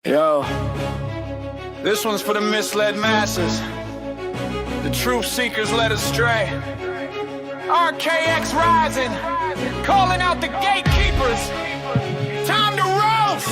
Yo, this one's for the misled masses, the truth seekers led astray. Archaix rising, calling out the gatekeepers. Time to roast.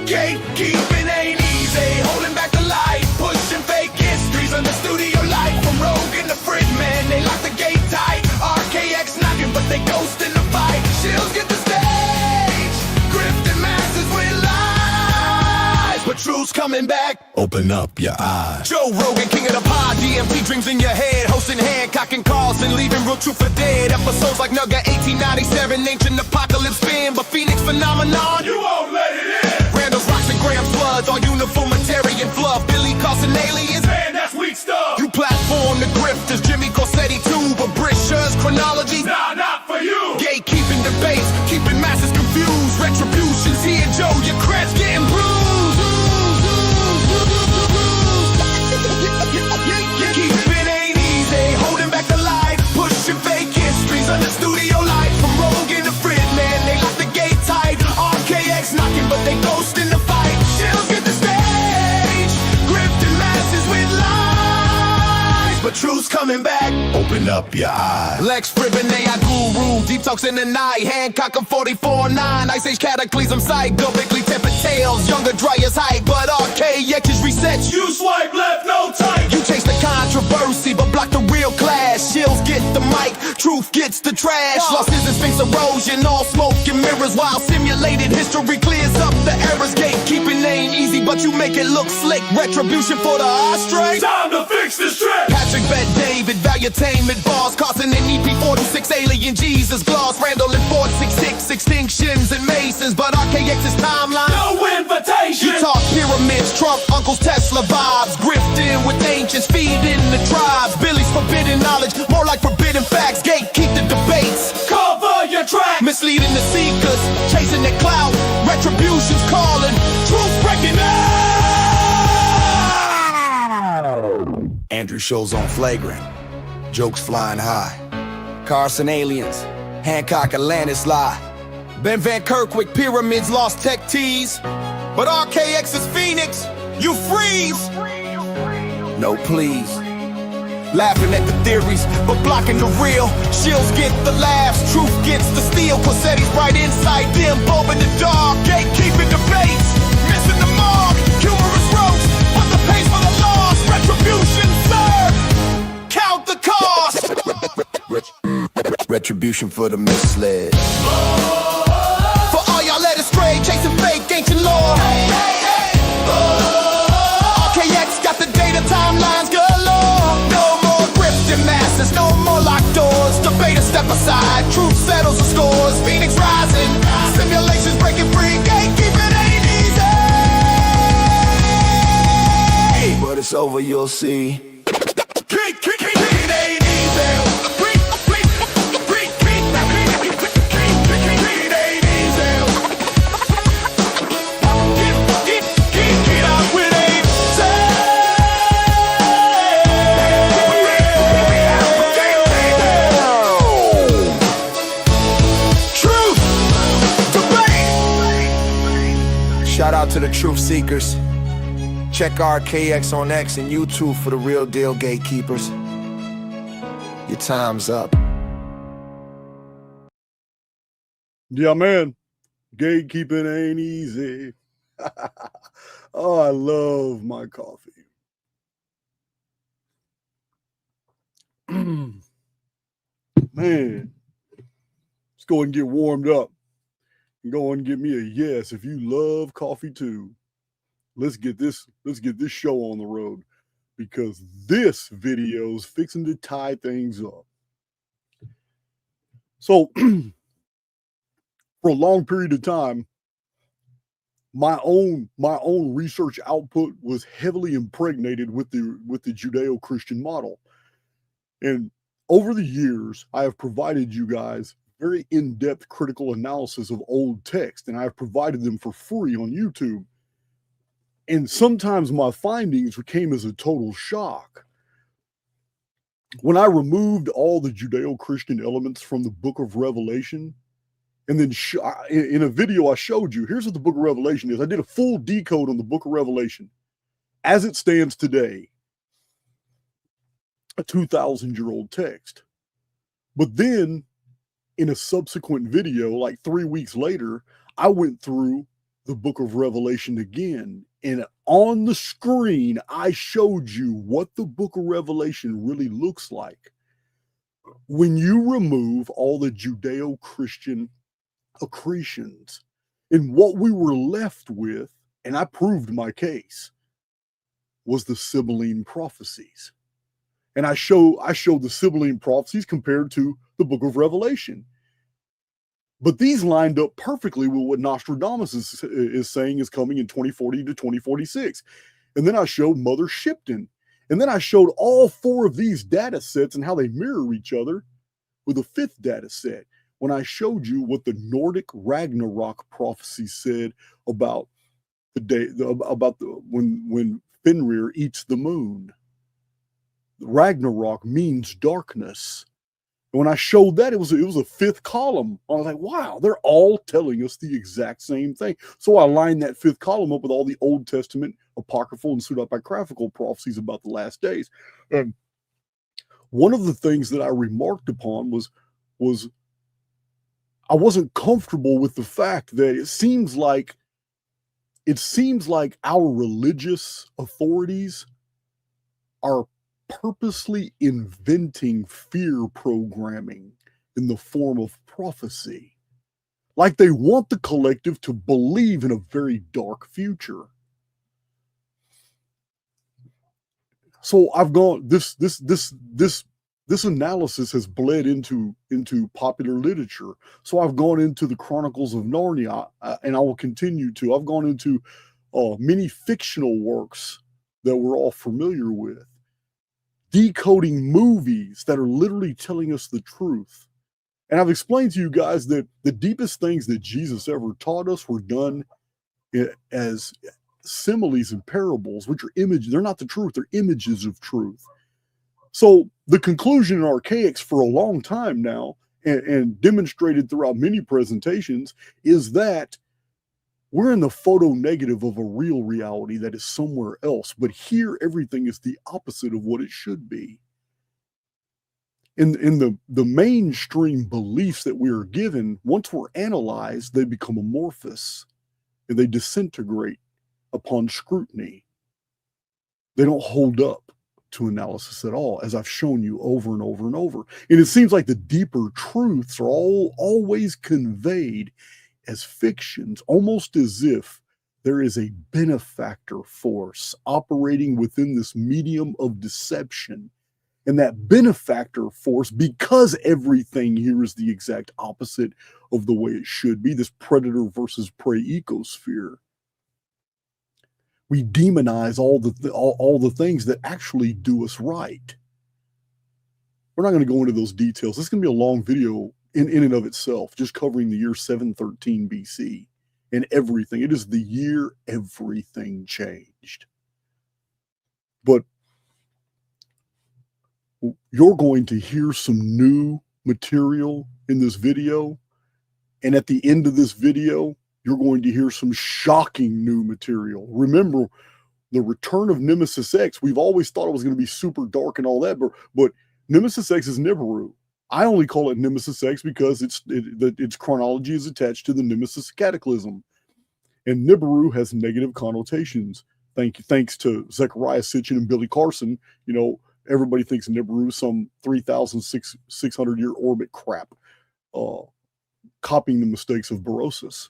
Gatekeeping ain't easy, holding back the light, pushing fake histories on the studio light. From Rogue and the Fridman, they lock the gate tight. Archaix knocking, but they ghost in the fight. Shills get the stage, grifting masses with lies, but truth's coming back. Open up your eyes. Joe Rogan, king of the pod, DMT dreams in your head, hosting Hancock and Carlson, leaving real truth for dead. Episodes like Nugget 1897, ancient apocalypse spin, but Phoenix phenomenon, you won't let it in. Randall's rocks and Graham floods, all uniformitarian fluff. Billy Carson aliens, man, that's weak stuff. You platform the grifters, Jimmy Corsetti too, but Brisha's chronology, nah, not for you. Gatekeeping debates, keeping masses confused. Retribution's here, Joe, your cred's getting bruised. Keeping ain't easy, holding back the light, pushing fake histories on the studio light. From Rogue and the Fridman, they lock the gate tight. Archaix knocking, but they ghost in the fight. Shills get the stage, grifting masses with lies, but truth's coming back. Open up your eyes. Lex Fribbin, AI Guru, deep talks in the night. Hancock of 44-9, Ice Age Cataclysm Sight. Go bigly tempered tales, younger dry as height, but Archaix is resets. You swipe left, no type. You chase the controversy, but block the real clash. Shills get the mic, truth gets the trash. Losses and Sphinx erosion, all smoke and mirrors, while simulated history clears up the errors. Gatekeeping ain't easy, but you make it look slick. Retribution for the Archaix. Time to fix this trick. Patrick Bet David, Valuetainment Bars, Carson and EP46, Alien Jesus, Gloss, Randall and 466, Extinctions and Masons, but Archaix's timeline, no invitation. You talk pyramids, Trump, Uncles Tesla vibes, grifting with ancients, feeding the tribes. Billy's forbidden knowledge, more like forbidden facts. Gatekeep the debates, cover your track. Misleading the seekers, chasing the clout. Retribution's calling, truth breaking out. Andrew shows on flagrant, jokes flying high. Carson aliens, Hancock Atlantis lie. Ben Van Kirkwick pyramids lost tech tees, but Archaix is Phoenix, you freeze. No please, laughing at the theories, but blocking the real. Shills get the laughs, truth gets the steel. Corsetti's bright inside, dim bulb in the dark. Gatekeeping debates, missing the mark. Humorous roast, but the pace for the loss. Retribution served, count the cost. Retribution for the misled. For all y'all led astray, chasing fake ancient lore. Archaix got the data timelines galore. No more grifting masses, no more locked doors. Debaters step aside, truth settles the scores. Phoenix rising, simulations breaking free. Gatekeeping ain't easy, but it's over, you'll see. Gatekeeping ain't easy. Shout out to the truth seekers. Check Archaix on X and YouTube for the real deal gatekeepers. Your time's up. Yeah, man. Gatekeeping ain't easy. Oh, I love my coffee. Man, let's go and get warmed up. Go and give me a yes if you love coffee too. Let's get this show on the road, because this video is fixing to tie things up. So for a long period of time, my own research output was heavily impregnated with the Judeo-Christian model. And over the years, I have provided you guys very in-depth critical analysis of old text, and I've provided them for free on YouTube. And sometimes my findings came as a total shock. When I removed all the Judeo-Christian elements from the book of Revelation, And then in a video I showed you, here's what the book of Revelation is. I did a full decode on the book of Revelation as it stands today, a 2,000-year-old text. But then in a subsequent video, like 3 weeks later, I went through the book of Revelation again. And on the screen, I showed you what the book of Revelation really looks like when you remove all the Judeo-Christian accretions. And what we were left with, and I proved my case, was the Sibylline prophecies. And I showed the Sibylline prophecies compared to the book of Revelation. But these lined up perfectly with what Nostradamus is saying is coming in 2040 to 2046. And then I showed Mother Shipton. And then I showed all four of these data sets and how they mirror each other with a fifth data set, when I showed you what the Nordic Ragnarok prophecy said about the day, when Fenrir eats the moon. Ragnarok means darkness. And when I showed that, it was a fifth column. I was like, wow, they're all telling us the exact same thing. So I lined that fifth column up with all the Old Testament apocryphal and pseudepigraphical prophecies about the last days. And one of the things that I remarked upon was I wasn't comfortable with the fact that it seems like our religious authorities are purposely inventing fear programming in the form of prophecy. Like they want the collective to believe in a very dark future. So I've gone, this analysis has bled into popular literature. So I've gone into the Chronicles of Narnia, and I will continue to. I've gone into many fictional works that we're all familiar with, decoding movies that are literally telling us the truth. And I've explained to you guys that the deepest things that Jesus ever taught us were done as similes and parables, which are images. They're not the truth, they're images of truth. So the conclusion in Archaix for a long time now, and demonstrated throughout many presentations, is that we're in the photo negative of a real reality that is somewhere else. But here, everything is the opposite of what it should be. In the mainstream beliefs that we are given, once we're analyzed, they become amorphous and they disintegrate upon scrutiny. They don't hold up to analysis at all, as I've shown you over and over and over. And it seems like the deeper truths are always conveyed as fictions, almost as if there is a benefactor force operating within this medium of deception. And that benefactor force, because everything here is the exact opposite of the way it should be, this predator versus prey ecosphere, we demonize all the things that actually do us right. We're not going to go into those details. This is going to be a long video in and of itself, just covering the year 713 BC and everything. It is the year everything changed. But you're going to hear some new material in this video. And at the end of this video, you're going to hear some shocking new material. Remember, the return of Nemesis X, we've always thought it was going to be super dark and all that, but Nemesis X is Nibiru. I only call it Nemesis X because its chronology is attached to the Nemesis Cataclysm. And Nibiru has negative connotations. Thanks to Zechariah Sitchin and Billy Carson, everybody thinks Nibiru is some 3,600 year orbit crap, copying the mistakes of Berosus.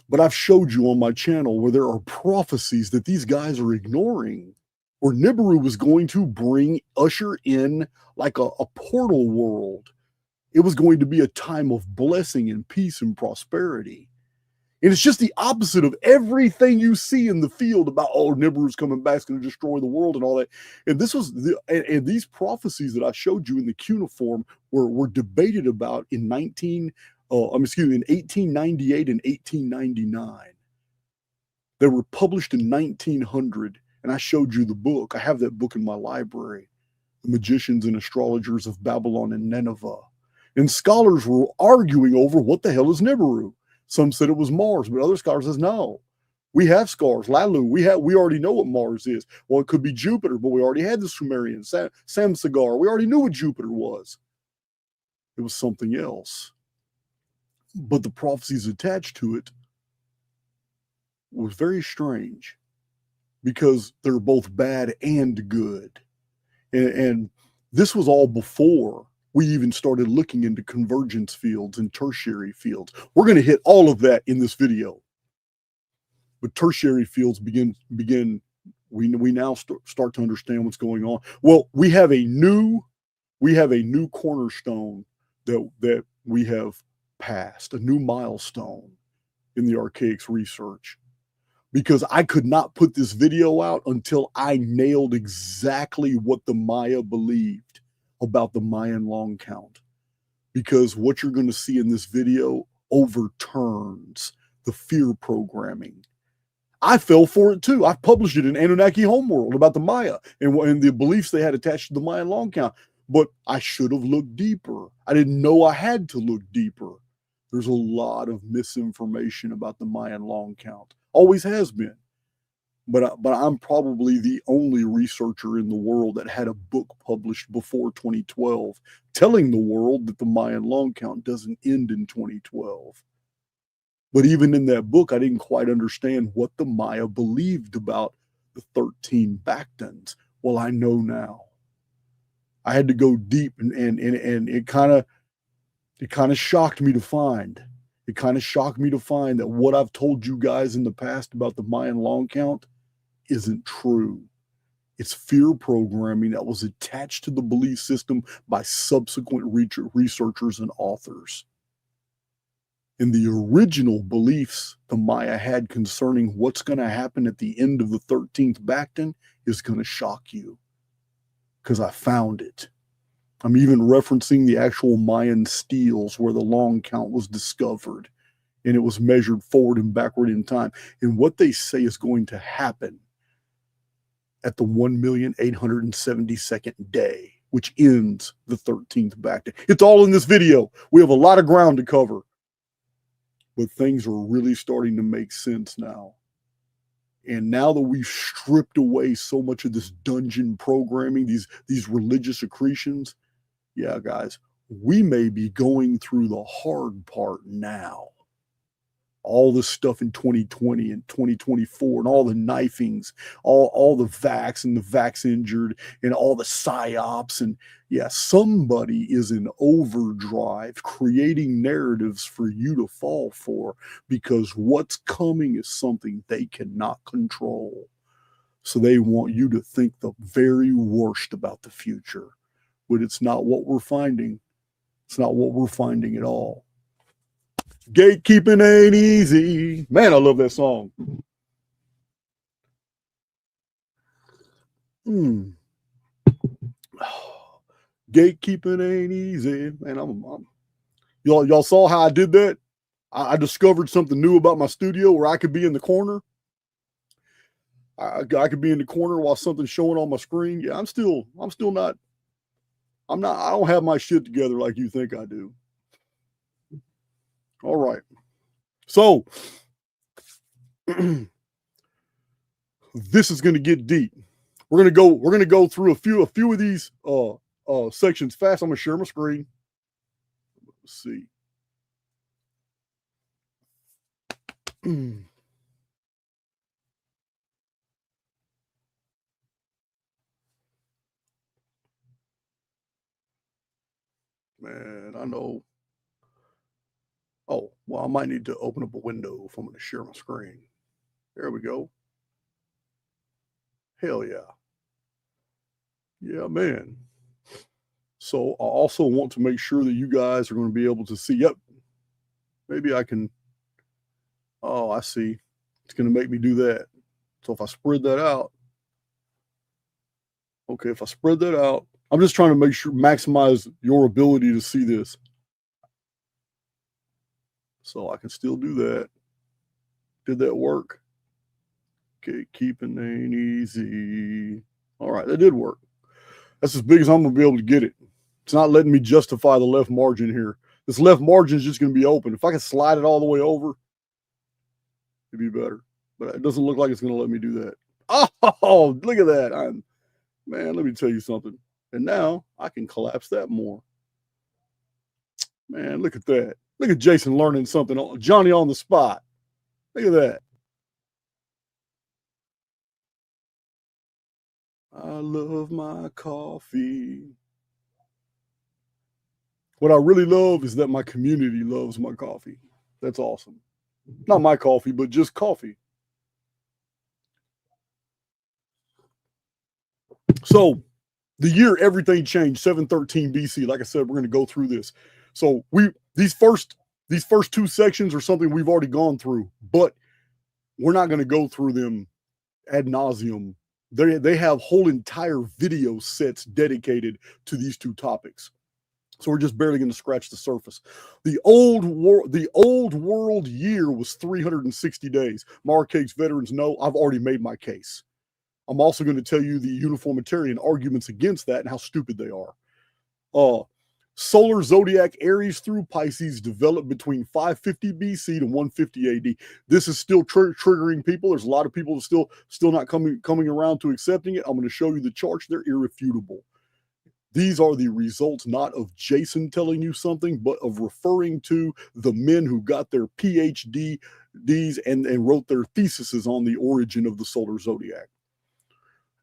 But I've showed you on my channel where there are prophecies that these guys are ignoring, where Nibiru was going to usher in like a portal world. It was going to be a time of blessing and peace and prosperity. And it's just the opposite of everything you see in the field about, Nibiru's coming back, it's going to destroy the world and all that. And this was and these prophecies that I showed you in the cuneiform were debated about in 1898 and 1899. They were published in 1900, and I showed you the book. I have that book in my library, The Magicians and Astrologers of Babylon and Nineveh. And scholars were arguing over what the hell is Nibiru. Some said it was Mars, but other scholars says no. We have scars, Lalu. We already know what Mars is. Well, it could be Jupiter, but we already had the Sumerians, Samsagar. We already knew what Jupiter was. It was something else. But the prophecies attached to it was very strange because they're both bad and good. And this was all before we even started looking into convergence fields and tertiary fields. We're going to hit all of that in this video. But tertiary fields begin. We now start to understand what's going on. Well, we have a new cornerstone that we have passed, a new milestone in the Archaix research, because I could not put this video out until I nailed exactly what the Maya believed about the Mayan Long-Count. Because what you're going to see in this video overturns the fear programming. I fell for it too. I've published it in Anunnaki Homeworld about the Maya and the beliefs they had attached to the Mayan Long-Count. But I should have looked deeper. I didn't know I had to look deeper. There's a lot of misinformation about the Mayan Long-Count. Always has been. But I'm probably the only researcher in the world that had a book published before 2012 telling the world that the Mayan Long-Count doesn't end in 2012. But even in that book, I didn't quite understand what the Maya believed about the 13 Bactans. Well, I know now. I had to go deep, and it kind of shocked me to find. It kind of shocked me to find that what I've told you guys in the past about the Mayan Long-Count isn't true. It's fear programming that was attached to the belief system by subsequent researchers and authors. And the original beliefs the Maya had concerning what's going to happen at the end of the 13th Bactan is going to shock you, because I found it. I'm even referencing the actual Mayan steles where the Long-Count was discovered, and it was measured forward and backward in time. And what they say is going to happen at the 1,872nd day, which ends the 13th Bactan. It's all in this video. We have a lot of ground to cover. But things are really starting to make sense now. And now that we've stripped away so much of this dungeon programming, these religious accretions, yeah, guys, we may be going through the hard part now. All this stuff in 2020 and 2024 and all the knifings, all the vax and the vax injured and all the psyops. And yeah, somebody is in overdrive creating narratives for you to fall for, because what's coming is something they cannot control. So they want you to think the very worst about the future. But it's not what we're finding. It's not what we're finding at all. Gatekeeping ain't easy. Man, I love that song. Gatekeeping ain't easy. Man, y'all saw how I did that? I discovered something new about my studio where I could be in the corner. I could be in the corner while something's showing on my screen. Yeah, I don't have my shit together like you think I do. All right. So this is going to get deep. We're going to go through a few of these sections fast. I'm going to share my screen. Let's see. Man, I know. Oh, well, I might need to open up a window if I'm going to share my screen. There we go. Hell yeah. Yeah, man. So I also want to make sure that you guys are going to be able to see. Yep. Maybe I can. Oh, I see. It's going to make me do that. So if I spread that out. Okay, if I spread that out, I'm just trying to maximize your ability to see this. So I can still do that. Did that work? Okay, keeping ain't easy. All right, that did work. That's as big as I'm going to be able to get it. It's not letting me justify the left margin here. This left margin is just going to be open. If I can slide it all the way over, it'd be better. But it doesn't look like it's going to let me do that. Oh, look at that. Man, let me tell you something. And now I can collapse that more. Man, look at that. Look at Jason learning something. Johnny on the spot. Look at that. I love my coffee. What I really love is that my community loves my coffee. That's awesome. Not my coffee, but just coffee. So the year everything changed, 713 BC. Like I said, we're going to go through this. So these first two sections are something we've already gone through, but we're not going to go through them ad nauseum. They have whole entire video sets dedicated to these two topics. So we're just barely going to scratch the surface. The old world year was 360 days. My Archaix veterans know I've already made my case. I'm also going to tell you the uniformitarian arguments against that and how stupid they are. Solar zodiac Aries through Pisces developed between 550 BC to 150 AD. This is still triggering people. There's a lot of people still not coming around to accepting it. I'm going to show you the charts. They're irrefutable. These are the results not of Jason telling you something, but of referring to the men who got their PhDs and wrote their theses on the origin of the solar zodiac.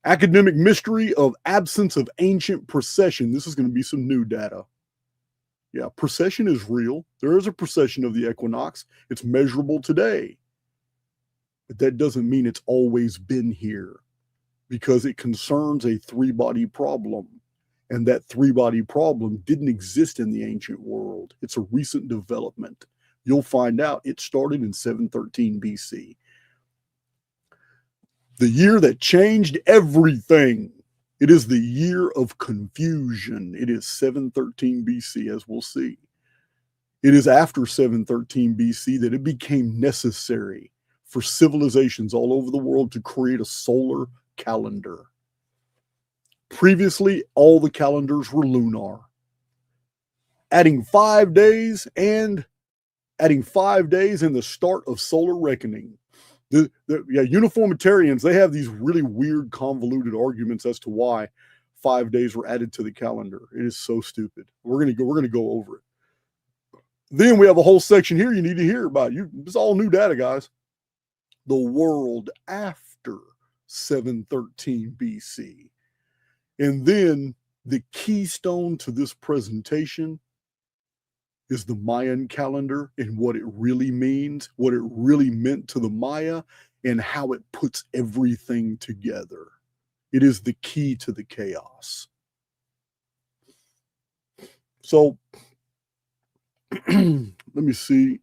Academic mystery of absence of ancient precession. This is going to be some new data. Yeah, precession is real. There is a precession of the equinox. It's measurable today. But that doesn't mean it's always been here, because it concerns a three-body problem. And that three-body problem didn't exist in the ancient world. It's a recent development. You'll find out it started in 713 BC. The year that changed everything. It is the year of confusion. It is 713 BC, as we'll see. It is after 713 BC that it became necessary for civilizations all over the world to create a solar calendar. Previously, all the calendars were lunar. Adding 5 days and the start of solar reckoning. Uniformitarians, they have these really weird, convoluted arguments as to why 5 days were added to the calendar. It is so stupid. We're gonna go over it. Then we have a whole section here you need to hear about. It's all new data, guys. The world after 713 BC. And then the keystone to this presentation is the Mayan calendar and what it really means, what it really meant to the Maya, and how it puts everything together. It is the key to the chaos. So, let me see.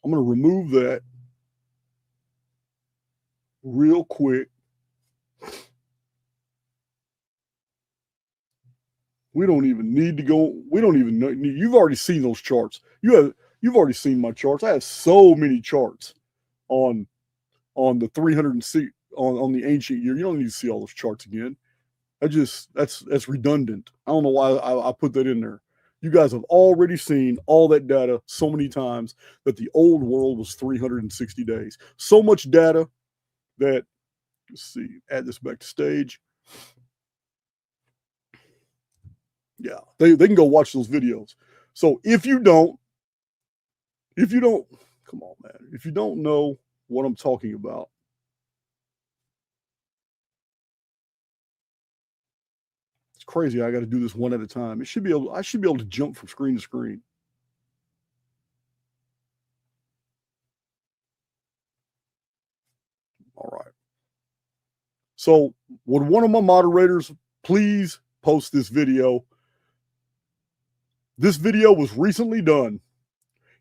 I'm going to remove that real quick. We don't even need to go. We don't even know. You've already seen those charts. You've already seen my charts. I have so many charts on the 306 on the ancient year. You don't need to see all those charts again. That's redundant. I don't know why I put that in there. You guys have already seen all that data so many times that the old world was 360 days. So much data that, let's see, add this back to stage. Yeah, they can go watch those videos. So if you don't, come on, man. If you don't know what I'm talking about, it's crazy. I got to do this one at a time. I should be able to jump from screen to screen. All right. So would one of my moderators please post this video? This video was recently done.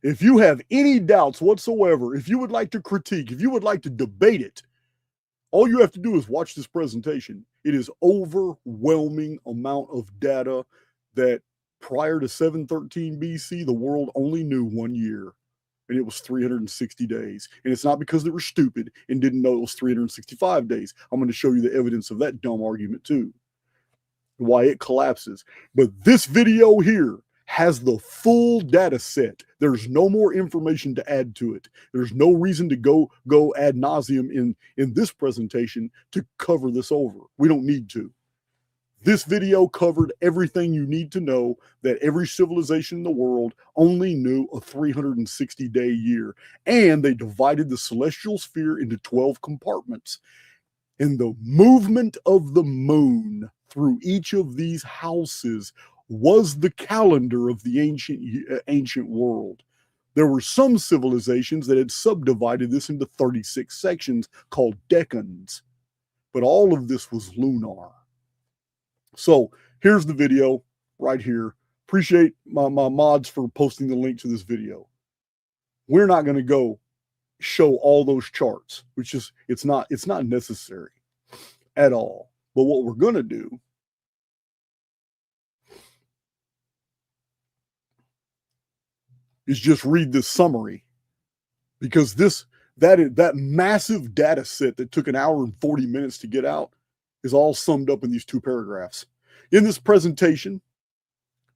If you have any doubts whatsoever, if you would like to critique, if you would like to debate it, all you have to do is watch this presentation. It is overwhelming amount of data that prior to 713 BC, the world only knew 1 year, and it was 360 days. And it's not because they were stupid and didn't know it was 365 days. I'm going to show you the evidence of that dumb argument too. why it collapses. But this video here has the full data set. There's no more information to add to it. There's no reason to go ad nauseum in this presentation to cover this over. We don't need to. This video covered everything you need to know, that every civilization in the world only knew a 360-day year. And they divided the celestial sphere into 12 compartments. And the movement of the moon through each of these houses was the calendar of the ancient world. There were some civilizations that had subdivided this into 36 sections called decans, but all of this was lunar. So here's the video right here. Appreciate my mods for posting the link to this video. We're not going to go show all those charts, which is it's not necessary at all. But what we're going to do is just read this summary, because that massive data set that took an hour and 40 minutes to get out is all summed up in these 2 paragraphs. In this presentation,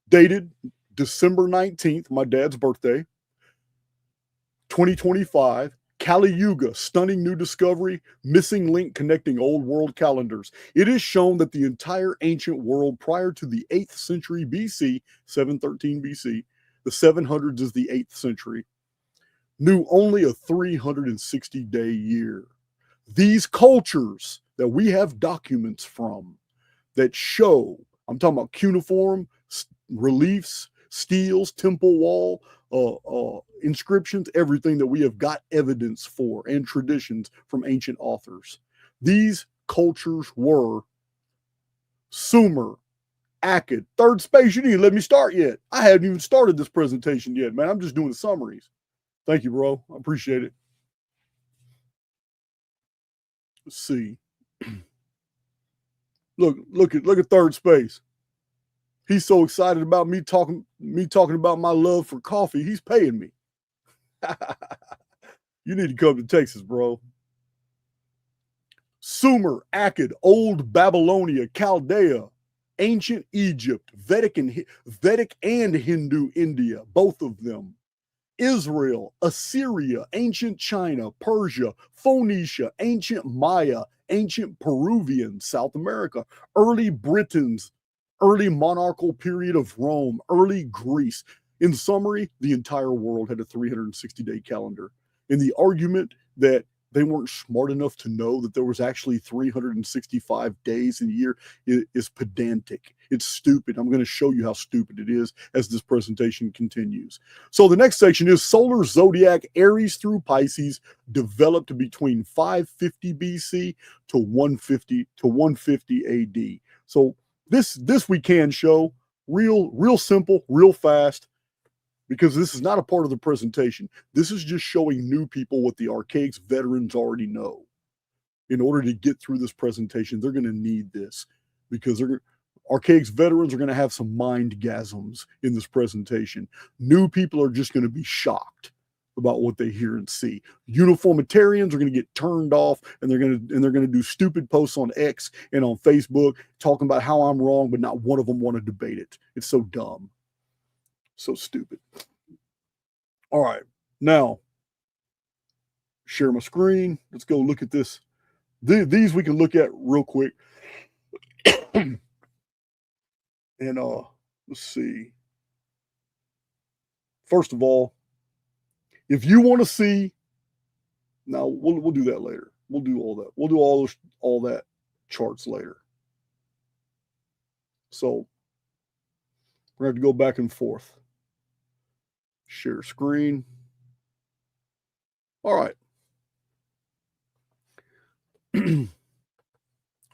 dated December 19th, my dad's birthday, 2025, Kali Yuga, stunning new discovery, missing link connecting old world calendars. It is shown that the entire ancient world prior to the 8th century BC, 713 BC, the 700s is the 8th century, knew only a 360-day year. These cultures that we have documents from that show, I'm talking about cuneiform, reliefs, steels, temple wall, inscriptions, everything that we have got evidence for, and traditions from ancient authors. These cultures were Sumer, Akkad, third space. You didn't let me start yet. I haven't even started this presentation yet, man. I'm just doing the summaries. Thank you, bro. I appreciate it. Let's see. Look at third space. He's so excited about me talking about my love for coffee. He's paying me. You need to come to Texas, bro. Sumer, Akkad, Old Babylonia, Chaldea, Ancient Egypt, Vedic and Hindu India, both of them. Israel, Assyria, Ancient China, Persia, Phoenicia, Ancient Maya, Ancient Peruvian, South America, early Britons, early monarchical period of Rome, early Greece. In summary, the entire world had a 360-day calendar. And the argument that they weren't smart enough to know that there was actually 365 days in a year is pedantic. It's stupid. I'm going to show you how stupid it is as this presentation continues. So the next section is solar zodiac, Aries through Pisces, developed between 550 BC to 150 AD. So this we can show real simple, real fast, because this is not a part of the presentation. This is just showing new people what the Archaix veterans already know. In order to get through this presentation, they're going to need this, because Archaix veterans are going to have some mind-gasms in this presentation. New people are just going to be shocked about what they hear and see. Uniformitarians are going to get turned off, and they're going to do stupid posts on X and on Facebook talking about how I'm wrong, but not one of them want to debate it. It's so dumb. So stupid. All right, now share my screen. Let's go look at this. These we can look at real quick. And let's see. First of all, if you want to see, now we'll do that later. We'll do all that. We'll do all that charts later. So we're going to have to go back and forth. Share screen. All right.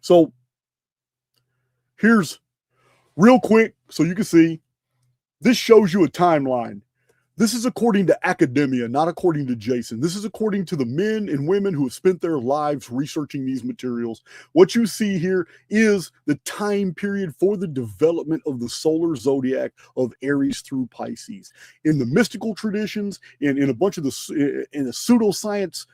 So here's real quick so you can see. This shows you a timeline. This is according to academia, not according to Jason. This is according to the men and women who have spent their lives researching these materials. What you see here is the time period for the development of the solar zodiac of Aries through Pisces. In the mystical traditions, in a bunch of the pseudoscience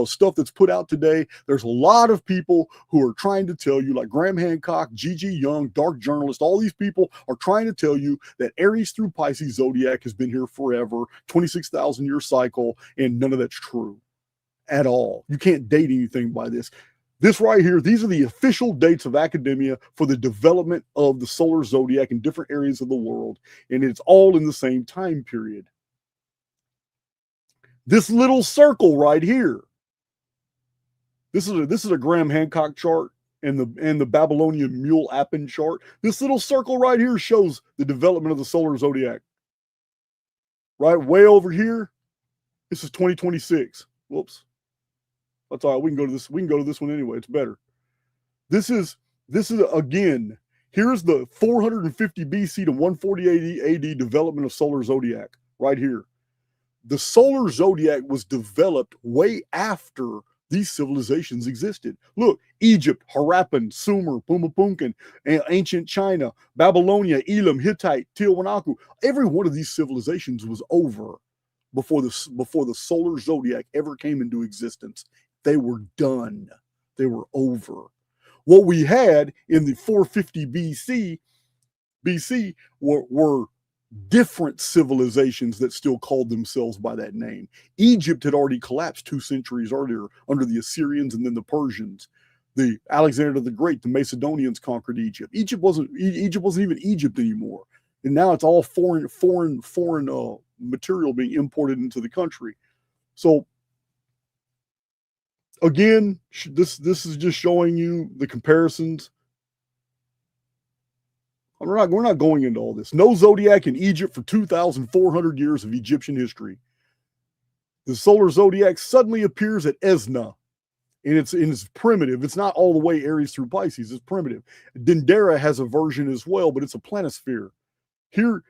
stuff that's put out today. There's a lot of people who are trying to tell you, like Graham Hancock, G.G. Young, Dark Journalist, all these people are trying to tell you that Aries through Pisces zodiac has been here forever, 26,000 year cycle, and none of that's true at all. You can't date anything by this. This right here, these are the official dates of academia for the development of the solar zodiac in different areas of the world, and it's all in the same time period. This little circle right here, this is a Graham Hancock chart and the Babylonian Mule Appin chart. This little circle right here shows the development of the solar zodiac. Right way over here, this is 2026. Whoops. That's all right. We can go to this. We can go to this one anyway. It's better. This is again. Here's the 450 BC to 140 AD development of solar zodiac right here. The solar zodiac was developed way after these civilizations existed. Look, Egypt, Harappan, Sumer, Pumapunkan, ancient China, Babylonia, Elam, Hittite, Tiwanaku. Every one of these civilizations was over before the solar zodiac ever came into existence. They were done. They were over. What we had in the 450 BC were different civilizations that still called themselves by that name. Egypt had already collapsed 2 centuries earlier under the Assyrians and then the Persians. The Alexander the Great, the Macedonians conquered Egypt. Egypt wasn't even Egypt anymore. And now it's all foreign material being imported into the country. So again, this is just showing you the comparisons. We're not going into all this. No zodiac in Egypt for 2,400 years of Egyptian history. The solar zodiac suddenly appears at Esna, and it's primitive. It's not all the way Aries through Pisces. It's primitive. Dendera has a version as well, but it's a planisphere. Here,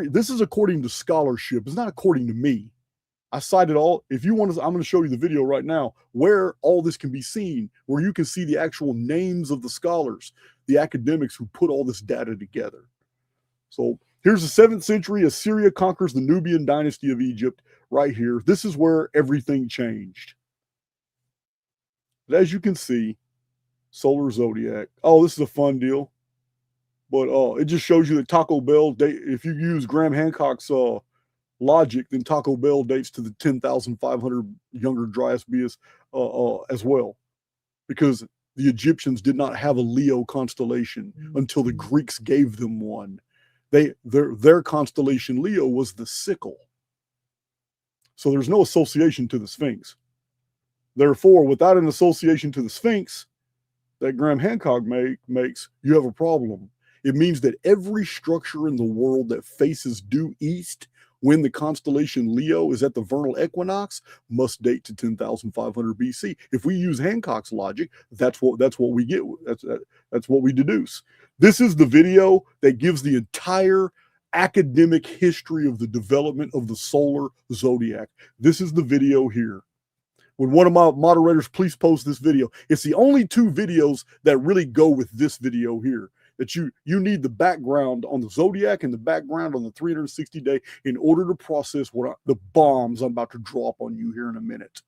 this is according to scholarship. It's not according to me. I cited all. If you want to, I'm going to show you the video right now where all this can be seen, where you can see the actual names of the scholars, the academics who put all this data together. So here's the 7th century. Assyria conquers the Nubian dynasty of Egypt right here. This is where everything changed. But as you can see, solar zodiac. Oh, this is a fun deal. But it just shows you that Taco Bell, if you use Graham Hancock's logic, then Taco Bell dates to the 10,500 younger Dryas-Bias as well, because the Egyptians did not have a Leo constellation until the Greeks gave them one. Their constellation Leo was the sickle. So there's no association to the Sphinx. Therefore, without an association to the Sphinx that Graham Hancock makes, you have a problem. It means that every structure in the world that faces due east when the constellation Leo is at the vernal equinox must date to 10,500 BC. If we use Hancock's logic, that's what we get. That's what we deduce. This is the video that gives the entire academic history of the development of the solar zodiac. This is the video here. Would one of my moderators please post this video? It's the only 2 videos that really go with this video here. That you need the background on the zodiac and the background on the 360 day in order to process the bombs I'm about to drop on you here in a minute.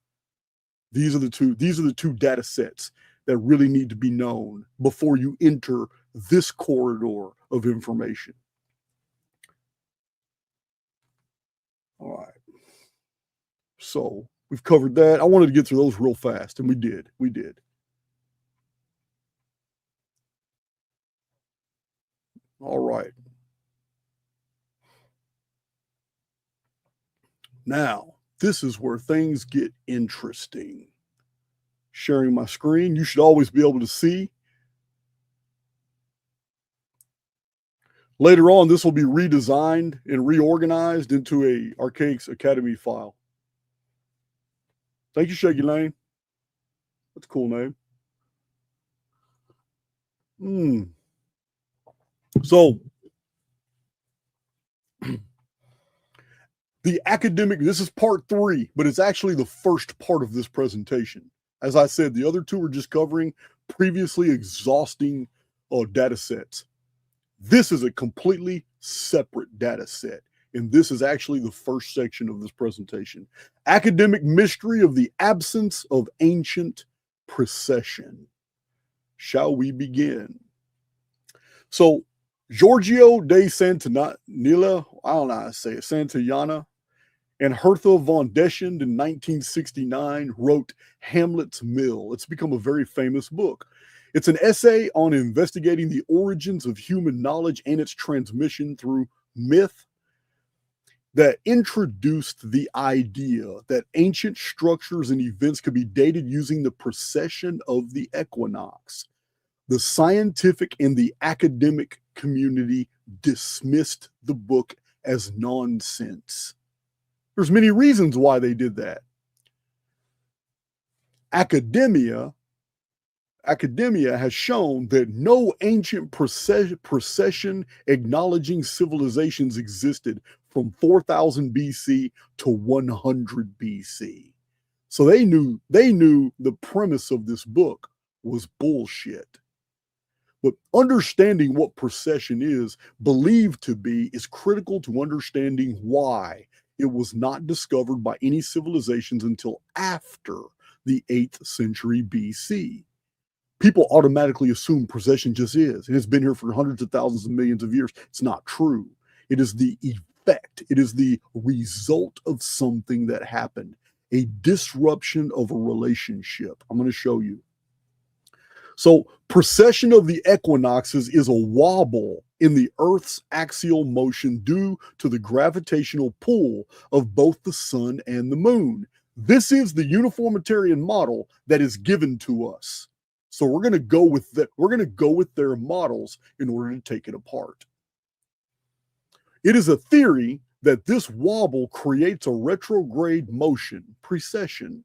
These are the two data sets that really need to be known before you enter this corridor of information. All right. So we've covered that. I wanted to get through those real fast, and we did. All right. Now, this is where things get interesting. Sharing my screen. You should always be able to see. Later on, this will be redesigned and reorganized into a Archaix Academy file. Thank you, Shaky Lane. That's a cool name. So, the academic, this is part 3, but it's actually the first part of this presentation. As I said, the other 2 are just covering previously exhausting data sets. This is a completely separate data set. And this is actually the first section of this presentation. Academic mystery of the absence of ancient precession. Shall we begin? So, Giorgio de Santillana, I don't know how to say it, Santillana, and Hertha von Deschend in 1969 wrote Hamlet's Mill. It's become a very famous book. It's an essay on investigating the origins of human knowledge and its transmission through myth that introduced the idea that ancient structures and events could be dated using the precession of the equinox. The scientific and the academic community dismissed the book as nonsense. There's many reasons why they did that. Academia has shown that no ancient precession acknowledging civilizations existed from 4000 BC to 100 BC. So they knew the premise of this book was bullshit. But understanding what precession is believed to be is critical to understanding why it was not discovered by any civilizations until after the 8th century BC. People automatically assume precession just is. It has been here for hundreds of thousands of millions of years. It's not true. It is the effect. It is the result of something that happened, a disruption of a relationship. I'm going to show you. So, precession of the equinoxes is a wobble in the Earth's axial motion due to the gravitational pull of both the sun and the moon. This is the uniformitarian model that is given to us. So we're going to go with that. We're going to go with their models in order to take it apart. It is a theory that this wobble creates a retrograde motion, precession,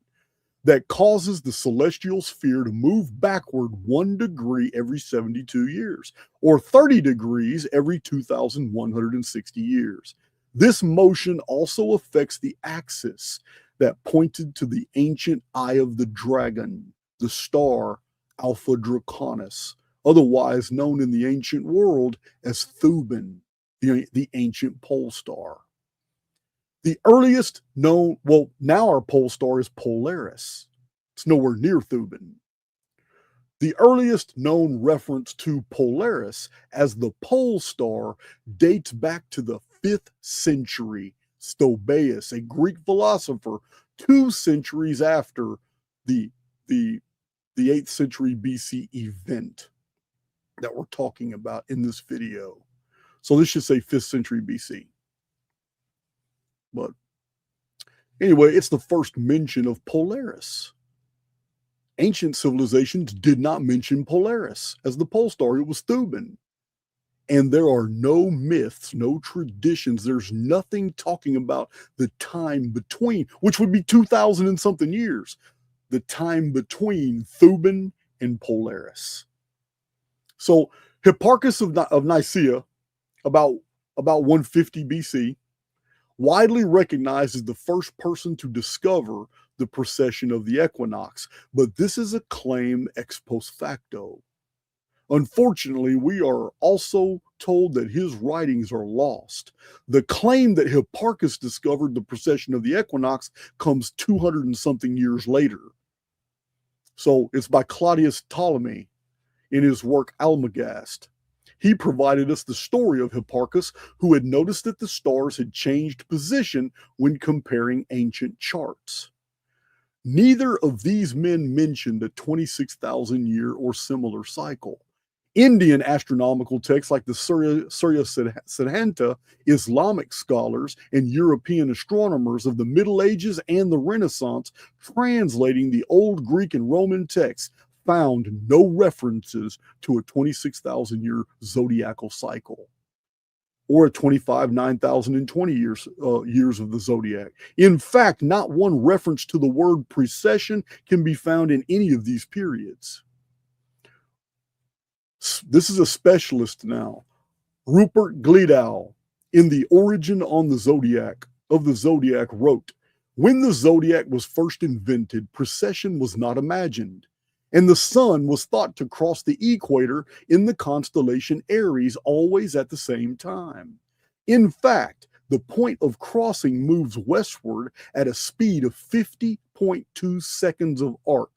that causes the celestial sphere to move backward 1 degree every 72 years, or 30 degrees every 2,160 years. This motion also affects the axis that pointed to the ancient eye of the dragon, the star Alpha Draconis, otherwise known in the ancient world as Thuban, the ancient pole star. The earliest known, well, now our pole star is Polaris. It's nowhere near Thuban. The earliest known reference to Polaris as the pole star dates back to the 5th century. Stobaeus, a Greek philosopher, 2 centuries after the 8th century BC event that we're talking about in this video. So this should say 5th century BC. But anyway, it's the first mention of Polaris. Ancient civilizations did not mention Polaris as the pole star. It was Thuban. And there are no myths, no traditions. There's nothing talking about the time between, which would be 2,000 and something years, the time between Thuban and Polaris. So Hipparchus of Nicaea, about 150 BC, widely recognized as the first person to discover the precession of the equinox, but this is a claim ex post facto. Unfortunately, we are also told that his writings are lost. The claim that Hipparchus discovered the precession of the equinox comes 200 and something years later. So it's by Claudius Ptolemy in his work Almagest. He provided us the story of Hipparchus, who had noticed that the stars had changed position when comparing ancient charts. Neither of these men mentioned a 26,000 year or similar cycle. Indian astronomical texts like the Surya Siddhanta, Islamic scholars, and European astronomers of the Middle Ages and the Renaissance, translating the old Greek and Roman texts, found no references to a 26,000 year zodiacal cycle or a 25, 9,020 years of the zodiac. In fact, not one reference to the word precession can be found in any of these periods. This is a specialist now. Rupert Gleadow, in The Origin of the Zodiac, wrote, "When the zodiac was first invented, precession was not imagined, and the sun was thought to cross the equator in the constellation Aries always at the same time. In fact, The point of crossing moves westward at a speed of 50.2 seconds of arc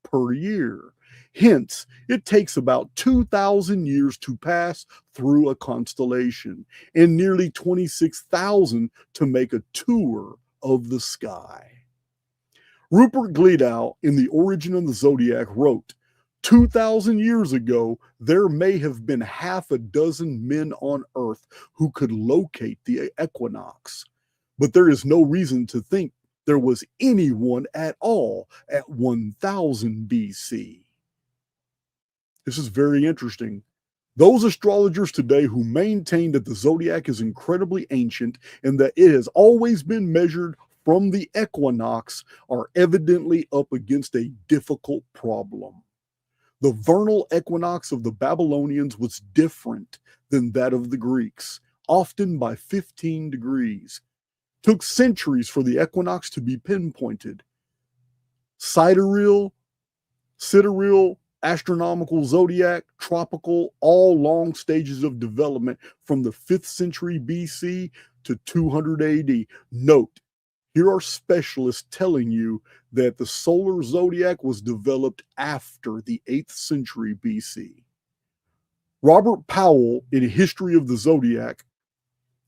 per year. Hence, it takes about 2,000 years to pass through a constellation and nearly 26,000 to make a tour of the sky. Rupert Gleadow, in The Origin of the Zodiac, wrote, 2,000 years ago, there may have been half a dozen men on Earth who could locate the equinox, but there is no reason to think there was anyone at all at 1000 BC. This is very interesting. Those astrologers today who maintain that the zodiac is incredibly ancient and that it has always been measured from the equinox are evidently up against a difficult problem. The vernal equinox of the Babylonians was different than that of the Greeks, often by 15 degrees. It took centuries for the equinox to be pinpointed. Sidereal, astronomical zodiac, tropical, all long stages of development from the 5th century BC to 200 AD. Note, here are specialists telling you that the solar zodiac was developed after the 8th century BC. Robert Powell, in History of the Zodiac,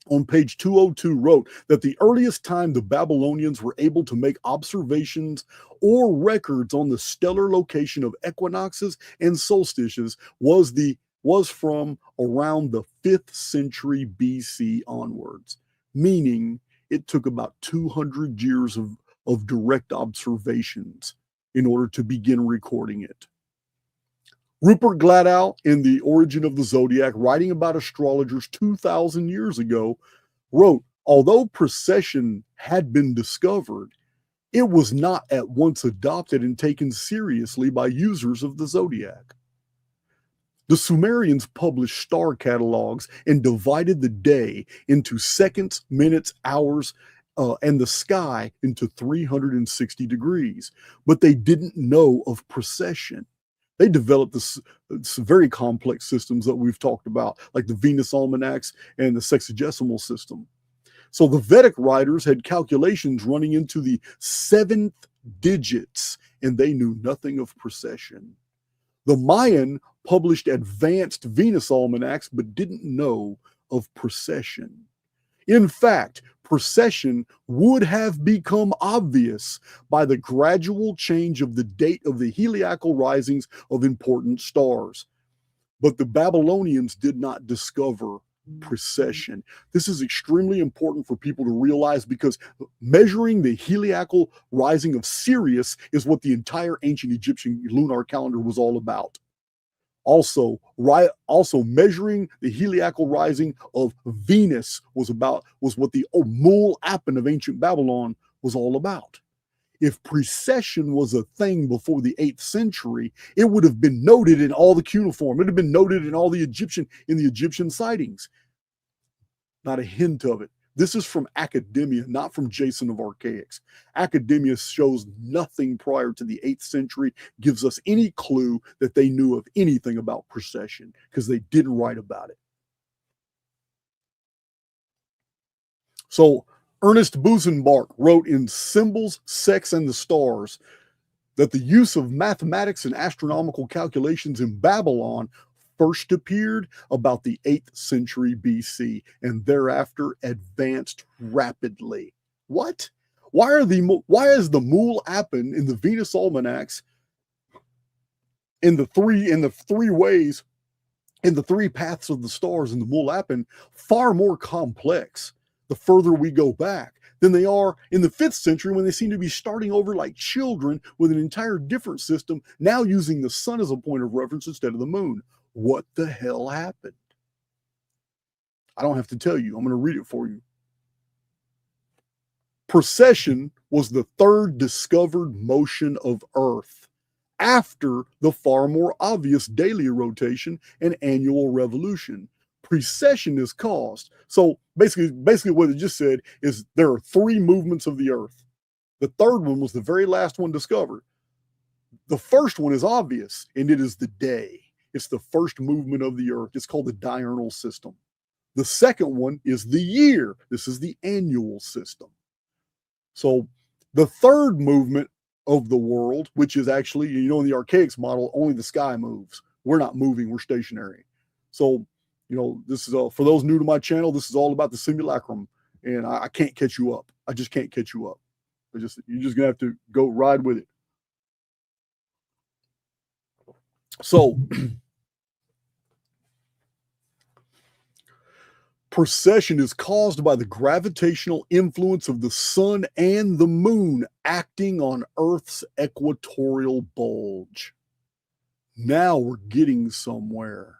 on page 202, wrote that the earliest time the Babylonians were able to make observations or records on the stellar location of equinoxes and solstices was from around the 5th century BC onwards, meaning it took about 200 years of direct observations in order to begin recording it. Rupert Gleadow, in The Origin of the Zodiac, writing about astrologers 2,000 years ago, wrote, although precession had been discovered, it was not at once adopted and taken seriously by users of the zodiac. The Sumerians published star catalogs and divided the day into seconds, minutes, hours, and the sky into 360 degrees, but they didn't know of precession. They developed this very complex systems that we've talked about, like the Venus almanacs and the sexagesimal system. So the Vedic writers had calculations running into the 7th digits, and they knew nothing of precession. The Mayan published advanced Venus almanacs, but didn't know of precession. In fact, precession would have become obvious by the gradual change of the date of the heliacal risings of important stars. But the Babylonians did not discover precession. This is extremely important for people to realize because measuring the heliacal rising of Sirius is what the entire ancient Egyptian lunar calendar was all about. Also measuring the heliacal rising of Venus was what the Mul Appen of ancient Babylon was all about. If precession was a thing before the 8th century, it would have been noted in all the cuneiform. It would have been noted in all the Egyptian sightings. Not a hint of it. This is from academia, not from Jason of Archaix. Academia shows nothing prior to the 8th century, gives us any clue that they knew of anything about precession, because they didn't write about it. So Ernest Busenbark wrote in Symbols, Sex, and the Stars that the use of mathematics and astronomical calculations in Babylon first appeared about the 8th century BC and thereafter advanced rapidly. What? Why is the Mul Appen in the Venus almanacs in the three paths of the stars in the Mul Appen far more complex the further we go back than they are in the 5th century, when they seem to be starting over like children with an entire different system, now using the sun as a point of reference instead of the moon? What the hell happened? I don't have to tell you. I'm going to read it for you. Precession was the third discovered motion of Earth after the far more obvious daily rotation and annual revolution. Precession is caused. So basically what it just said is there are 3 movements of the Earth. The third one was the very last one discovered. The first one is obvious, and it is the day. It's the first movement of the Earth. It's called the diurnal system. The second one is the year. This is the annual system. So the third movement of the world, which is actually, in the Archaix model, only the sky moves. We're not moving, we're stationary. So, this is for those new to my channel, this is all about the simulacrum, and I can't catch you up. I just can't catch you up. You're just gonna have to go ride with it. So precession is caused by the gravitational influence of the sun and the moon acting on Earth's equatorial bulge. Now we're getting somewhere.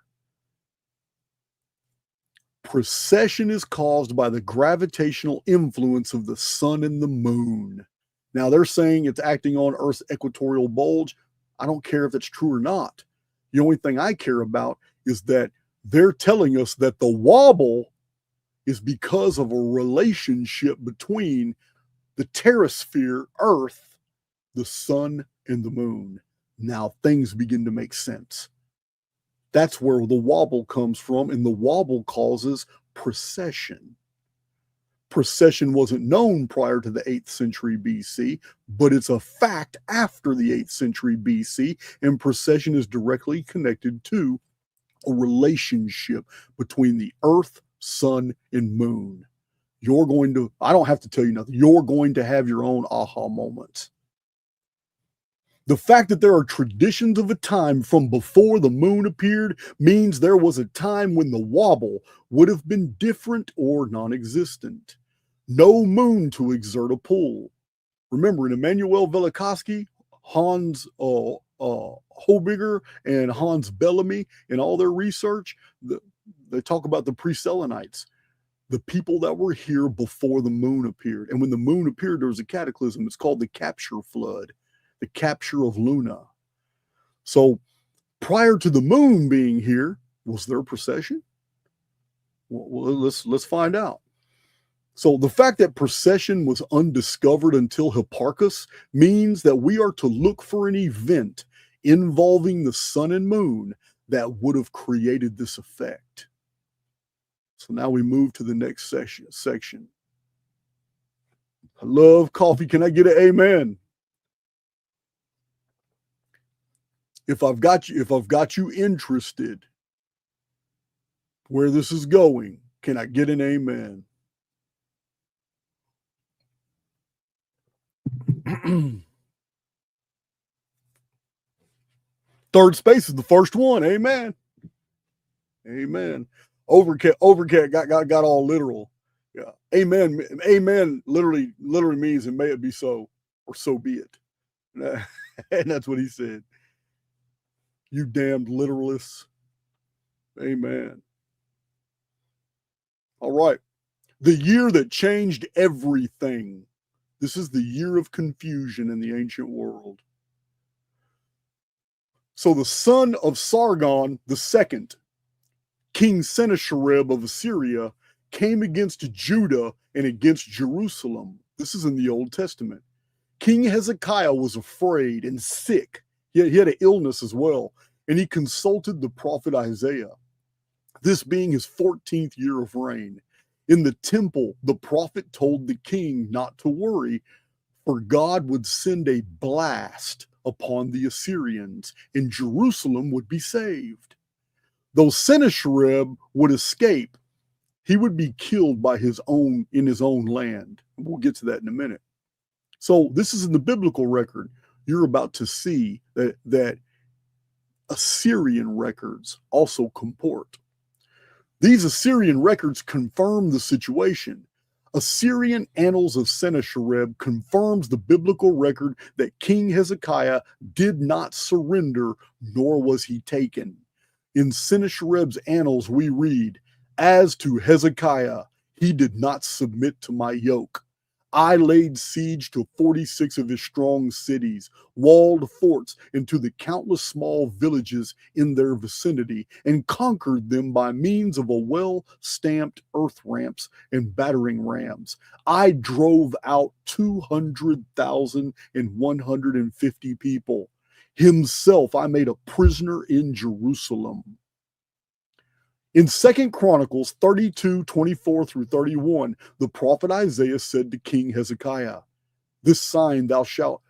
Precession is caused by the gravitational influence of the sun and the moon. Now they're saying it's acting on Earth's equatorial bulge. I don't care if that's true or not. The only thing I care about is that they're telling us that the wobble is because of a relationship between the terrasphere, Earth, the sun, and the moon. Now things begin to make sense. That's where the wobble comes from, and the wobble causes precession. Precession wasn't known prior to the 8th century BC, but it's a fact after the 8th century BC, and precession is directly connected to a relationship between the Earth, sun, and moon. I don't have to tell you nothing, you're going to have your own aha moments. The fact that there are traditions of a time from before the moon appeared means there was a time when the wobble would have been different or non-existent. No moon to exert a pull. Remember, in Immanuel Velikovsky, Hans Hobiger and Hans Bellamy, in all their research, they talk about the pre-Selenites, the people that were here before the moon appeared. And when the moon appeared, there was a cataclysm. It's called the capture flood. The capture of Lunar. So prior to the moon being here, was there a precession? Well, let's find out. So the fact that precession was undiscovered until Hipparchus means that we are to look for an event involving the sun and moon that would have created this effect. So now we move to the next section. I love coffee. Can I get an amen? If I've got you interested where this is going, can I get an amen? Third space is the first one. Amen. Amen. Overcat got all literal. Yeah. Amen. Amen literally means, and may it be so, or so be it. And that's what he said. You damned literalists. Amen. All right. The year that changed everything. This is the year of confusion in the ancient world. So the son of Sargon II, King Sennacherib of Assyria, came against Judah and against Jerusalem. This is in the Old Testament. King Hezekiah was afraid and sick. He had an illness as well, and he consulted the prophet Isaiah, this being his 14th year of reign. In the temple, the prophet told the king not to worry, for God would send a blast upon the Assyrians, and Jerusalem would be saved. Though Sennacherib would escape, he would be killed by in his own land. We'll get to that in a minute. So this is in the biblical record. You're about to see that Assyrian records also comport. These Assyrian records confirm the situation. Assyrian Annals of Sennacherib confirms the biblical record that King Hezekiah did not surrender, nor was he taken. In Sennacherib's annals we read, "As to Hezekiah, he did not submit to my yoke. I laid siege to 46 of his strong cities, walled forts, and to the countless small villages in their vicinity, and conquered them by means of a well-stamped earth ramps and battering rams. I drove out 200,150 people. Himself I made a prisoner in Jerusalem." In 2 Chronicles 32:24 through 31, the prophet Isaiah said to King Hezekiah, This sign shalt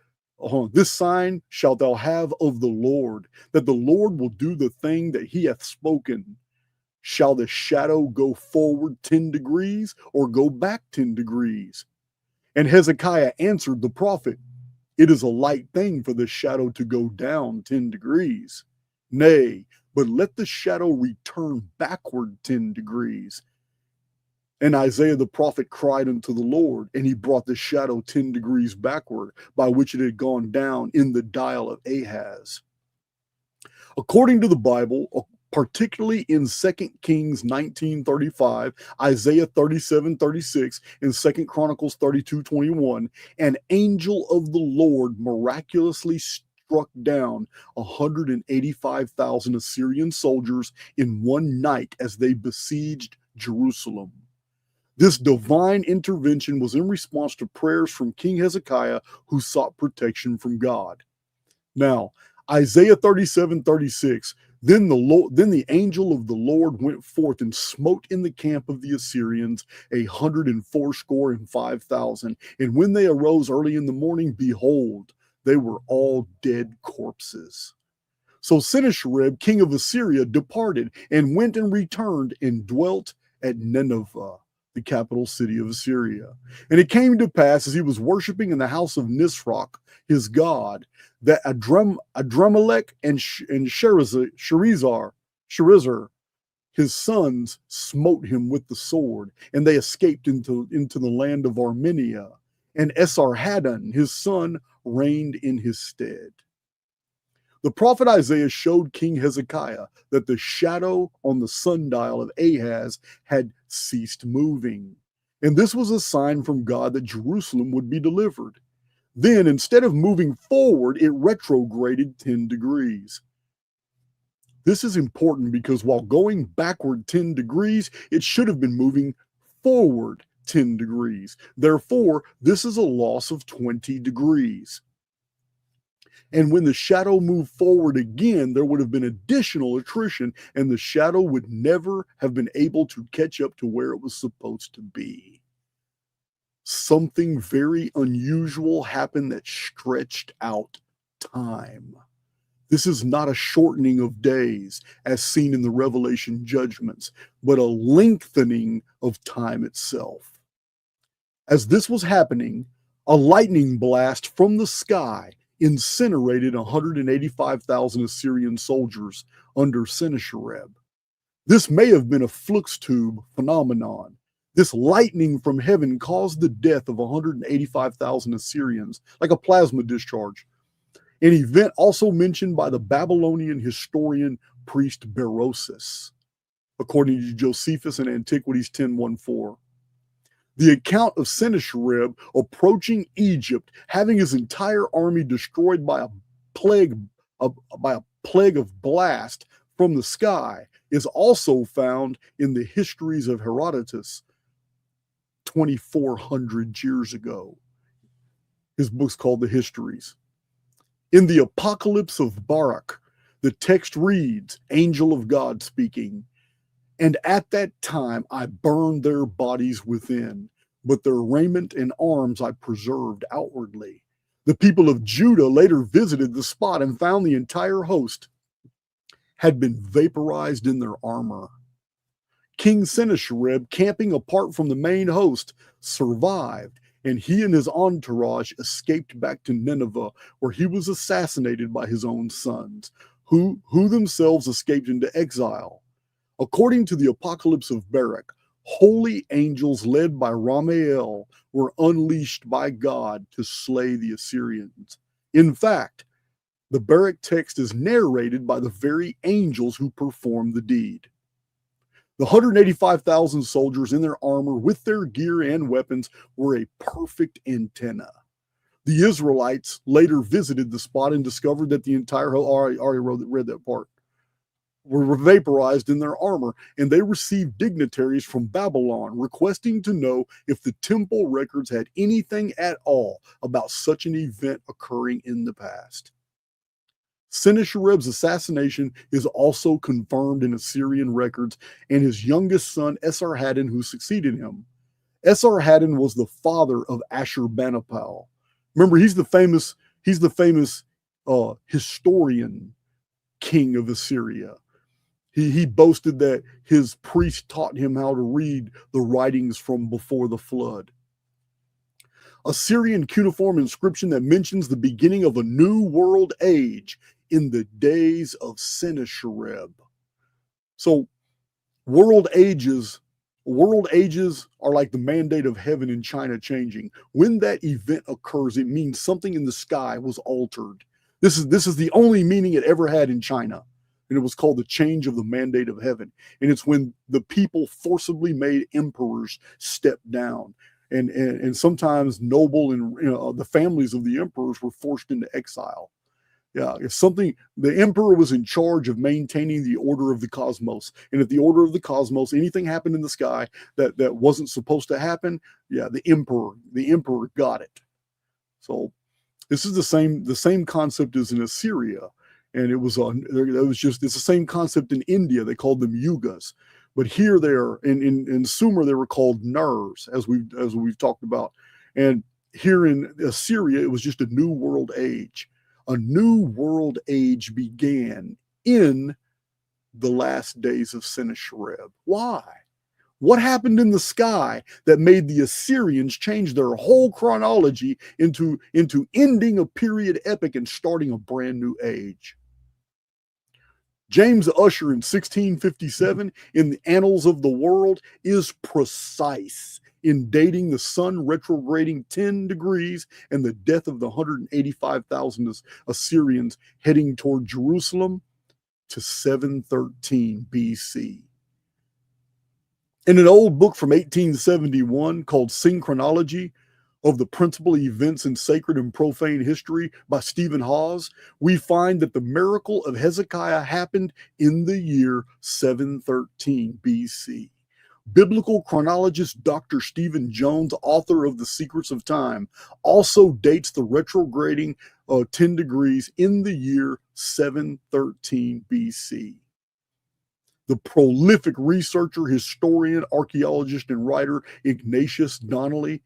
thou have of the Lord, that the Lord will do the thing that he hath spoken. Shall the shadow go forward 10 degrees or go back 10 degrees? And Hezekiah answered the prophet, It is a light thing for the shadow to go down 10 degrees. Nay, but let the shadow return backward 10 degrees. And Isaiah the prophet cried unto the Lord, and he brought the shadow 10 degrees backward, by which it had gone down in the dial of Ahaz. According to the Bible, particularly in 2 Kings 19:35, Isaiah 37:36, and 2 Chronicles 32:21, an angel of the Lord miraculously struck down 185,000 Assyrian soldiers in one night as they besieged Jerusalem. This divine intervention was in response to prayers from King Hezekiah, who sought protection from God. Now, Isaiah 37:36, then the angel of the Lord went forth and smote in the camp of the Assyrians 185,000. And when they arose early in the morning, behold, they were all dead corpses. So Sennacherib, king of Assyria, departed and went and returned and dwelt at Nineveh, the capital city of Assyria. And it came to pass, as he was worshiping in the house of Nisroch, his god, that Adremelech and Sherezer, his sons, smote him with the sword, and they escaped into the land of Armenia. And Esarhaddon, his son, reigned in his stead. The prophet Isaiah showed King Hezekiah that the shadow on the sundial of Ahaz had ceased moving. And this was a sign from God that Jerusalem would be delivered. Then, instead of moving forward, it retrograded 10 degrees. This is important because while going backward 10 degrees, it should have been moving forward 10 degrees. Therefore, this is a loss of 20 degrees. And when the shadow moved forward again, there would have been additional attrition, and the shadow would never have been able to catch up to where it was supposed to be. Something very unusual happened that stretched out time. This is not a shortening of days, as seen in the Revelation judgments, but a lengthening of time itself. As this was happening, a lightning blast from the sky incinerated 185,000 Assyrian soldiers under Sennacherib. This may have been a flux tube phenomenon. This lightning from heaven caused the death of 185,000 Assyrians, like a plasma discharge, an event also mentioned by the Babylonian historian priest Berosus, according to Josephus in Antiquities 10:14. The account of Sennacherib approaching Egypt, having his entire army destroyed by a plague of blast from the sky, is also found in the histories of Herodotus 2,400 years ago. His book's called The Histories. In the Apocalypse of Baruch, the text reads, Angel of God speaking, and at that time I burned their bodies within, but their raiment and arms I preserved outwardly. The people of Judah later visited the spot and found the entire host had been vaporized in their armor. King Sennacherib, camping apart from the main host, survived, and he and his entourage escaped back to Nineveh, where he was assassinated by his own sons, who themselves escaped into exile. According to the Apocalypse of Baruch, holy angels led by Ramael were unleashed by God to slay the Assyrians. In fact, the Baruch text is narrated by the very angels who performed the deed. The 185,000 soldiers in their armor with their gear and weapons were a perfect antenna. The Israelites later visited the spot and discovered that the entire, already read that part, were vaporized in their armor, and they received dignitaries from Babylon requesting to know if the temple records had anything at all about such an event occurring in the past. Sennacherib's assassination is also confirmed in Assyrian records, and his youngest son, Esarhaddon, who succeeded him. Esarhaddon was the father of Ashurbanipal. Remember, he's the famous historian king of Assyria. He boasted that his priest taught him how to read the writings from before the flood. Assyrian cuneiform inscription that mentions the beginning of a new world age in the days of Sennacherib. So world ages are like the mandate of heaven in China changing. When that event occurs, it means something in the sky was altered. This is the only meaning it ever had in China. And it was called the change of the mandate of heaven. And it's when the people forcibly made emperors step down. And sometimes noble and the families of the emperors were forced into exile. Yeah, the emperor was in charge of maintaining the order of the cosmos. And if the order of the cosmos, anything happened in the sky that wasn't supposed to happen, yeah, the emperor got it. So this is the same concept as in Assyria. And it's the same concept in India. They called them yugas. But here in Sumer, they were called nurs, as we've talked about. And here in Assyria, it was just a new world age. A new world age began in the last days of Sennacherib. Why? What happened in the sky that made the Assyrians change their whole chronology into ending a period epic and starting a brand new age? James Ussher in 1657 in the Annals of the World is precise in dating the sun retrograding 10 degrees and the death of the 185,000 Assyrians heading toward Jerusalem to 713 BC. In an old book from 1871 called Synchronology of the Principal Events in Sacred and Profane History by Stephen Hawes, we find that the miracle of Hezekiah happened in the year 713 BC. Biblical chronologist Dr. Stephen Jones, author of The Secrets of Time, also dates the retrograding 10 degrees in the year 713 BC. The prolific researcher, historian, archaeologist, and writer Ignatius Donnelly,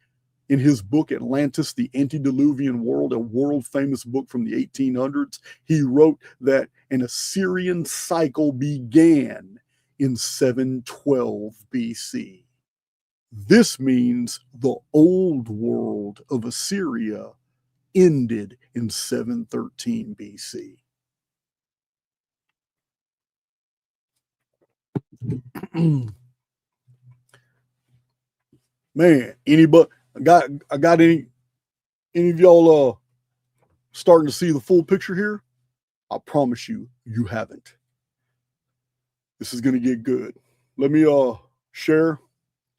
in his book Atlantis, the Antediluvian World, a world-famous book from the 1800s, he wrote that an Assyrian cycle began in 712 BC. This means the old world of Assyria ended in 713 BC. Man, I got any of y'all starting to see the full picture here? I promise you haven't. This is going to get good. Let me share.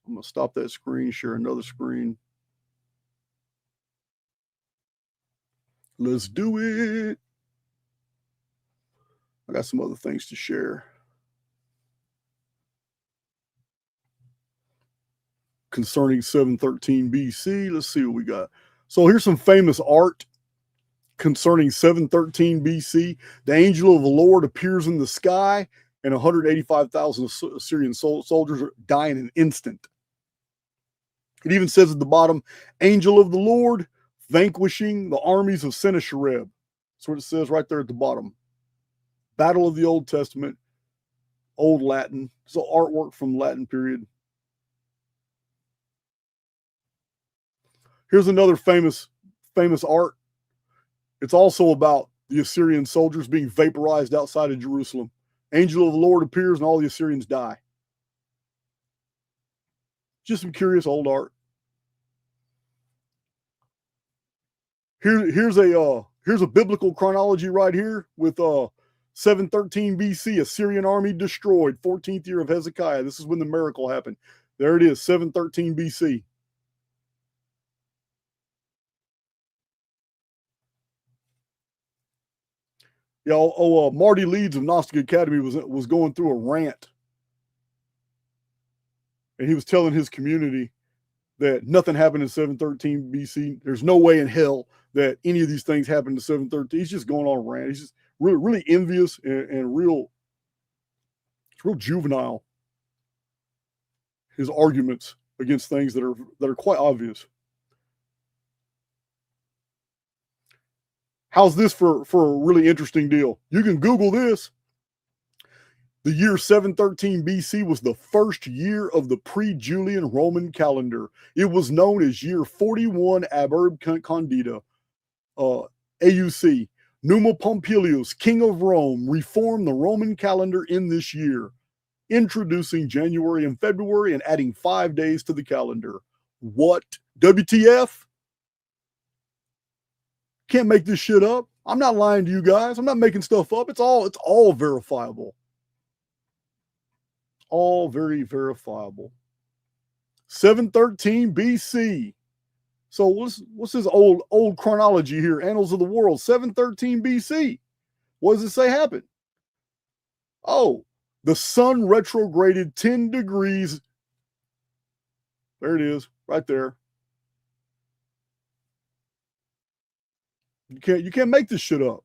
I'm going to stop that screen, share another screen. Let's do it. I got some other things to share. Concerning 713 BC, let's see what we got. So here's some famous art concerning 713 BC. The angel of the Lord appears in the sky, and 185,000 Assyrian soldiers die in an instant. It even says at the bottom, angel of the Lord vanquishing the armies of Sennacherib. That's what it says right there at the bottom. Battle of the Old Testament, Old Latin. So artwork from Latin period. Here's another famous art. It's also about the Assyrian soldiers being vaporized outside of Jerusalem. Angel of the Lord appears and all the Assyrians die. Just some curious old art. Here's a biblical chronology right here with 713 BC, Assyrian army destroyed, 14th year of Hezekiah. This is when the miracle happened. There it is, 713 BC. Yeah, Marty Leeds of Gnostic Academy was going through a rant. And he was telling his community that nothing happened in 713 BC. There's no way in hell that any of these things happened in 713. He's just going on a rant. He's just really envious and real juvenile. His arguments against things that are quite obvious. How's this for a really interesting deal? You can Google this. The year 713 BC was the first year of the pre-Julian Roman calendar. It was known as year 41 ab urb condita. AUC. Numa Pompilius, king of Rome, reformed the Roman calendar in this year, introducing January and February and adding 5 days to the calendar. What? WTF? Can't make this shit up. I'm not lying to you guys. I'm not making stuff up. It's all verifiable. All very verifiable. 713 BC. So what's this old chronology here? Annals of the World. 713 BC. What does it say happened? Oh, the sun retrograded 10 degrees. There it is, right there. You can't make this shit up.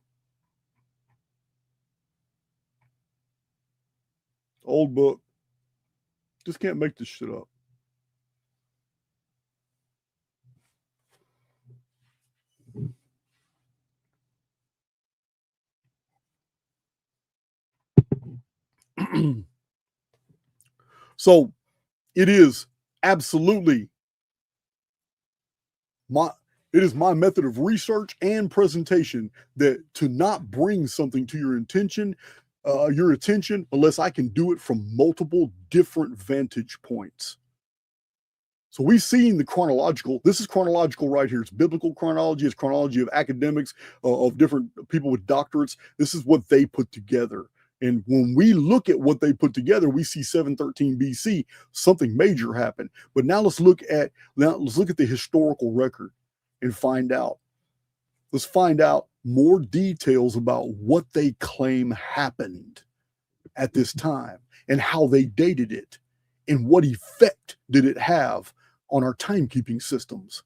Old book. Just can't make this shit up. So it is absolutely it is my method of research and presentation that to not bring something to your attention unless I can do it from multiple different vantage points. So we've seen the chronological. This is chronological right here. It's biblical chronology. It's chronology of academics, of different people with doctorates. This is what they put together. And when we look at what they put together, we see 713 BC, something major happened. But now let's look at the historical record and find out. Let's find out more details about what they claim happened at this time and how they dated it and what effect did it have on our timekeeping systems.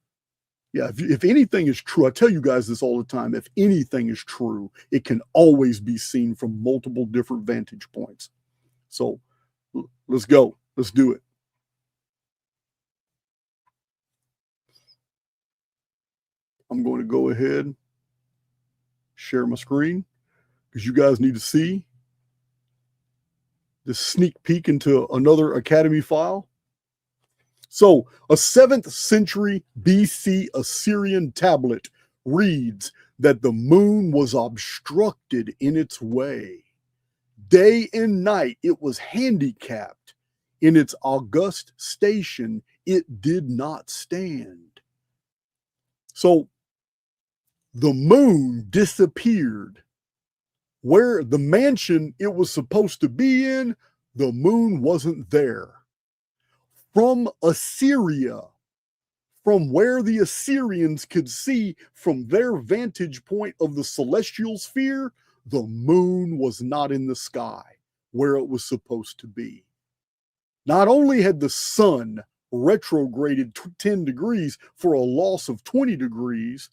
Yeah, if anything is true, I tell you guys this all the time, if anything is true, it can always be seen from multiple different vantage points. So let's go. Let's do it. I'm going to go ahead, share my screen, because you guys need to see this sneak peek into another Academy file. So, a 7th century BC Assyrian tablet reads that the moon was obstructed in its way. Day and night it was handicapped. In its august station it did not stand. So, the moon disappeared. Where the mansion it was supposed to be in, the moon wasn't there. From Assyria, from where the Assyrians could see from their vantage point of the celestial sphere, the moon was not in the sky where it was supposed to be. Not only had the sun retrograded 10 degrees for a loss of 20 degrees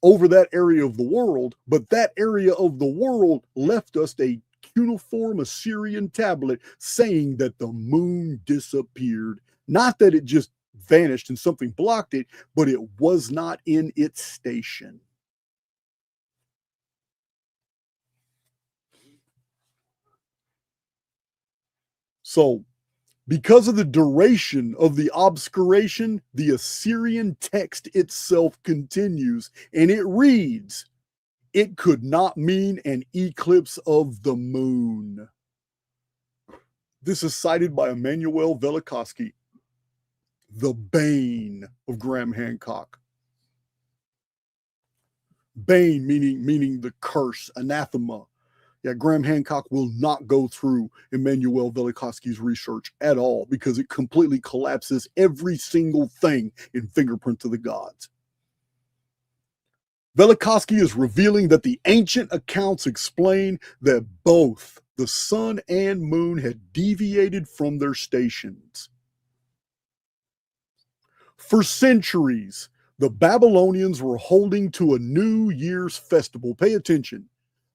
over that area of the world, but that area of the world left us a cuneiform Assyrian tablet saying that the moon disappeared. Not that it just vanished and something blocked it, but it was not in its station. So, because of the duration of the obscuration, the Assyrian text itself continues, and it reads, it could not mean an eclipse of the moon. This is cited by Immanuel Velikovsky, the bane of Graham Hancock. Bane meaning the curse, anathema. Yeah, Graham Hancock will not go through Immanuel Velikovsky's research at all because it completely collapses every single thing in Fingerprints of the Gods. Velikovsky is revealing that the ancient accounts explain that both the sun and moon had deviated from their stations. For centuries, The Babylonians were holding to a New Year's festival. Pay attention.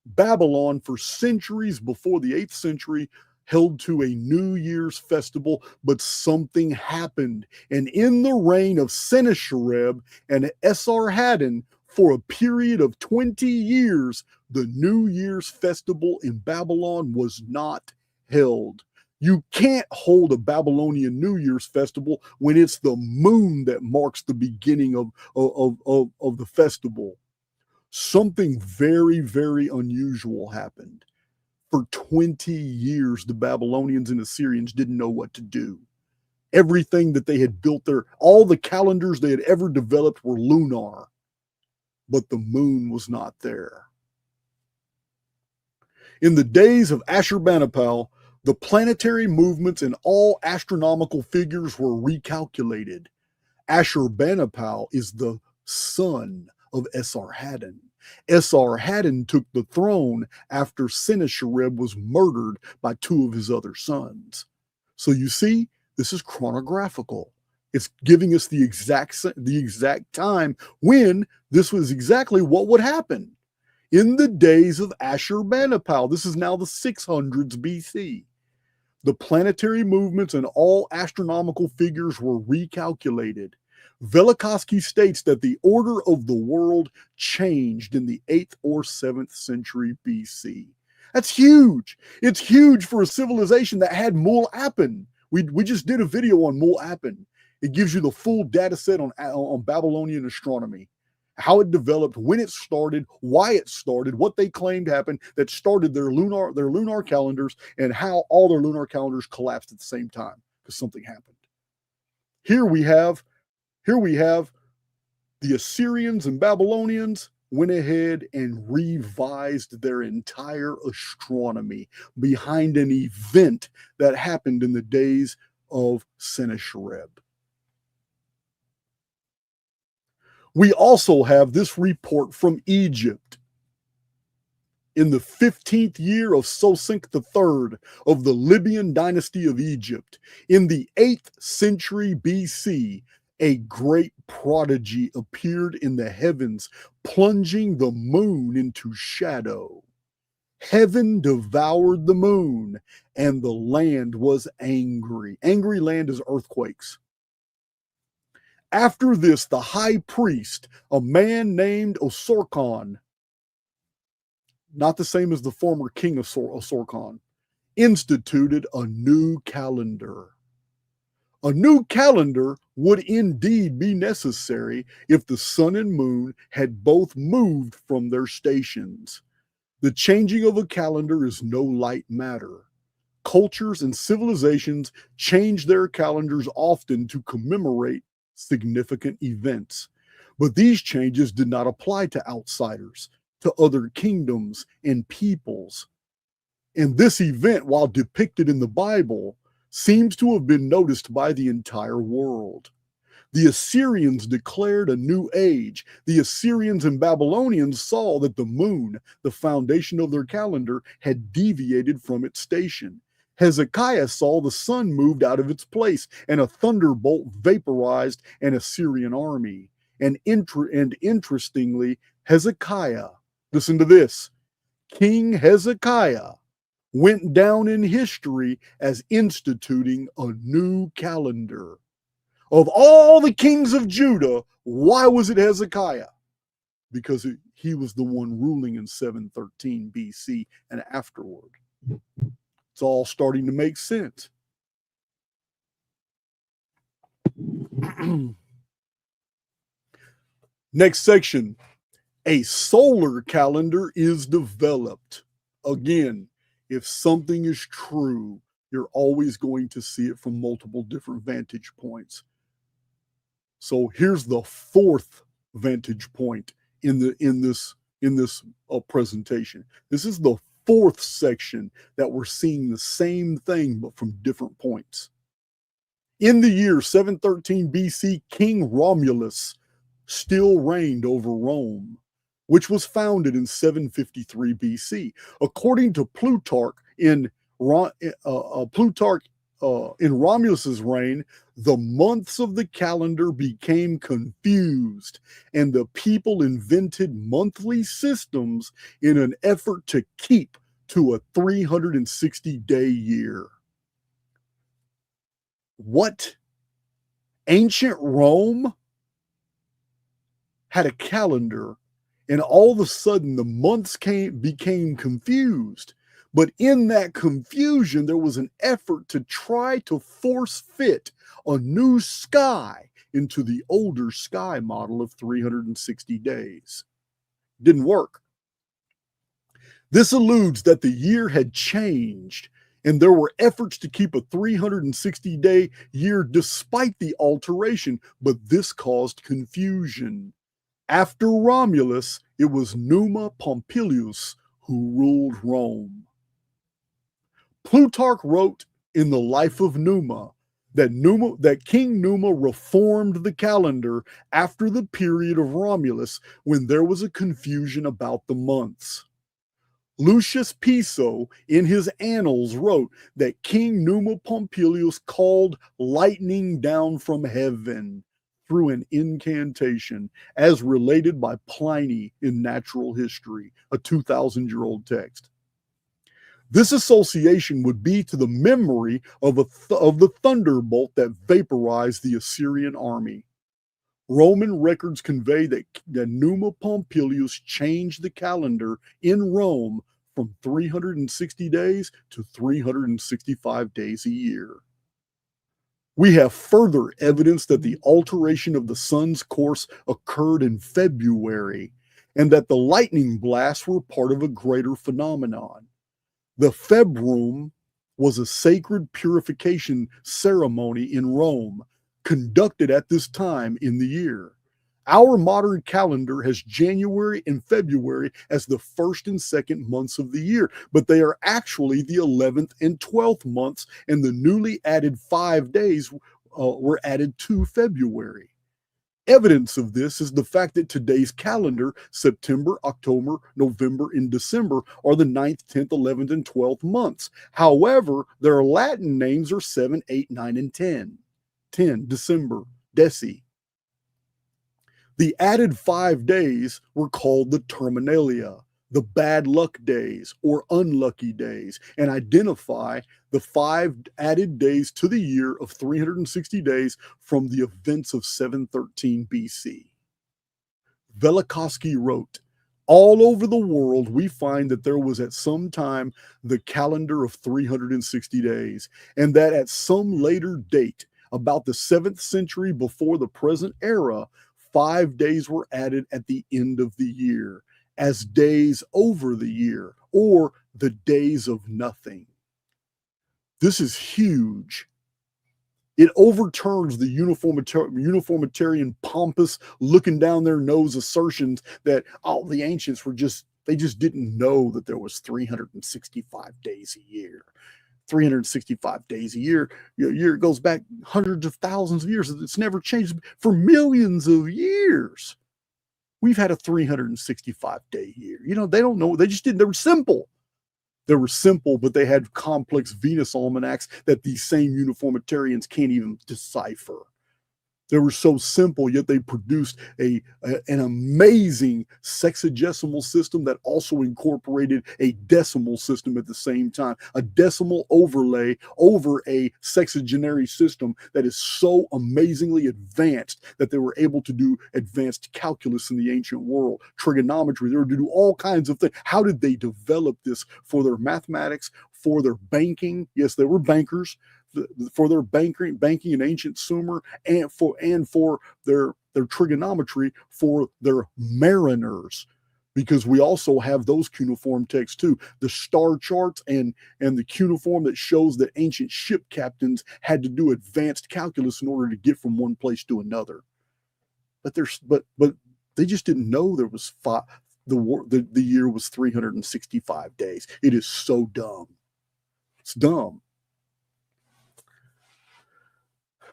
Babylon, for centuries before the 8th century, held to a New Year's festival, but something happened. And in the reign of Sennacherib and Esarhaddon, for a period of 20 years, the New Year's festival in Babylon was not held. You can't hold a Babylonian New Year's festival when it's the moon that marks the beginning of the festival. Something very, very unusual happened. For 20 years, the Babylonians and Assyrians didn't know what to do. Everything that they had built there, all the calendars they had ever developed were lunar, but the moon was not there. In the days of Ashurbanipal, the planetary movements and all astronomical figures were recalculated. Ashurbanipal is the son of Esarhaddon. Esarhaddon took the throne after Sennacherib was murdered by 2 of his other sons. So you see, this is chronographical. It's giving us the exact time when this was exactly what would happen. In the days of Ashurbanipal, this is now the 600s BC. The planetary movements and all astronomical figures were recalculated. Velikovsky states that the order of the world changed in the 8th or 7th century BC. That's huge. It's huge for a civilization that had Mul-Apen. We just did a video on Mul-Apen. It gives you the full data set on Babylonian astronomy, how it developed, when it started, why it started, what they claimed happened that started their lunar calendars, and how all their lunar calendars collapsed at the same time because something happened. Here we have the Assyrians and Babylonians went ahead and revised their entire astronomy behind an event that happened in the days of Sennacherib. We also have this report from Egypt. In the 15th year of Sosink III of the Libyan dynasty of Egypt, in the 8th century BC, a great prodigy appeared in the heavens, plunging the moon into shadow. Heaven devoured the moon, and the land was angry. Angry land is earthquakes. After this, the high priest, a man named Osorkon, not the same as the former king of Osorkon, instituted a new calendar. A new calendar would indeed be necessary if the sun and moon had both moved from their stations. The changing of a calendar is no light matter. Cultures and civilizations change their calendars often to commemorate significant events. But these changes did not apply to outsiders, to other kingdoms and peoples. And this event, while depicted in the Bible, seems to have been noticed by the entire world. The Assyrians declared a new age. The Assyrians and Babylonians saw that the moon, the foundation of their calendar, had deviated from its station. Hezekiah saw the sun moved out of its place, and a thunderbolt vaporized an Assyrian army. And interestingly, Hezekiah, listen to this, King Hezekiah went down in history as instituting a new calendar. Of all the kings of Judah, why was it Hezekiah? Because he was the one ruling in 713 BC and afterward. It's all starting to make sense. Next section, a solar calendar is developed. Again, if something is true, you're always going to see it from multiple different vantage points. So here's the 4th vantage point in this presentation. This is the 4th section that we're seeing the same thing but from different points. In the year 713 BC, King Romulus still reigned over Rome, which was founded in 753 BC. According to Plutarch in Plutarch Romulus's reign, the months of the calendar became confused, and the people invented monthly systems in an effort to keep to a 360-day year. What? Ancient Rome had a calendar, and all of a sudden the months became confused. But in that confusion, there was an effort to try to force fit a new sky into the older sky model of 360 days. Didn't work. This alludes that the year had changed, and there were efforts to keep a 360-day year despite the alteration, but this caused confusion. After Romulus, it was Numa Pompilius who ruled Rome. Plutarch wrote in the Life of Numa that King Numa reformed the calendar after the period of Romulus, when there was a confusion about the months. Lucius Piso, in his annals, wrote that King Numa Pompilius called lightning down from heaven through an incantation, as related by Pliny in Natural History, a 2,000-year-old text. This association would be to the memory of the thunderbolt that vaporized the Assyrian army. Roman records convey that Numa Pompilius changed the calendar in Rome from 360 days to 365 days a year. We have further evidence that the alteration of the sun's course occurred in February, and that the lightning blasts were part of a greater phenomenon. The Februm was a sacred purification ceremony in Rome, conducted at this time in the year. Our modern calendar has January and February as the first and second months of the year, but they are actually the 11th and 12th months, and the newly added 5 days were added to February. Evidence of this is the fact that today's calendar, September, October, November, and December, are the 9th, 10th, 11th, and 12th months. However, their Latin names are 7, 8, 9, and 10. 10, December, Deci. The added 5 days were called the Terminalia, the bad luck days or unlucky days, and identify the 5 added days to the year of 360 days from the events of 713 BC. Velikovsky wrote, "All over the world we find that there was at some time the calendar of 360 days, and that at some later date, about the 7th century before the present era, 5 days were added at the end of the year, as days over the year, or the days of nothing." This is huge. It overturns the uniformitarian, pompous, looking down their nose assertions that, oh, the ancients they just didn't know that there was 365 days a year. 365 days a year. Your year goes back hundreds of thousands of years. It's never changed for millions of years. We've had a 365-day year. They don't know. They just didn't. They were simple. They were simple, but they had complex Venus almanacs that these same uniformitarians can't even decipher. They were so simple, yet they produced an amazing sexagesimal system that also incorporated a decimal system at the same time, a decimal overlay over a sexagenary system that is so amazingly advanced that they were able to do advanced calculus in the ancient world, trigonometry. They were to do all kinds of things. How did they develop this for their mathematics, for their banking? Yes, they were bankers. For their banking in ancient Sumer, and for their trigonometry, for their mariners, because we also have those cuneiform texts too, the star charts and the cuneiform that shows that ancient ship captains had to do advanced calculus in order to get from one place to another. But they just didn't know there was the year was 365 days. It is so dumb. It's dumb.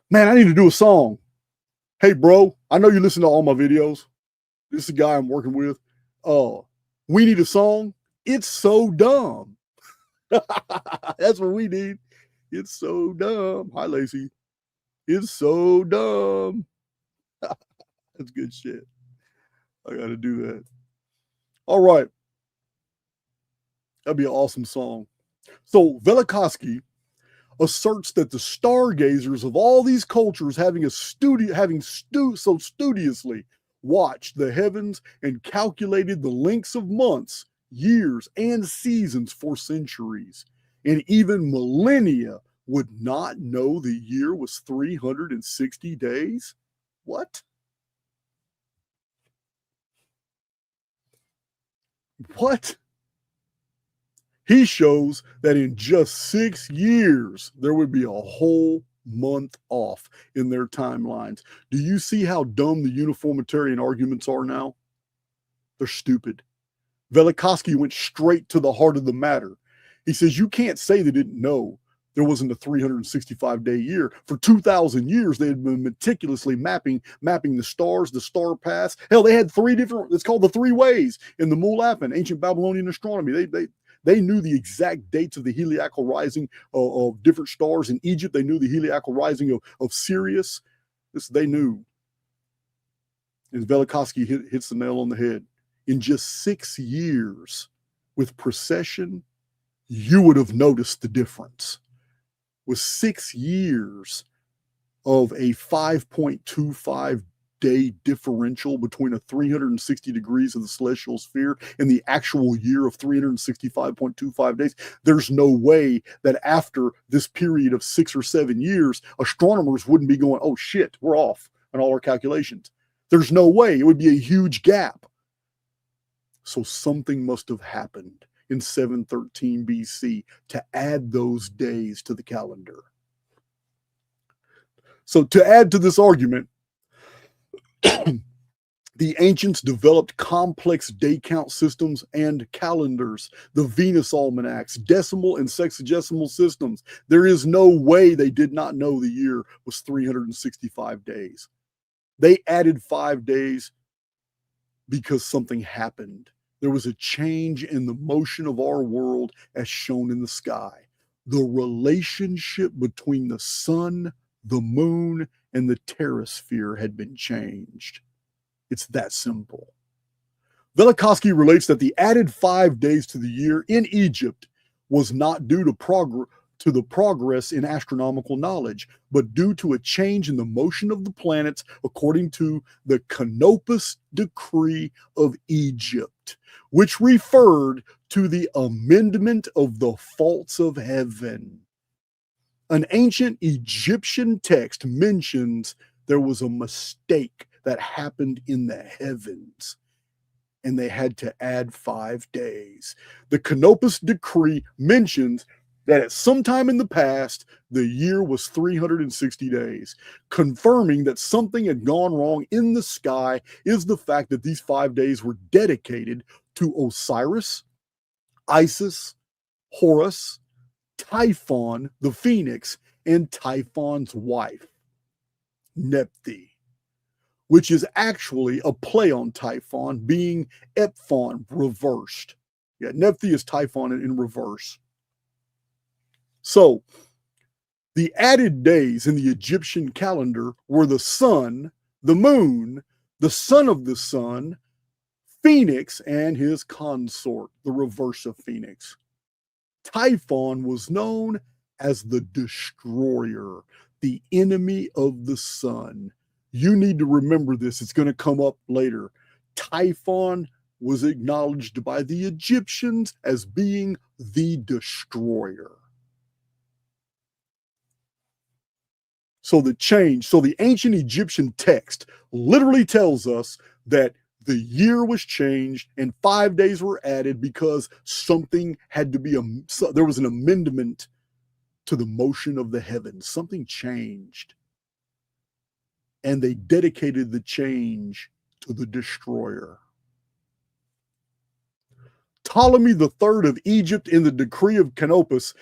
Man, I need to do a song. Hey, bro, I know you listen to all my videos. This is a guy I'm working with. We need a song. It's so dumb. That's what we need. It's so dumb. Hi, Lacey. It's so dumb. That's good shit. I got to do that. All right. That'd be an awesome song. So Velikovsky asserts that the stargazers of all these cultures so studiously watched the heavens and calculated the lengths of months, years, and seasons for centuries, and even millennia would not know the year was 360 days? What? What? He shows that in just 6 years, there would be a whole month off in their timelines. Do you see how dumb the uniformitarian arguments are now? They're stupid. Velikovsky went straight to the heart of the matter. He says, you can't say they didn't know there wasn't a 365-day year. For 2,000 years, they had been meticulously mapping the stars, the star paths. Hell, they had it's called the three ways in the Mulapin, ancient Babylonian astronomy. They knew the exact dates of the heliacal rising of different stars in Egypt. They knew the heliacal rising of Sirius. They knew. And Velikovsky hits the nail on the head. In just 6 years, with precession, you would have noticed the difference. With 6 years of a 5.25 day differential between a 360 degrees of the celestial sphere and the actual year of 365.25 days, there's no way that after this period of 6 or 7 years, astronomers wouldn't be going, oh shit, we're off on all our calculations. There's no way. It would be a huge gap. So something must have happened in 713 BC to add those days to the calendar. So to add to this argument, the ancients developed complex day count systems and calendars, the Venus almanacs, decimal and sexagesimal systems. There is no way they did not know the year was 365 days. They added 5 days because something happened. There was a change in the motion of our world as shown in the sky. The relationship between the sun, the moon, and the terrasphere had been changed. It's that simple. Velikovsky relates that the added 5 days to the year in Egypt was not due to the progress in astronomical knowledge, but due to a change in the motion of the planets according to the Canopus decree of Egypt, which referred to the amendment of the faults of heaven. An ancient Egyptian text mentions there was a mistake that happened in the heavens, and they had to add 5 days. The Canopus decree mentions that at some time in the past, the year was 360 days. Confirming that something had gone wrong in the sky is the fact that these 5 days were dedicated to Osiris, Isis, Horus, Typhon, the phoenix, and Typhon's wife, Nephthys, which is actually a play on Typhon, being Ephon reversed. Yeah, Nephthys is Typhon in reverse. So, the added days in the Egyptian calendar were the sun, the moon, the son of the sun, Phoenix, and his consort, the reverse of Phoenix. Typhon was known as the destroyer, the enemy of the sun. You need to remember this. It's going to come up later. Typhon was acknowledged by the Egyptians as being the destroyer. So the ancient Egyptian text literally tells us that the year was changed and 5 days were added because something had to be, there was an amendment to the motion of the heavens. Something changed. And they dedicated the change to the destroyer. Ptolemy III of Egypt in the decree of Canopus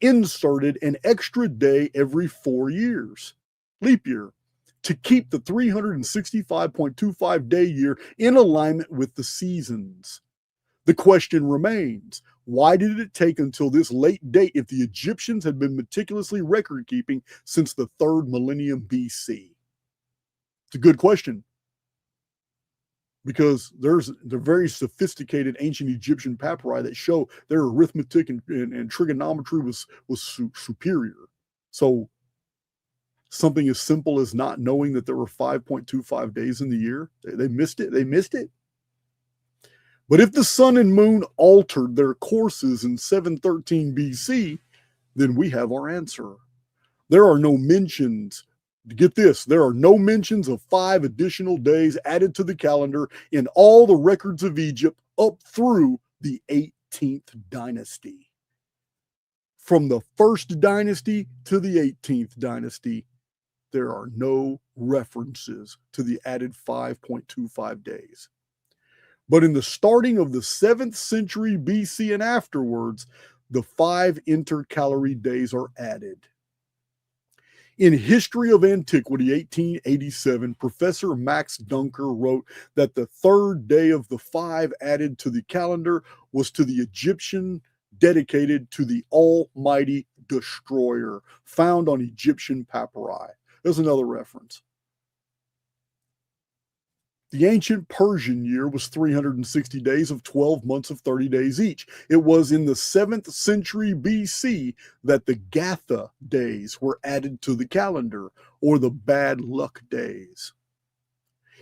inserted an extra day every 4 years, leap year, to keep the 365.25 day year in alignment with the seasons. The question remains, why did it take until this late date if the Egyptians had been meticulously record keeping since the 3rd millennium BC? It's a good question, because they're very sophisticated ancient Egyptian papyri that show their arithmetic and trigonometry was superior. So something as simple as not knowing that there were 5.25 days in the year, they missed it. They missed it. But if the sun and moon altered their courses in 713 BC, then we have our answer. There are no mentions, get this, there are no mentions of 5 additional days added to the calendar in all the records of Egypt up through the 18th dynasty. From the 1st dynasty to the 18th dynasty, there are no references to the added 5.25 days. But in the starting of the 7th century BC and afterwards, the 5 intercalary days are added. In History of Antiquity, 1887, Professor Max Dunker wrote that the 3rd day of the 5 added to the calendar was to the Egyptian dedicated to the Almighty Destroyer, found on Egyptian papyri. There's another reference. The ancient Persian year was 360 days of 12 months of 30 days each. It was in the 7th century BC that the Gatha days were added to the calendar, or the bad luck days.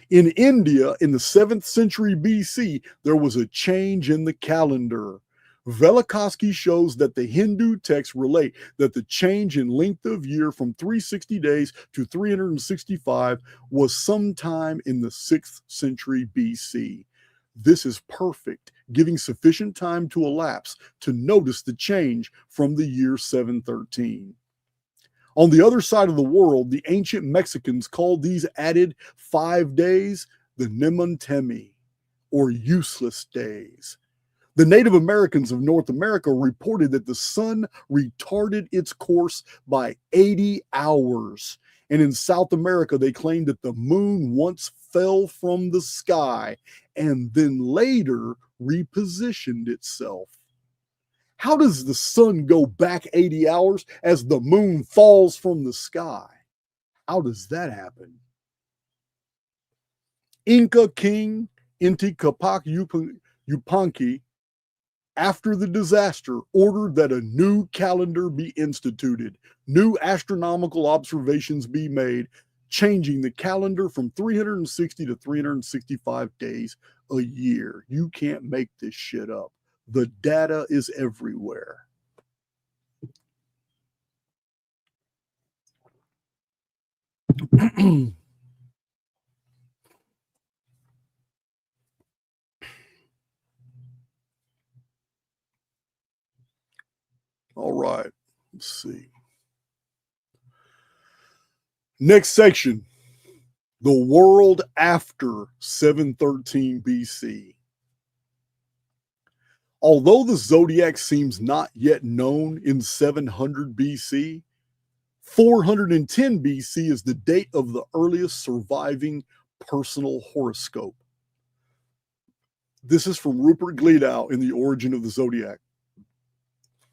In India, in the 7th century BC, there was a change in the calendar. Velikovsky shows that the Hindu texts relate that the change in length of year from 360 days to 365 was sometime in the 6th century BC. This is perfect, giving sufficient time to elapse to notice the change from the year 713. On the other side of the world, the ancient Mexicans called these added 5 days the Nemontemi, or useless days. The Native Americans of North America reported that the sun retarded its course by 80 hours. And in South America, they claimed that the moon once fell from the sky and then later repositioned itself. How does the sun go back 80 hours as the moon falls from the sky? How does that happen? Inca King Inticapac Yupanqui, after the disaster, ordered that a new calendar be instituted, new astronomical observations be made, changing the calendar from 360 to 365 days a year. You can't make this shit up. The data is everywhere. All right, let's see. Next section, the world after 713 BC. Although the zodiac seems not yet known in 700 BC, 410 BC is the date of the earliest surviving personal horoscope. This is from Rupert Gleadow in The Origin of the Zodiac.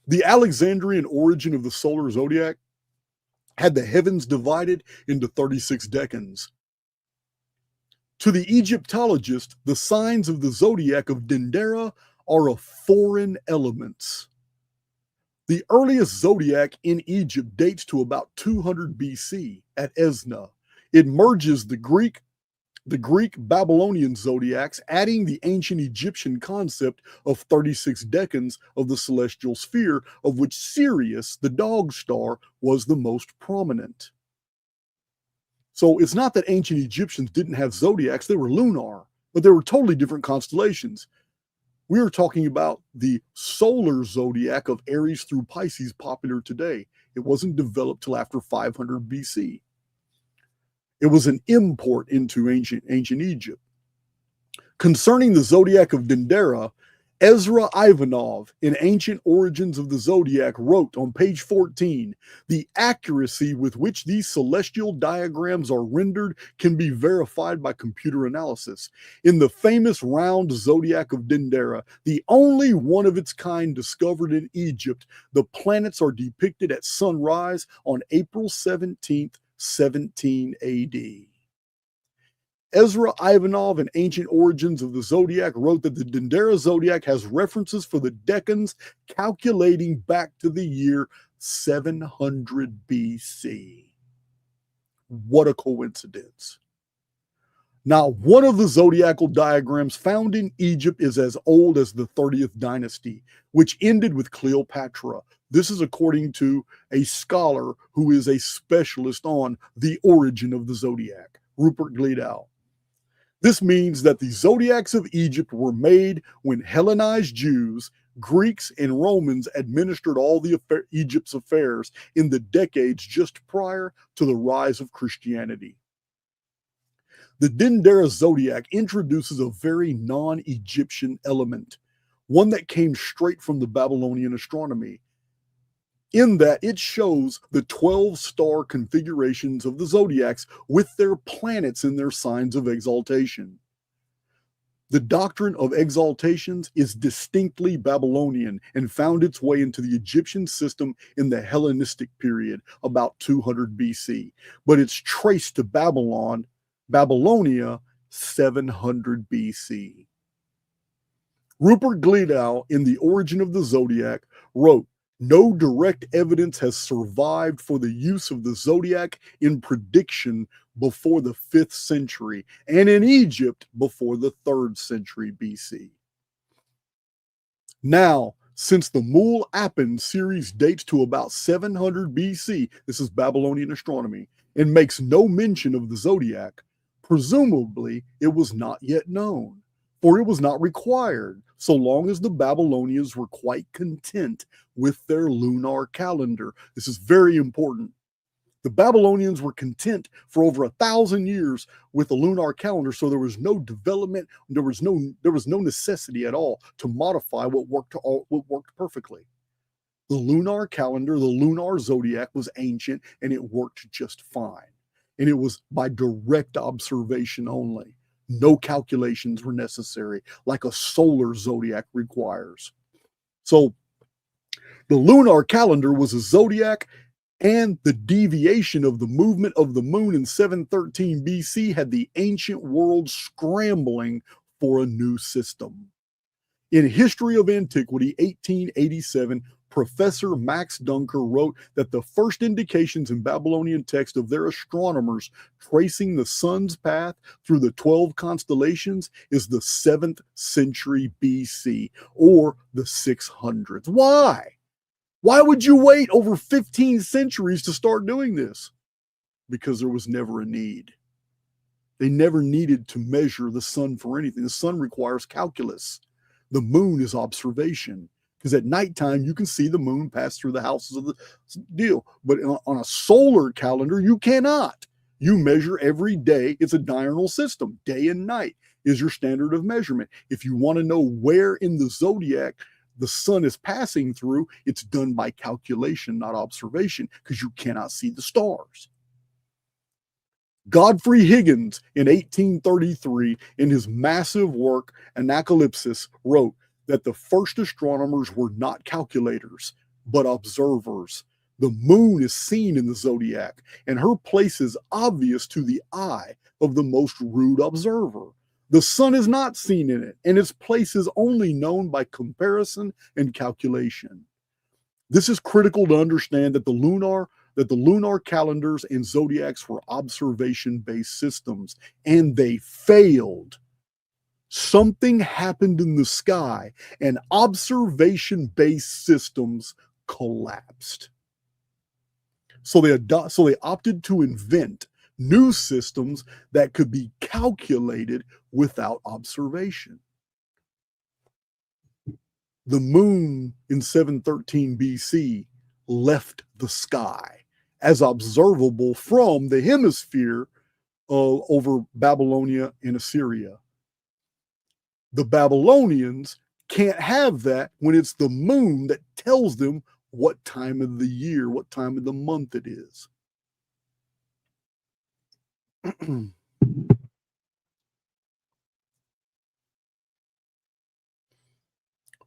The Alexandrian origin of the solar zodiac had the heavens divided into 36 decans. To the Egyptologist, the signs of the zodiac of Dendera are of foreign elements. The earliest zodiac in Egypt dates to about 200 BC at Esna. It merges the Greek Babylonian zodiacs, adding the ancient Egyptian concept of 36 decans of the celestial sphere, of which Sirius, the dog star, was the most prominent. So it's not that ancient Egyptians didn't have zodiacs, they were lunar, but they were totally different constellations. We are talking about the solar zodiac of Aries through Pisces, popular today. It wasn't developed till after 500 BC. It was an import into ancient Egypt. Concerning the zodiac of Dendera, Ezra Ivanov, in Ancient Origins of the Zodiac, wrote on page 14, the accuracy with which these celestial diagrams are rendered can be verified by computer analysis. In the famous round zodiac of Dendera, the only one of its kind discovered in Egypt, the planets are depicted at sunrise on April 17th, 17 AD. Ezra Ivanov in Ancient Origins of the Zodiac wrote that the Dendera Zodiac has references for the decans calculating back to the year 700 BC. What a coincidence. Now, one of the zodiacal diagrams found in Egypt is as old as the 30th dynasty, which ended with Cleopatra. This is according to a scholar who is a specialist on the origin of the zodiac, Rupert Gleadow. This means that the zodiacs of Egypt were made when Hellenized Jews, Greeks, and Romans administered all the Egypt's affairs in the decades just prior to the rise of Christianity. The Dendera zodiac introduces a very non-Egyptian element, one that came straight from the Babylonian astronomy, in that it shows the 12 star configurations of the zodiacs with their planets in their signs of exaltation. The doctrine of exaltations is distinctly Babylonian and found its way into the Egyptian system in the Hellenistic period, about 200 BC, but it's traced to Babylonia, 700 BC. Rupert Gleadow, in The Origin of the Zodiac, wrote, no direct evidence has survived for the use of the zodiac in prediction before the 5th century, and in Egypt before the 3rd century BC. Now, since the Mul Appin series dates to about 700 BC, this is Babylonian astronomy, and makes no mention of the zodiac, presumably it was not yet known, for it was not required, so long as the Babylonians were quite content with their lunar calendar. This is very important. The Babylonians were content for over 1,000 years with the lunar calendar, so there was no development, there was no necessity at all to modify what worked perfectly. The lunar calendar, the lunar zodiac, was ancient and it worked just fine. And it was by direct observation only. No calculations were necessary, like a solar zodiac requires. So the lunar calendar was a zodiac, and the deviation of the movement of the moon in 713 BC had the ancient world scrambling for a new system. In History of Antiquity, 1887, Professor Max Dunker wrote that the first indications in Babylonian text of their astronomers tracing the sun's path through the 12 constellations is the 7th century BC, or the 600s. Why? Why would you wait over 15 centuries to start doing this? Because there was never a need. They never needed to measure the sun for anything. The sun requires calculus. The moon is observation. Because at nighttime, you can see the moon pass through the houses of the deal. But on a solar calendar, you cannot. You measure every day. It's a diurnal system. Day and night is your standard of measurement. If you want to know where in the zodiac the sun is passing through, it's done by calculation, not observation, because you cannot see the stars. Godfrey Higgins, in 1833, in his massive work, Anacalypsis, wrote that the first astronomers were not calculators, but observers. The moon is seen in the zodiac, and her place is obvious to the eye of the most rude observer. The sun is not seen in it, and its place is only known by comparison and calculation. This is critical to understand that the lunar calendars and zodiacs were observation-based systems, and they failed. Something happened in the sky, and observation-based systems collapsed. So they opted to invent new systems that could be calculated without observation. The moon in 713 BC left the sky as observable from the hemisphere over Babylonia and Assyria. The Babylonians can't have that when it's the moon that tells them what time of the year, what time of the month it is.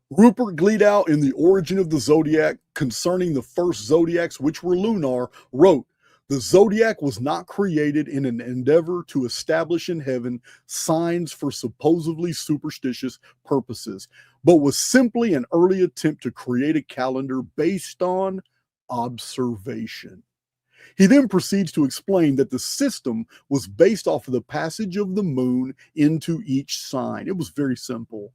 Rupert Gleadow in The Origin of the Zodiac, concerning the first zodiacs, which were lunar, wrote, "The zodiac was not created in an endeavor to establish in heaven signs for supposedly superstitious purposes, but was simply an early attempt to create a calendar based on observation." He then proceeds to explain that the system was based off of the passage of the moon into each sign. It was very simple.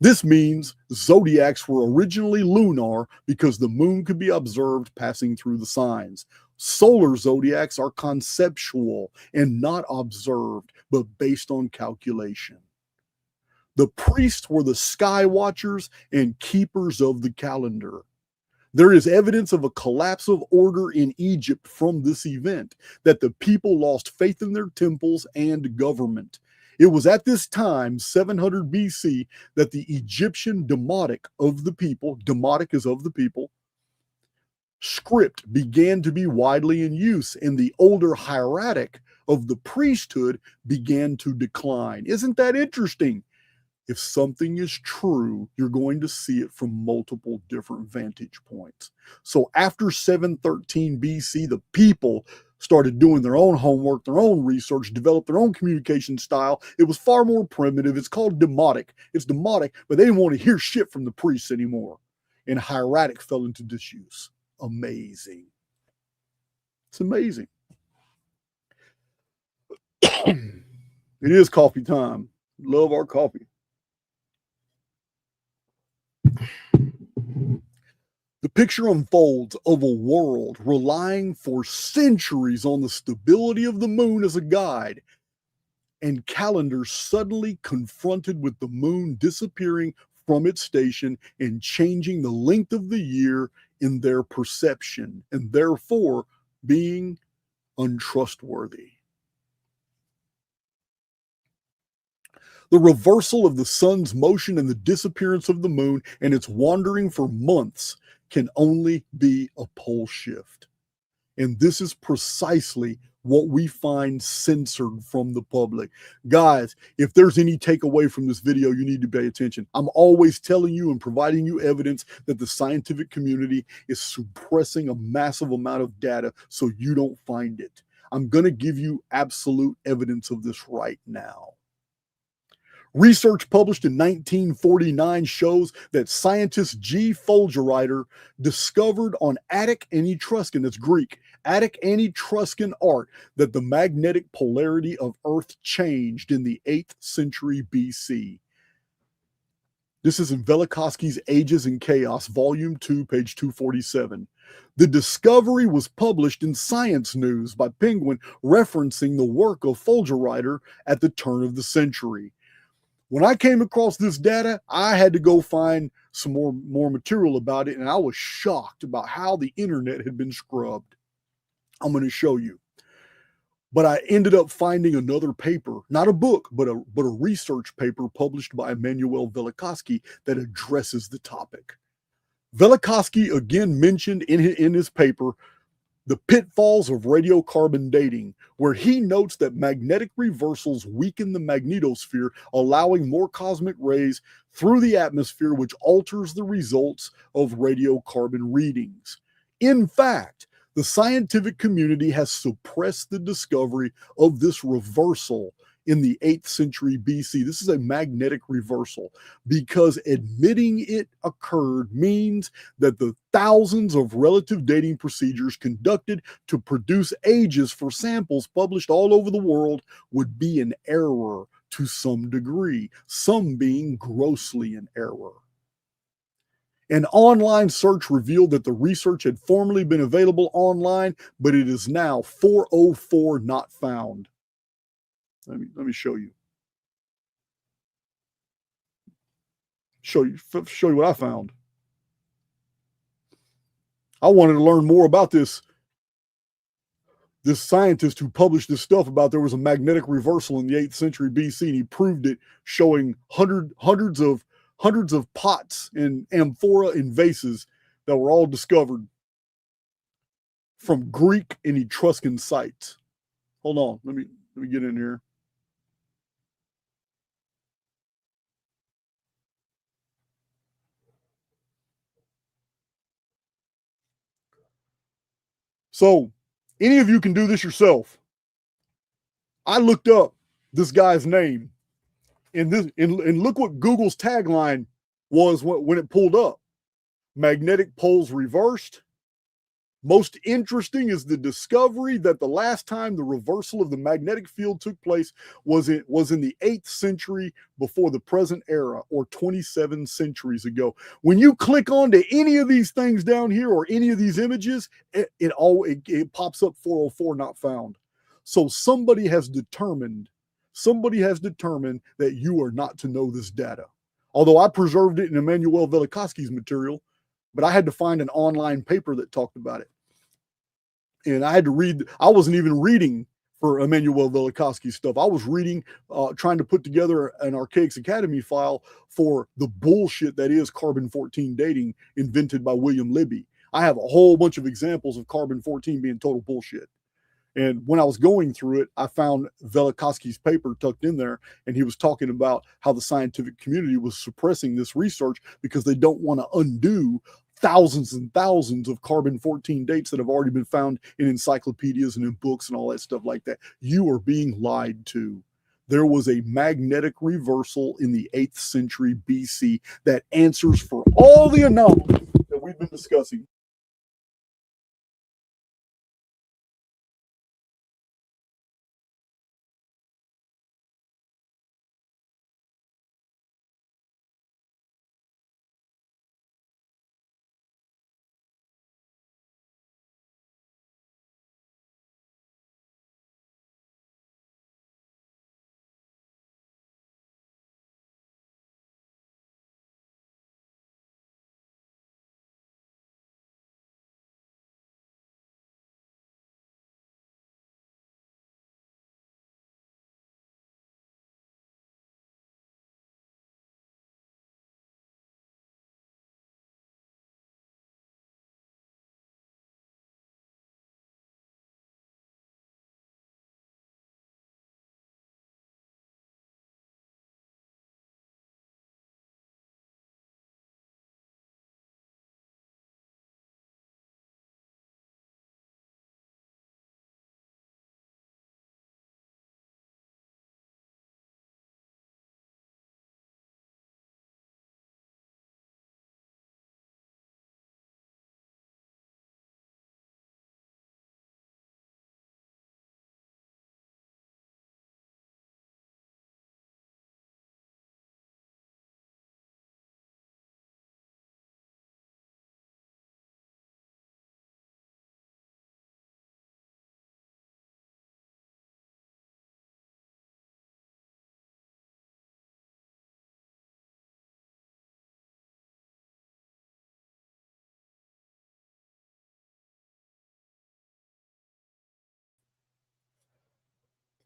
This means zodiacs were originally lunar because the moon could be observed passing through the signs. Solar zodiacs are conceptual and not observed, but based on calculation. The priests were the sky watchers and keepers of the calendar. There is evidence of a collapse of order in Egypt from this event, that the people lost faith in their temples and government. It was at this time, 700 BC, that the Egyptian demotic of the people, demotic is of the people, script began to be widely in use, and the older hieratic of the priesthood began to decline. Isn't that interesting? If something is true, you're going to see it from multiple different vantage points. So after 713 BC, the people started doing their own homework, their own research, developed their own communication style. It was far more primitive. It's called demotic. It's demotic, but they didn't want to hear shit from the priests anymore. And hieratic fell into disuse. Amazing. It's amazing. It is coffee time. Love our coffee. The picture unfolds of a world relying for centuries on the stability of the moon as a guide, and calendars suddenly confronted with the moon disappearing from its station and changing the length of the year in their perception, and therefore being untrustworthy. The reversal of the sun's motion and the disappearance of the moon and its wandering for months can only be a pole shift. And this is precisely what we find censored from the public. Guys, if there's any takeaway from this video, you need to pay attention. I'm always telling you and providing you evidence that the scientific community is suppressing a massive amount of data so you don't find it. I'm going to give you absolute evidence of this right now. Research published in 1949 shows that scientist G. Fulgeriter discovered on Attic and Etruscan, that's Greek, Attic and Etruscan art, that the magnetic polarity of Earth changed in the 8th century BC. This is in Velikovsky's Ages and Chaos, Volume 2, page 247. The discovery was published in Science News by Penguin, referencing the work of Fulgeriter at the turn of the century. When I came across this data, I had to go find some more material about it, and I was shocked about how the internet had been scrubbed. I'm going to show you. But I ended up finding another paper, not a book, but a research paper published by Emanuel Velikovsky that addresses the topic. Velikovsky again mentioned in his paper the pitfalls of radiocarbon dating, where he notes that magnetic reversals weaken the magnetosphere, allowing more cosmic rays through the atmosphere, which alters the results of radiocarbon readings. In fact, the scientific community has suppressed the discovery of this reversal in the 8th century BC. This is a magnetic reversal, because admitting it occurred means that the thousands of relative dating procedures conducted to produce ages for samples published all over the world would be in error to some degree, some being grossly in error. An online search revealed that the research had formerly been available online, but it is now 404 not found. Let me show you. Show you what I found. I wanted to learn more about this scientist who published this stuff about there was a magnetic reversal in the 8th century BC, and he proved it, showing hundreds of hundreds of pots and amphora and vases that were all discovered from Greek and Etruscan sites. Hold on, let me get in here. So, any of you can do this yourself. I looked up this guy's name, and look what Google's tagline was when it pulled up. Magnetic poles reversed. Most interesting is the discovery that the last time the reversal of the magnetic field took place was in the 8th century before the present era, or 27 centuries ago. When you click onto any of these things down here or any of these images, it pops up 404 not found. So somebody has determined that you are not to know this data. Although I preserved it in Emanuel Velikovsky's material, but I had to find an online paper that talked about it. And I had to read, I wasn't even reading for Emanuel Velikovsky's stuff. I was reading, trying to put together an Archaix Academy file for the bullshit that is carbon-14 dating invented by William Libby. I have a whole bunch of examples of carbon-14 being total bullshit. And when I was going through it, I found Velikovsky's paper tucked in there, and he was talking about how the scientific community was suppressing this research because they don't want to undo thousands and thousands of carbon-14 dates that have already been found in encyclopedias and in books and all that stuff like that. You are being lied to. There was a magnetic reversal in the 8th century BC that answers for all the anomalies that we've been discussing.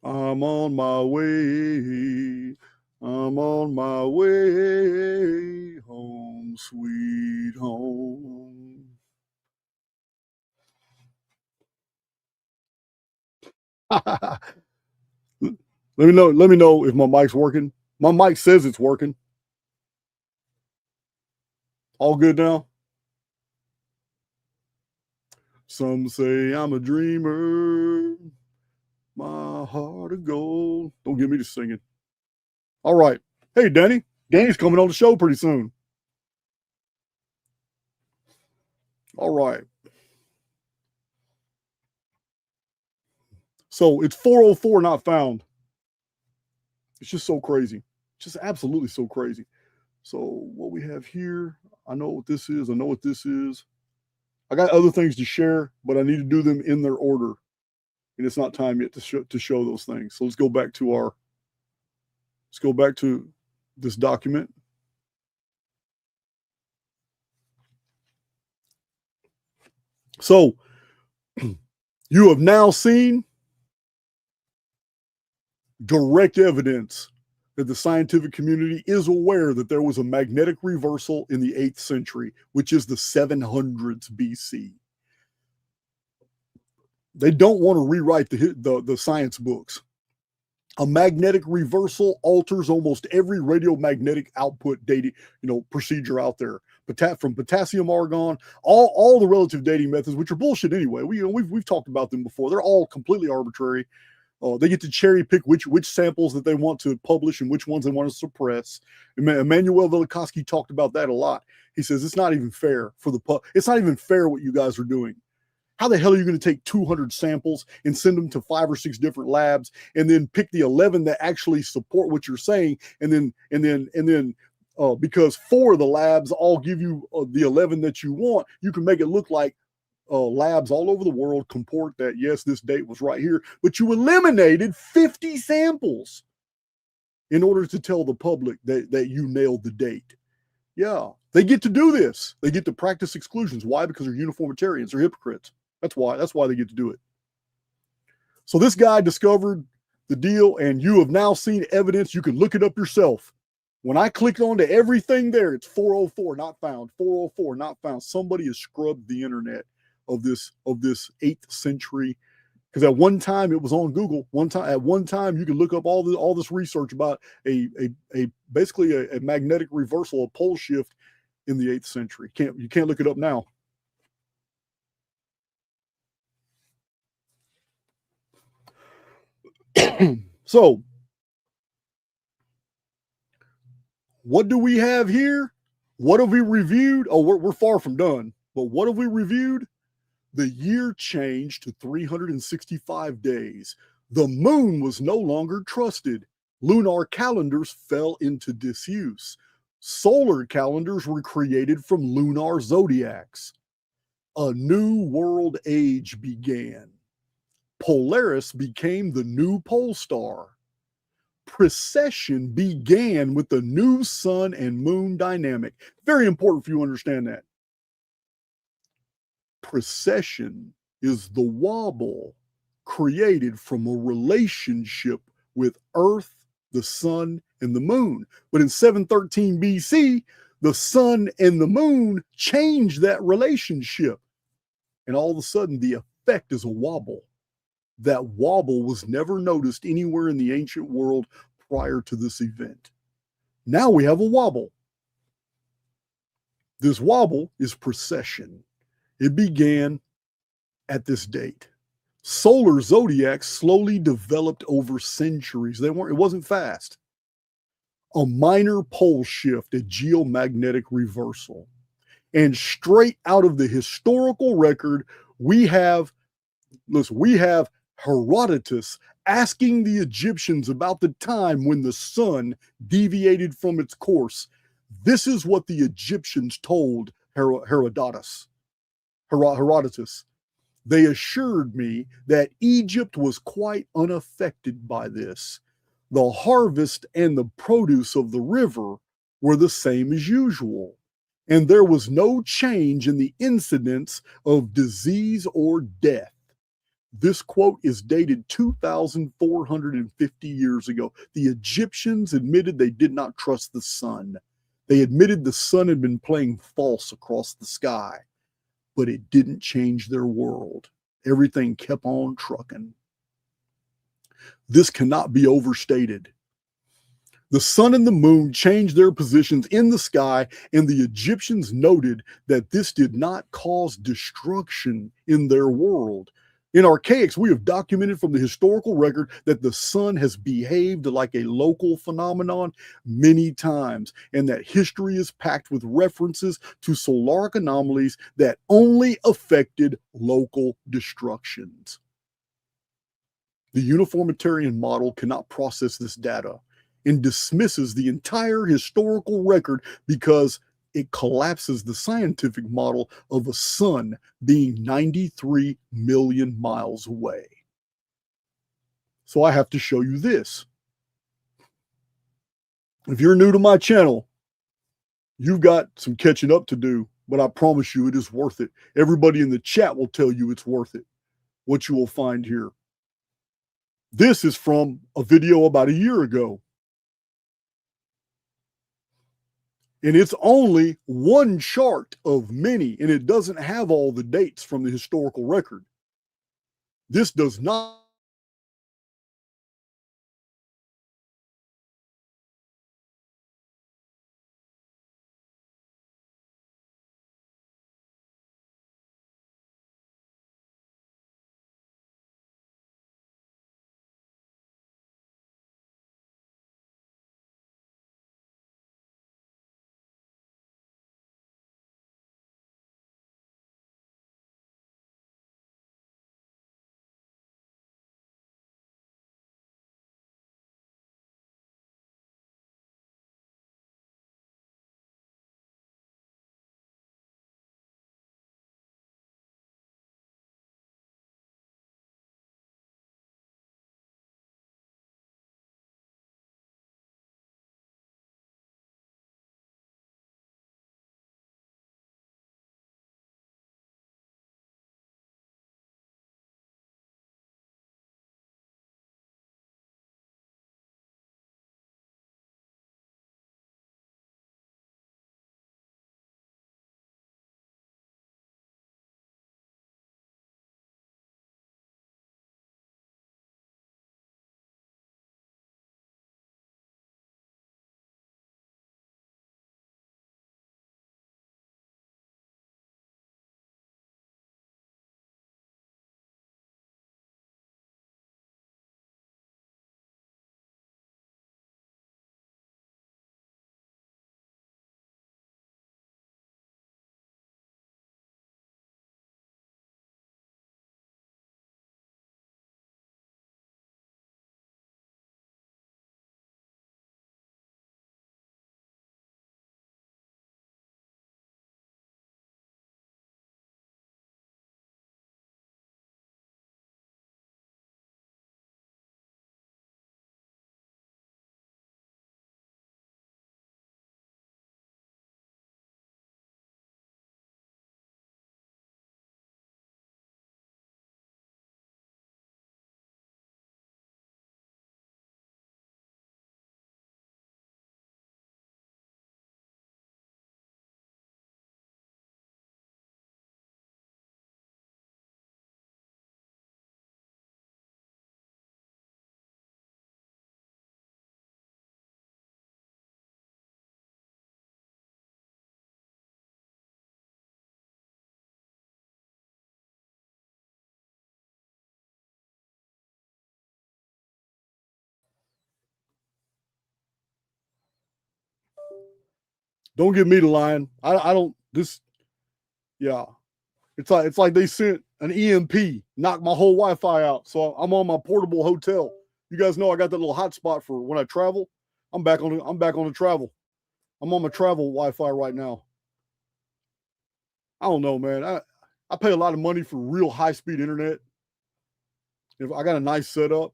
I'm on my way. I'm on my way home, sweet home. Let me know if my mic's working. My mic says it's working. All good now? Some say I'm a dreamer. My heart of gold. Don't get me to singing. All right. Hey, Danny. Danny's coming on the show pretty soon. All right. So it's 404 not found. It's just so crazy. Just absolutely so crazy. So what we have here, I know what this is. I know what this is. I got other things to share, but I need to do them in their order. And it's not time yet to show those things. So let's go back to this document. So you have now seen direct evidence that the scientific community is aware that there was a magnetic reversal in the 8th century, which is the 700s BC. They don't want to rewrite the science books. A magnetic reversal alters almost every radiomagnetic output dating, procedure out there. From potassium argon, all the relative dating methods, which are bullshit anyway. We've talked about them before. They're all completely arbitrary. They get to cherry pick which samples that they want to publish and which ones they want to suppress. Emmanuel Velikovsky talked about that a lot. He says it's not even fair for it's not even fair what you guys are doing. How the hell are you going to take 200 samples and send them to 5 or 6 different labs and then pick the 11 that actually support what you're saying, and then because 4 of the labs all give you the 11 that you want, you can make it look like labs all over the world comport that, yes, this date was right here, but you eliminated 50 samples in order to tell the public that you nailed the date. Yeah, they get to do this. They get to practice exclusions. Why? Because they're uniformitarians. They're hypocrites. That's why they get to do it. So this guy discovered the deal, and you have now seen evidence. You can look it up yourself. When I clicked onto everything there, it's 404 not found, 404 not found. Somebody has scrubbed the internet of this 8th century, because at one time it was on Google. At one time you could look up all this research about basically a magnetic reversal, a pole shift in the 8th century. You can't look it up now. So, what do we have here? What have we reviewed? Oh, we're far from done. But what have we reviewed? The year changed to 365 days. The moon was no longer trusted. Lunar calendars fell into disuse. Solar calendars were created from lunar zodiacs. A new world age began. Polaris became the new pole star. Precession began with the new sun and moon dynamic. Very important for you to understand that. Precession is the wobble created from a relationship with Earth, the sun, and the moon. But in 713 BC, the sun and the moon changed that relationship. And all of a sudden, the effect is a wobble. That wobble was never noticed anywhere in the ancient world prior to this event. Now we have a wobble. This wobble is precession. It began at this date. Solar zodiacs slowly developed over centuries. It wasn't fast. A minor pole shift, a geomagnetic reversal. And straight out of the historical record, we have Herodotus asking the Egyptians about the time when the sun deviated from its course. This is what the Egyptians told Herodotus. They assured me that Egypt was quite unaffected by this. The harvest and the produce of the river were the same as usual, and there was no change in the incidence of disease or death. This quote is dated 2,450 years ago. The Egyptians admitted they did not trust the sun. They admitted the sun had been playing false across the sky, but it didn't change their world. Everything kept on trucking. This cannot be overstated. The sun and the moon changed their positions in the sky, and the Egyptians noted that this did not cause destruction in their world. In Archaix, we have documented from the historical record that the sun has behaved like a local phenomenon many times, and that history is packed with references to solaric anomalies that only affected local destructions. The uniformitarian model cannot process this data and dismisses the entire historical record because it collapses the scientific model of a sun being 93 million miles away. So I have to show you this. If you're new to my channel, you've got some catching up to do, but I promise you it is worth it. Everybody in the chat will tell you it's worth it, what you will find here. This is from a video about a year ago. And it's only one chart of many, and it doesn't have all the dates from the historical record. This does not don't give me the line. I don't this yeah. It's like they sent an EMP, knocked my whole Wi-Fi out. So I'm on my portable hotel. You guys know I got that little hotspot for when I travel. I'm back on the travel. I'm on my travel Wi-Fi right now. I don't know, man. I pay a lot of money for real high-speed internet. If I got a nice setup,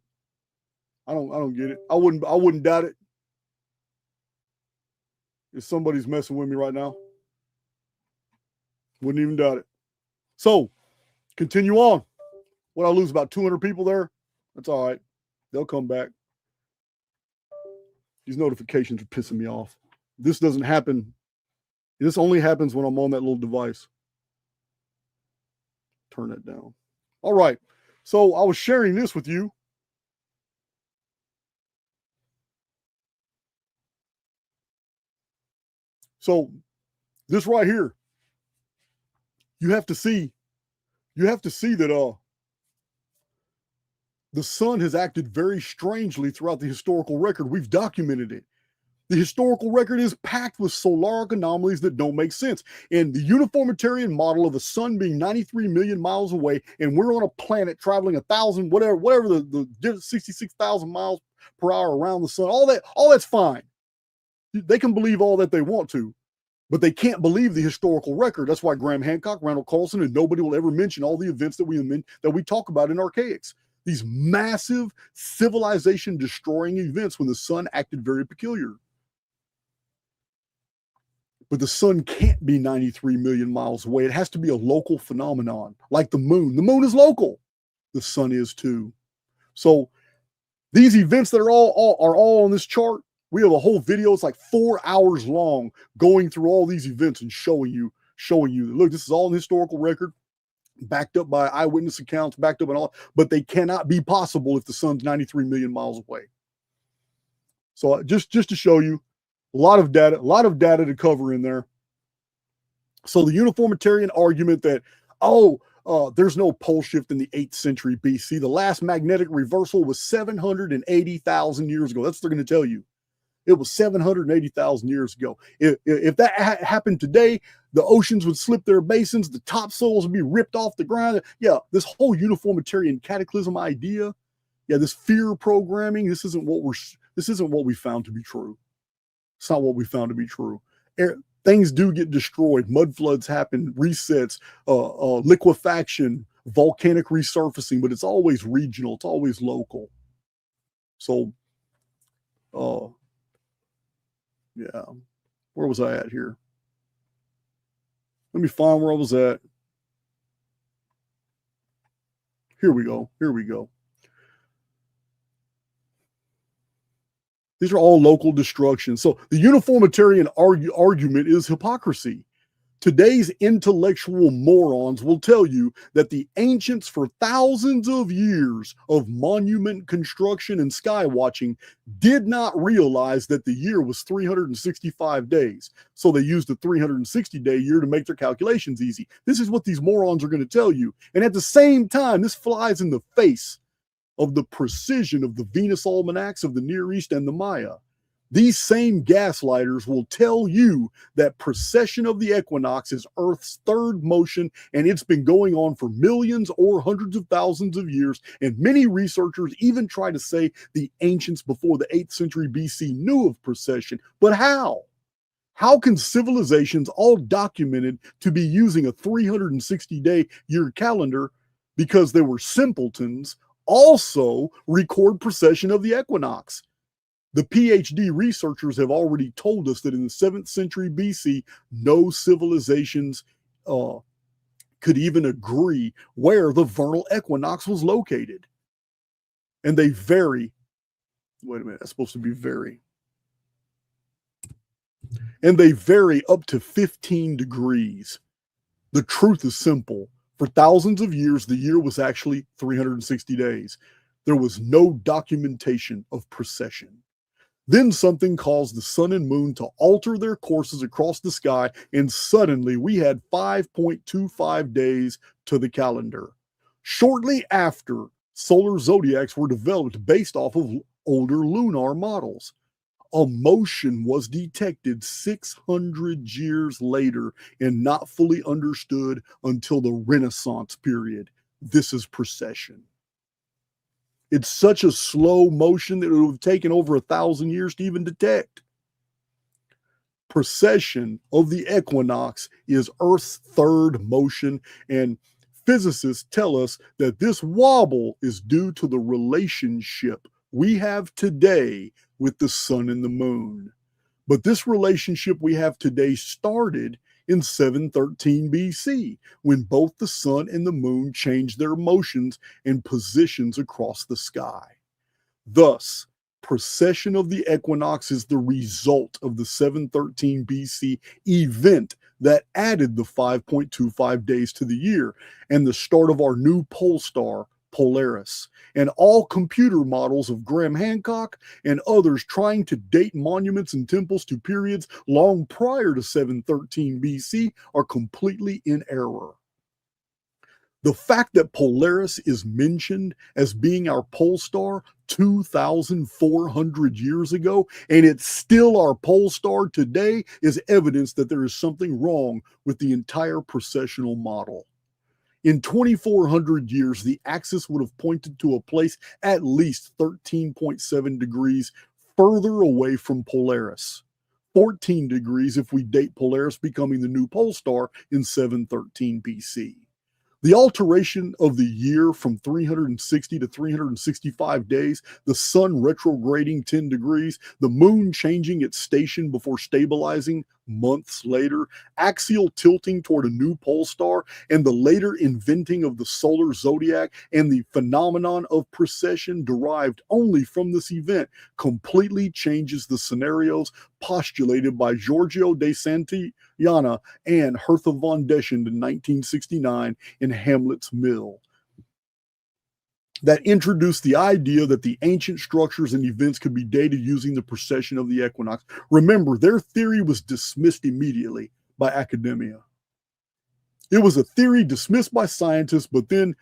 I don't get it. I wouldn't doubt it if somebody's messing with me right now. Wouldn't even doubt it. So, continue on. What, I lose about 200 people there? That's all right. They'll come back. These notifications are pissing me off. This doesn't happen. This only happens when I'm on that little device. Turn that down. All right. So I was sharing this with you. So this right here, you have to see that the sun has acted very strangely throughout the historical record. We've documented it. The historical record is packed with solaric anomalies that don't make sense. And the uniformitarian model of the sun being 93 million miles away, and we're on a planet traveling 1,000, whatever the 66,000 miles per hour around the sun, all that's fine. They can believe all that they want to, but they can't believe the historical record. That's why Graham Hancock, Randall Carlson, and nobody will ever mention all the events that we talk about in Archaix. These massive civilization-destroying events when the sun acted very peculiar. But the sun can't be 93 million miles away. It has to be a local phenomenon, like the moon. The moon is local. The sun is too. So these events that are all on this chart, We have a whole video. It's like 4 hours long, going through all these events and showing you, look, this is all an historical record, backed up by eyewitness accounts, backed up and all, but they cannot be possible if the sun's 93 million miles away. So just to show you, a lot of data to cover in there. So the uniformitarian argument that, there's no pole shift in the 8th century BC. The last magnetic reversal was 780,000 years ago. That's what they're going to tell you. It was 780,000 years ago. If that happened today, the oceans would slip their basins, the topsoils would be ripped off the ground. Yeah, this whole uniformitarian cataclysm idea, this fear programming, this isn't what we found to be true. It's not what we found to be true. Things do get destroyed. Mud floods happen, resets, liquefaction, volcanic resurfacing, but it's always regional. It's always local. So, where was I at here? Let me find where I was at. Here we go. These are all local destruction. So the uniformitarian argument is hypocrisy. Today's intellectual morons will tell you that the ancients, for thousands of years of monument construction and sky watching, did not realize that the year was 365 days. So they used the 360-day year to make their calculations easy. This is what these morons are going to tell you. And at the same time, this flies in the face of the precision of the Venus almanacs of the Near East and the Maya. These same gaslighters will tell you that precession of the equinox is Earth's third motion, and it's been going on for millions or hundreds of thousands of years. And many researchers even try to say the ancients before the 8th century BC knew of precession. But how? How can civilizations all documented to be using a 360-day year calendar because they were simpletons also record precession of the equinox? The PhD researchers have already told us that in the 7th century BC, no civilizations could even agree where the vernal equinox was located. And they vary. Wait a minute, that's supposed to be vary. And they vary up to 15 degrees. The truth is simple. For thousands of years, the year was actually 360 days. There was no documentation of precession. Then something caused the sun and moon to alter their courses across the sky, and suddenly we had 5.25 days to the calendar. Shortly after, solar zodiacs were developed based off of older lunar models. A motion was detected 600 years later and not fully understood until the Renaissance period. This is precession. It's such a slow motion that it would have taken over 1,000 years to even detect. Precession of the equinox is Earth's third motion, and physicists tell us that this wobble is due to the relationship we have today with the sun and the moon. But this relationship we have today started in 713 BC, when both the sun and the moon changed their motions and positions across the sky. Thus, precession of the equinox is the result of the 713 BC event that added the 5.25 days to the year and the start of our new pole star, Polaris, and all computer models of Graham Hancock and others trying to date monuments and temples to periods long prior to 713 BC are completely in error. The fact that Polaris is mentioned as being our pole star 2,400 years ago, and it's still our pole star today, is evidence that there is something wrong with the entire precessional model. In 2,400 years, the axis would have pointed to a place at least 13.7 degrees further away from Polaris. 14 degrees if we date Polaris becoming the new pole star in 713 BC. The alteration of the year from 360 to 365 days, the sun retrograding 10 degrees, the moon changing its station before stabilizing months later, axial tilting toward a new pole star, and the later inventing of the solar zodiac and the phenomenon of precession derived only from this event completely changes the scenarios postulated by Giorgio de Santillana and Hertha von Deschend in 1969 in Hamlet's Mill, that introduced the idea that the ancient structures and events could be dated using the precession of the equinox. Remember, their theory was dismissed immediately by academia. It was a theory dismissed by scientists, but it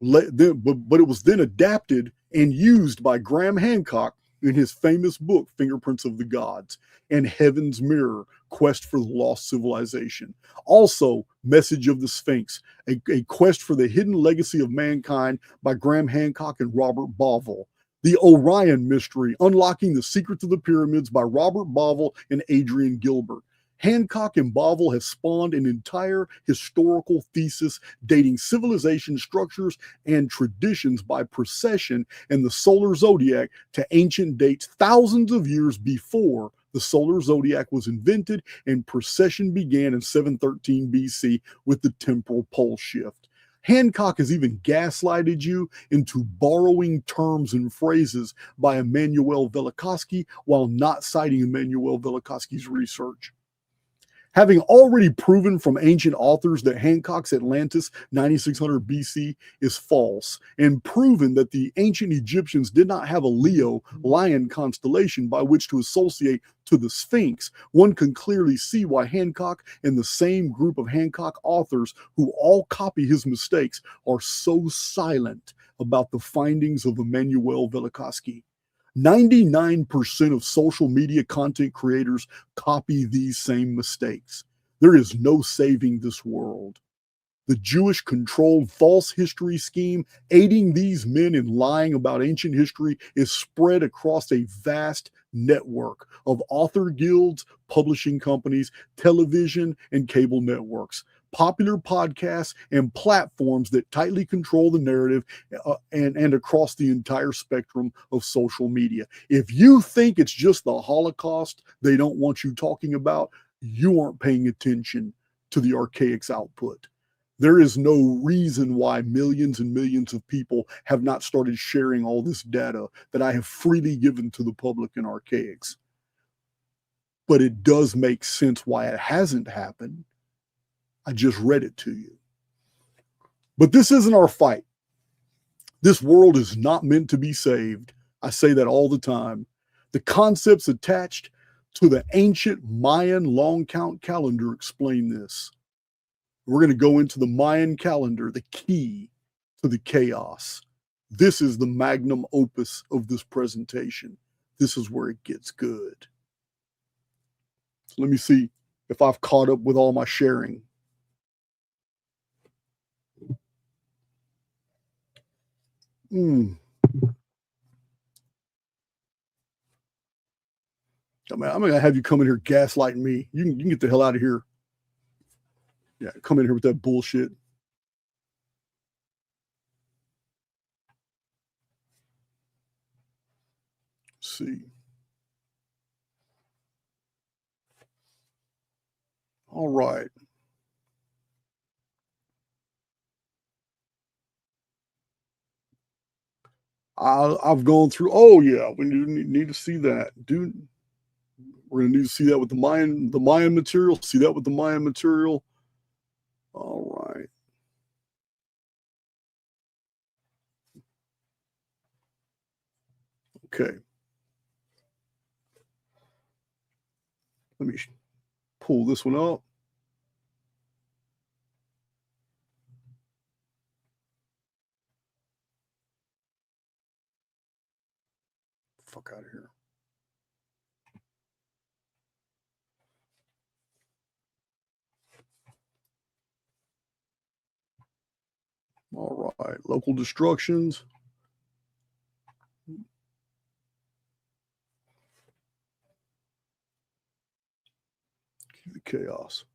was then adapted and used by Graham Hancock in his famous book, Fingerprints of the Gods, and Heaven's Mirror, Quest for the Lost Civilization. Also, Message of the Sphinx, a quest for the hidden legacy of mankind by Graham Hancock and Robert Bauval. The Orion Mystery, Unlocking the Secrets of the Pyramids by Robert Bauval and Adrian Gilbert. Hancock and Bauval have spawned an entire historical thesis dating civilization structures and traditions by precession and the solar zodiac to ancient dates thousands of years before the solar zodiac was invented and precession began in 713 BC with the temporal pole shift. Hancock has even gaslighted you into borrowing terms and phrases by Immanuel Velikovsky while not citing Immanuel Velikovsky's research. Having already proven from ancient authors that Hancock's Atlantis 9600 BC is false, and proven that the ancient Egyptians did not have a Leo lion constellation by which to associate to the Sphinx, one can clearly see why Hancock and the same group of Hancock authors who all copy his mistakes are so silent about the findings of Immanuel Velikovsky. 99% of social media content creators copy these same mistakes. There is no saving this world. The Jewish-controlled false history scheme aiding these men in lying about ancient history is spread across a vast network of author guilds, publishing companies, television and cable networks, popular podcasts, and platforms that tightly control the narrative and across the entire spectrum of social media. If you think it's just the Holocaust they don't want you talking about, you aren't paying attention to the Archaix output. There is no reason why millions and millions of people have not started sharing all this data that I have freely given to the public in Archaix. But it does make sense why it hasn't happened. I just read it to you. But this isn't our fight. This world is not meant to be saved. I say that all the time. The concepts attached to the ancient Mayan Long-Count calendar explain this. We're going to go into the Mayan calendar, the key to the chaos. This is the magnum opus of this presentation. This is where it gets good. So let me see if I've caught up with all my sharing. I'm going to have you come in here gaslighting me. You can get the hell out of here. Yeah, come in here with that bullshit. Let's see. All right. I've gone through. Oh yeah, we need to see that, dude. We're gonna need to see that with the Mayan material. See that with the Mayan material. All right. Okay. Let me pull this one up. Fuck out of here. All right, local destructions. Key to chaos.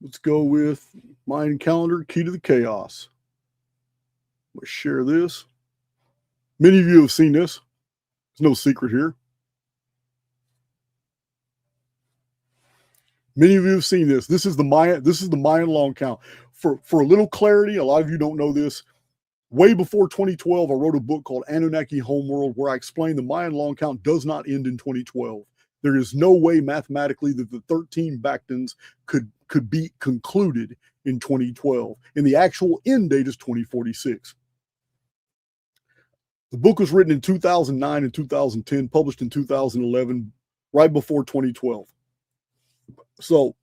Let's go with Mayan calendar, key to the chaos. Let's share this. Many of you have seen this. There's no secret here. Many of you have seen this. This is the Mayan Long-Count. For a little clarity, a lot of you don't know this. Way before 2012, I wrote a book called Anunnaki Homeworld where I explained the Mayan Long-Count does not end in 2012. There is no way mathematically that the 13 Bactans could be concluded in 2012. And the actual end date is 2046. The book was written in 2009 and 2010, published in 2011, right before 2012. So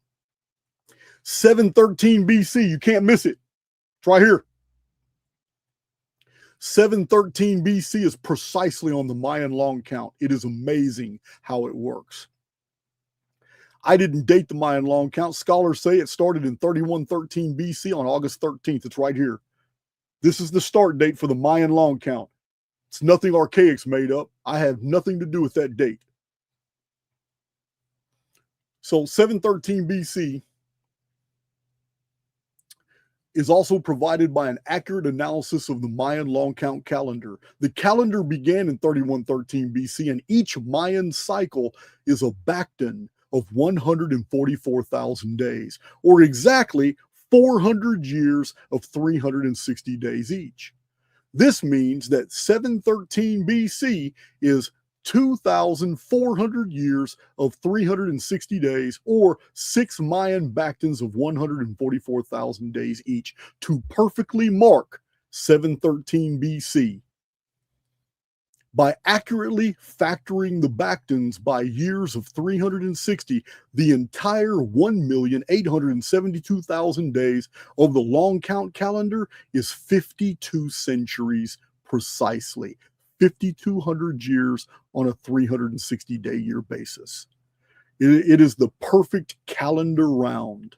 713 BC, you can't miss it. It's right here. 713 BC is precisely on the Mayan Long-Count. It is amazing how it works. I didn't date the Mayan Long-Count. Scholars say it started in 3113 BC on August 13th. It's right here. This is the start date for the Mayan Long-Count. It's nothing Archaix made up. I have nothing to do with that date. So 713 BC is also provided by an accurate analysis of the Mayan Long-Count calendar. The calendar began in 3113 BC, and each Mayan cycle is a Bactan of 144,000 days, or exactly 400 years of 360 days each. This means that 713 BC is 2,400 years of 360 days, or 6 Mayan Bactans of 144,000 days each, to perfectly mark 713 BC. By accurately factoring the Bactans by years of 360, the entire 1,872,000 days of the Long-Count calendar is 52 centuries precisely. 5,200 years on a 360-day year basis. It is the perfect calendar round.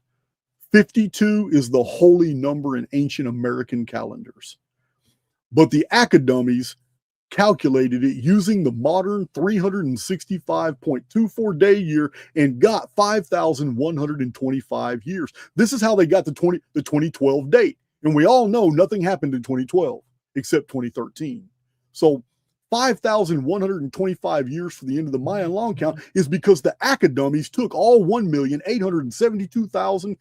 52 is the holy number in ancient American calendars. But the Academys calculated it using the modern 365.24 day year and got 5,125 years. This is how they got the 2012 date. And we all know nothing happened in 2012 except 2013. So 5,125 years for the end of the Mayan Long-Count is because the Academys took all 1,872,000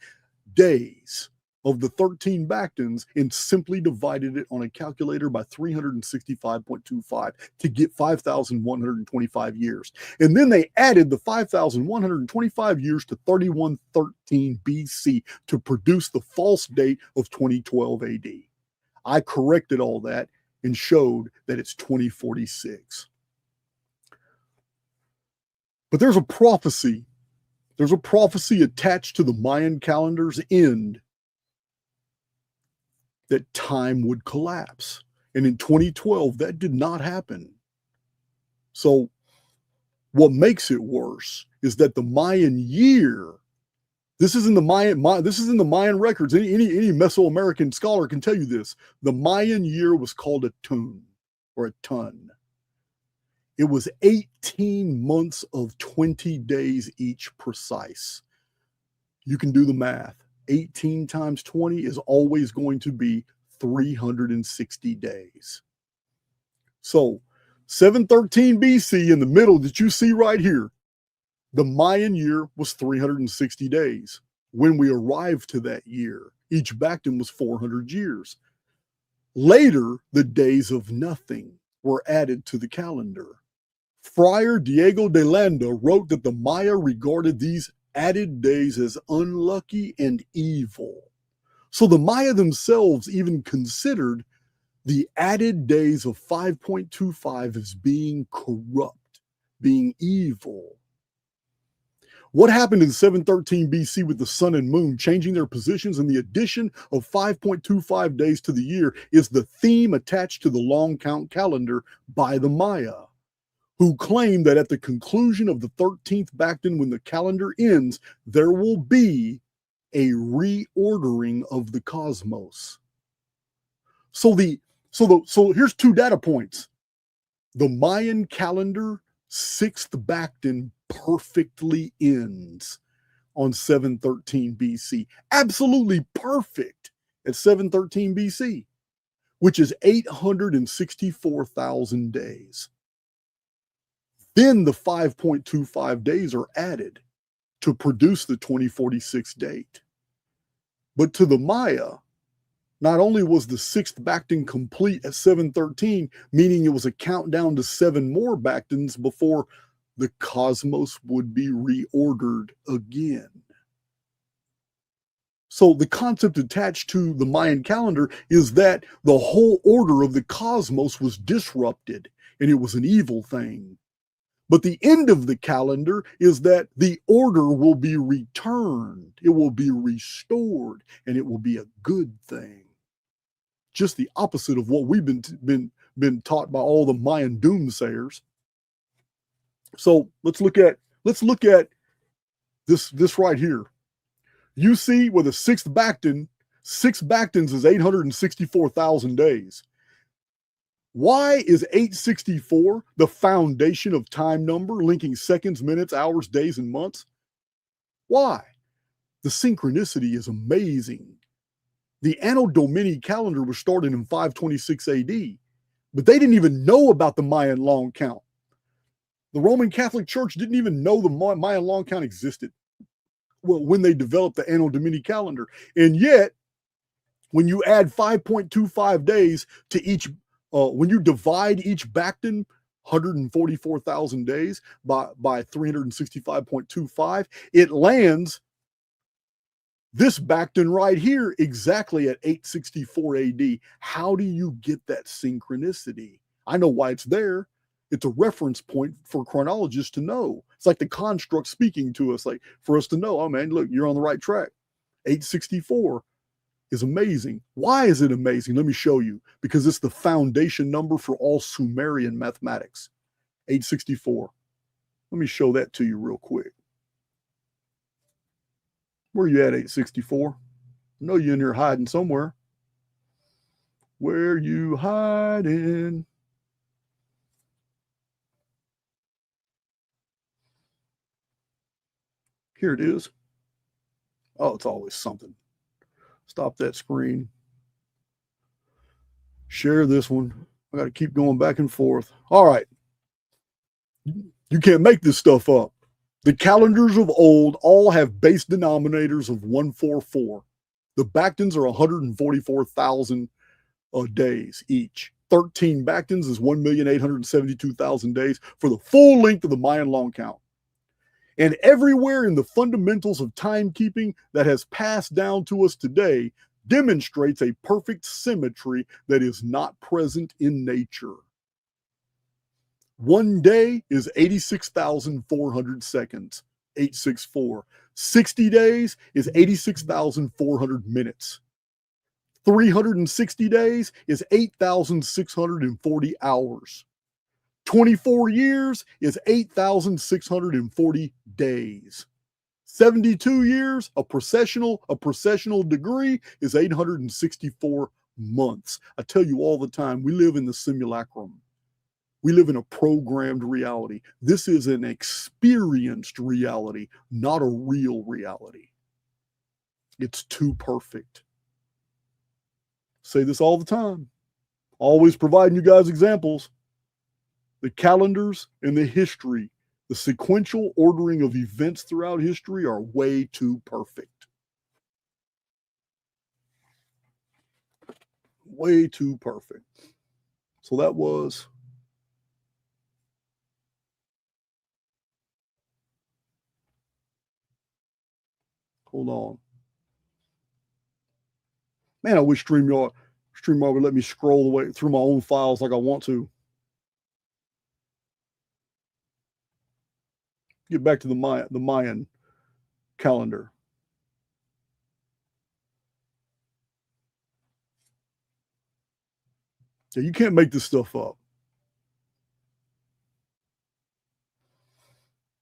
days of the 13 Bactans and simply divided it on a calculator by 365.25 to get 5,125 years. And then they added the 5,125 years to 3113 BC to produce the false date of 2012 AD. I corrected all that and showed that it's 2046. But there's a prophecy. There's a prophecy attached to the Mayan calendar's end that time would collapse. And in 2012, that did not happen. So what makes it worse is that the Mayan year, this is in the Mayan records. Any Mesoamerican scholar can tell you this. The Mayan year was called a tun, or a ton. It was 18 months of 20 days each precise. You can do the math. 18 times 20 is always going to be 360 days. So 713 BC in the middle that you see right here, the Mayan year was 360 days. When we arrived to that year, each Bactan was 400 years. Later, the days of nothing were added to the calendar. Friar Diego de Landa wrote that the Maya regarded these added days as unlucky and evil. So the Maya themselves even considered the added days of 5.25 as being corrupt, being evil. What happened in 713 BC with the sun and moon changing their positions and the addition of 5.25 days to the year is the theme attached to the Long-Count calendar by the Maya, who claim that at the conclusion of the 13th Bactan, when the calendar ends, there will be a reordering of the cosmos. So here's two data points. The Mayan calendar 6th Bactan perfectly ends on 713 BC. Absolutely perfect at 713 BC, which is 864,000 days. Then the 5.25 days are added to produce the 2046 date. But to the Maya, not only was the sixth Bacton complete at 713, meaning it was a countdown to 7 more Bactons before the cosmos would be reordered again. So the concept attached to the Mayan calendar is that the whole order of the cosmos was disrupted, and it was an evil thing. But the end of the calendar is that the order will be returned, it will be restored, and it will be a good thing. Just the opposite of what we've been taught by all the Mayan doomsayers. So let's look at this right here. You see, with a sixth Bacton, 6 Bactons is 864,000 days. Why is 864 the foundation of time number, linking seconds, minutes, hours, days, and months? Why? The synchronicity is amazing. The Anno Domini calendar was started in 526 AD, but they didn't even know about the Mayan Long-Count. The Roman Catholic Church didn't even know the Mayan Long-Count existed when they developed the Anno Domini calendar. And yet, when you add 5.25 days to each, when you divide each Bacton, 144,000 days by 365.25, it lands this Bacton right here exactly at 864 AD. How do you get that synchronicity? I know why it's there. It's a reference point for chronologists to know. It's like the construct speaking to us, like for us to know, oh man, look, you're on the right track. 864 is amazing. Why is it amazing? Let me show you. Because it's the foundation number for all Sumerian mathematics. 864. Let me show that to you real quick. Where are you at, 864? I know you're in here hiding somewhere. Where you hiding? Here it is. Oh, it's always something. Stop that screen. Share this one. I got to keep going back and forth. All right. You can't make this stuff up. The calendars of old all have base denominators of 144. The Bactons are 144,000 days each. 13 Bactons is 1,872,000 days for the full length of the Mayan Long-Count. And everywhere in the fundamentals of timekeeping that has passed down to us today demonstrates a perfect symmetry that is not present in nature. 1 day is 86,400 seconds, 864. 60 days is 86,400 minutes. 360 days is 8,640 hours. 24 years is 8,640 days. 72 years, a processional degree is 864 months. I tell you all the time, we live in the simulacrum. We live in a programmed reality. This is an experienced reality, not a real reality. It's too perfect. Say this all the time. Always providing you guys examples. The calendars and the history, the sequential ordering of events throughout history are way too perfect. Way too perfect. So that was hold on. Man, I wish StreamYard would let me scroll the way through my own files like I want to. Get back to the Mayan calendar. Yeah, you can't make this stuff up.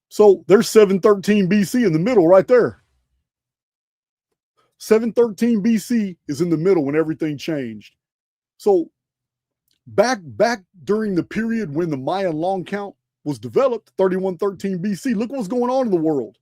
So there's 713 BC in the middle right there. 713 BC is in the middle when everything changed. So back during the period when the Mayan Long-Count was developed, 3113 BC, look what's going on in the world.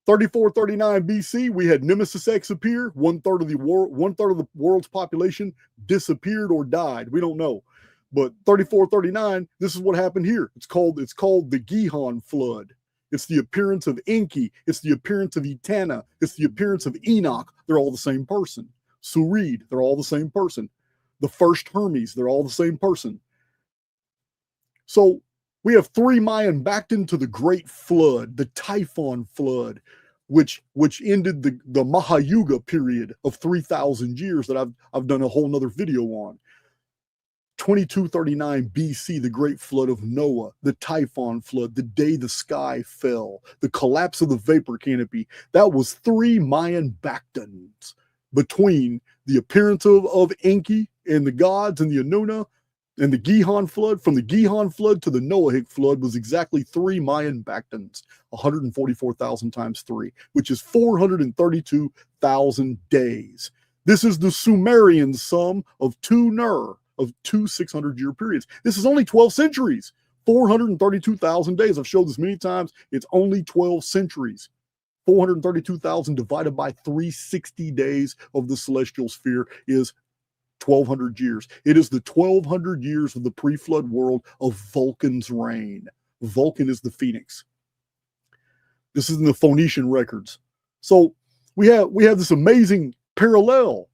3439 BC, we had Nemesis X appear. One third of the world's population disappeared or died. We don't know. But 3439, this is what happened here. It's called the Gihon flood. It's the appearance of Enki. It's the appearance of Etana. It's the appearance of Enoch. They're all the same person. Surid, they're all the same person. The first Hermes, they're all the same person. So we have 3 Mayan backed into the Great Flood, the Typhon Flood, which ended the Mahayuga period of 3,000 years that I've done a whole nother video on. 2239 BC, the Great Flood of Noah, the Typhon Flood, the day the sky fell, the collapse of the vapor canopy. That was 3 Mayan backtons between the appearance of Enki and the gods and the Anuna and the Gihon flood. From the Gihon flood to the Noahic flood was exactly 3 Mayan backtons, 144,000 times 3, which is 432,000 days. This is the Sumerian sum of 2 Ner, of 2 600-year periods. This is only 12 centuries, 432,000 days. I've showed this many times. It's only 12 centuries. 432,000 divided by 360 days of the celestial sphere is 1,200 years. It is the 1,200 years of the pre-flood world of Vulcan's reign. Vulcan is the phoenix. This is in the Phoenician records. So we have this amazing parallel,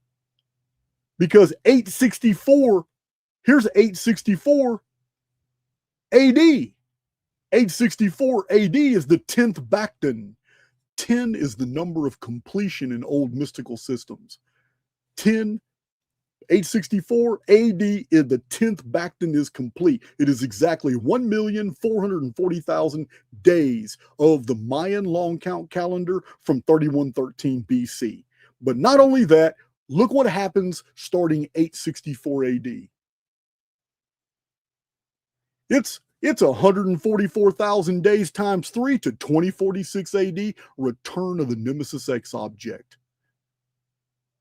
because 864, here's 864 AD. 864 AD is the 10th Bacton. 10 is the number of completion in old mystical systems. 864 AD is the 10th Bacton is complete. It is exactly 1,440,000 days of the Mayan Long-Count calendar from 3113 BC. But not only that, look what happens starting 864 AD. It's 144,000 days times 3 to 2046 AD, return of the Nemesis X object,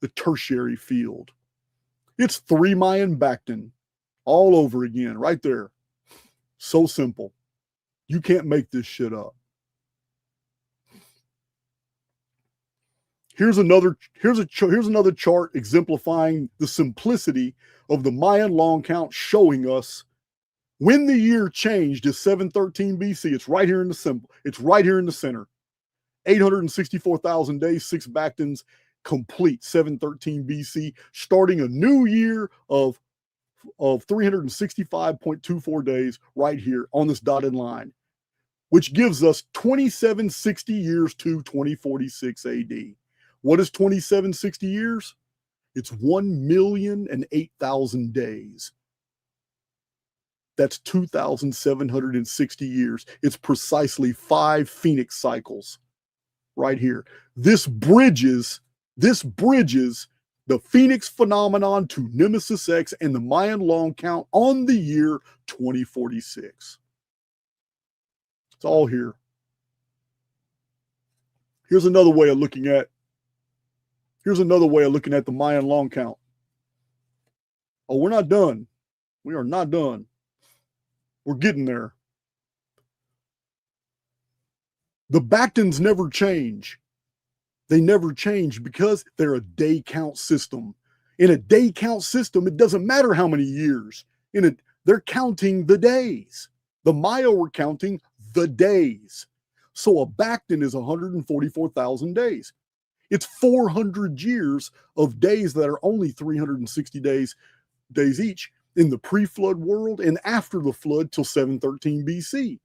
the tertiary field. It's 3 Mayan Bacton all over again, right there. So simple. You can't make this shit up. Here's another chart exemplifying the simplicity of the Mayan long count, showing us when the year changed is 713 BC. It's right here in the symbol. It's right here in the center. 864,000 days, 6 Bactons, complete 713 BC, starting a new year of 365.24 days right here on this dotted line, which gives us 2760 years to 2046 AD. What is 2760 years? It's 1,008,000 days. That's 2,760 years. It's precisely 5 Phoenix cycles right here. This bridges the Phoenix phenomenon to Nemesis X and the Mayan long count on the year 2046. It's all here. Here's another way of looking at the Mayan long count. Oh, we're not done. We are not done. We're getting there. The Bactons never change. They never change because they're a day count system. In a day count system, it doesn't matter how many years. They're counting the days. The Maya were counting the days. So a Bacton is 144,000 days. It's 400 years of days that are only 360 days each in the pre-flood world and after the flood till 713 BC.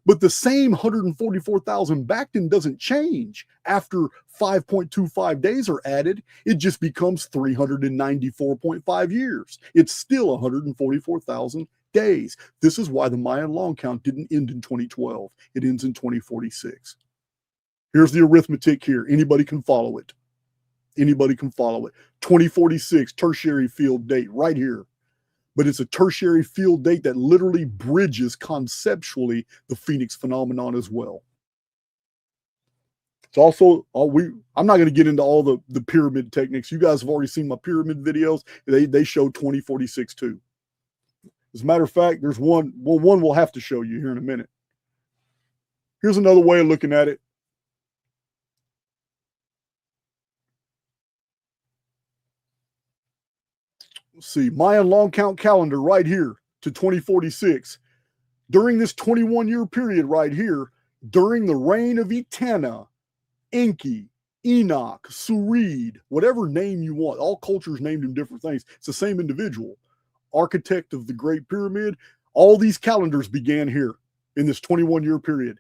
But the same 144,000 Bacton doesn't change after 5.25 days are added. It just becomes 394.5 years. It's still 144,000 days. This is why the Mayan long count didn't end in 2012. It ends in 2046. Here's the arithmetic here. Anybody can follow it. 2046, tertiary field date right here. But it's a tertiary field date that literally bridges conceptually the Phoenix phenomenon as well. It's also, I'm not going to get into all the pyramid techniques. You guys have already seen my pyramid videos. They show 2046 too. As a matter of fact, there's one we'll have to show you here in a minute. Here's another way of looking at it. Let's see, Mayan long count calendar right here to 2046. During this 21-year period right here, during the reign of Etana, Enki, Enoch, Surid, whatever name you want. All cultures named him different things. It's the same individual. Architect of the Great Pyramid. All these calendars began here in this 21-year period.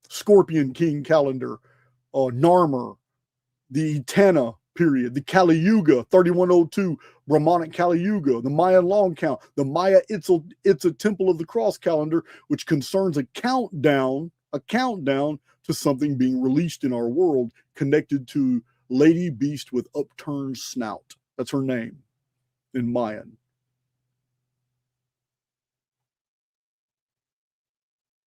Scorpion King calendar, Narmer, the Etana period, the Kali Yuga, 3102, Brahmanic Kali Yuga, the Mayan Long-Count, the Maya It's a Temple of the Cross calendar, which concerns a countdown to something being released in our world connected to Lady Beast with upturned snout. That's her name in Mayan.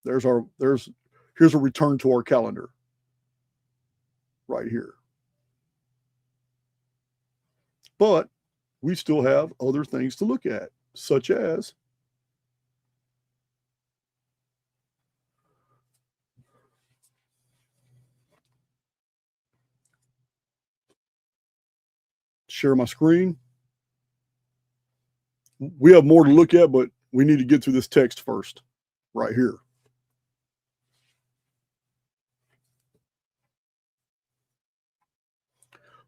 Here's a return to our calendar right here. But we still have other things to look at, such as share my screen. We have more to look at, but we need to get through this text first, right here.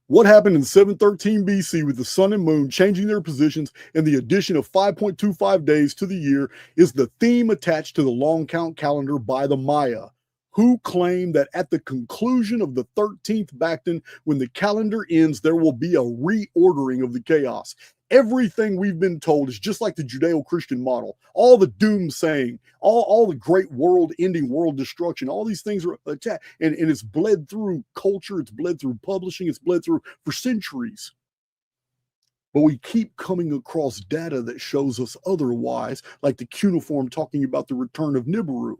What happened in 713 BC with the sun and moon changing their positions and the addition of 5.25 days to the year is the theme attached to the long-count calendar by the Maya, who claim that at the conclusion of the 13th Bacton, when the calendar ends, there will be a reordering of the chaos. Everything we've been told is just like the Judeo-Christian model. All the doom saying, all the great world ending, world destruction, all these things are attacked. And it's bled through culture, it's bled through publishing, it's bled through for centuries. But we keep coming across data that shows us otherwise, like the cuneiform talking about the return of Nibiru.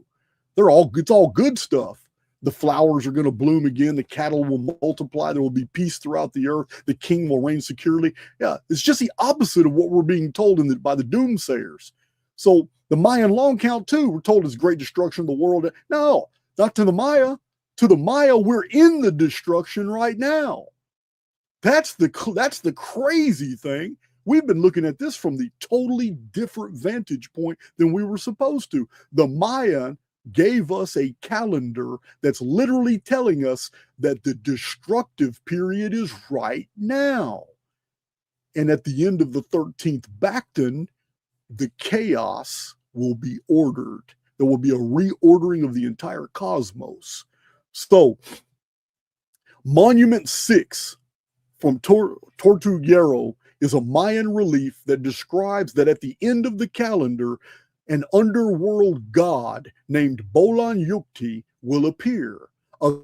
It's all good stuff. The flowers are going to bloom again. The cattle will multiply. There will be peace throughout the earth. The king will reign securely. Yeah, it's just the opposite of what we're being told by the doomsayers. So the Mayan Long-Count too, we're told is great destruction of the world. No, not to the Maya. To the Maya, we're in the destruction right now. That's the crazy thing. We've been looking at this from the totally different vantage point than we were supposed to. The Mayan gave us a calendar that's literally telling us that the destructive period is right now. And at the end of the 13th Bacton, the chaos will be ordered. There will be a reordering of the entire cosmos. So, Monument 6 from Tortuguero is a Mayan relief that describes that at the end of the calendar, an underworld god named Bolan Yukti will appear. A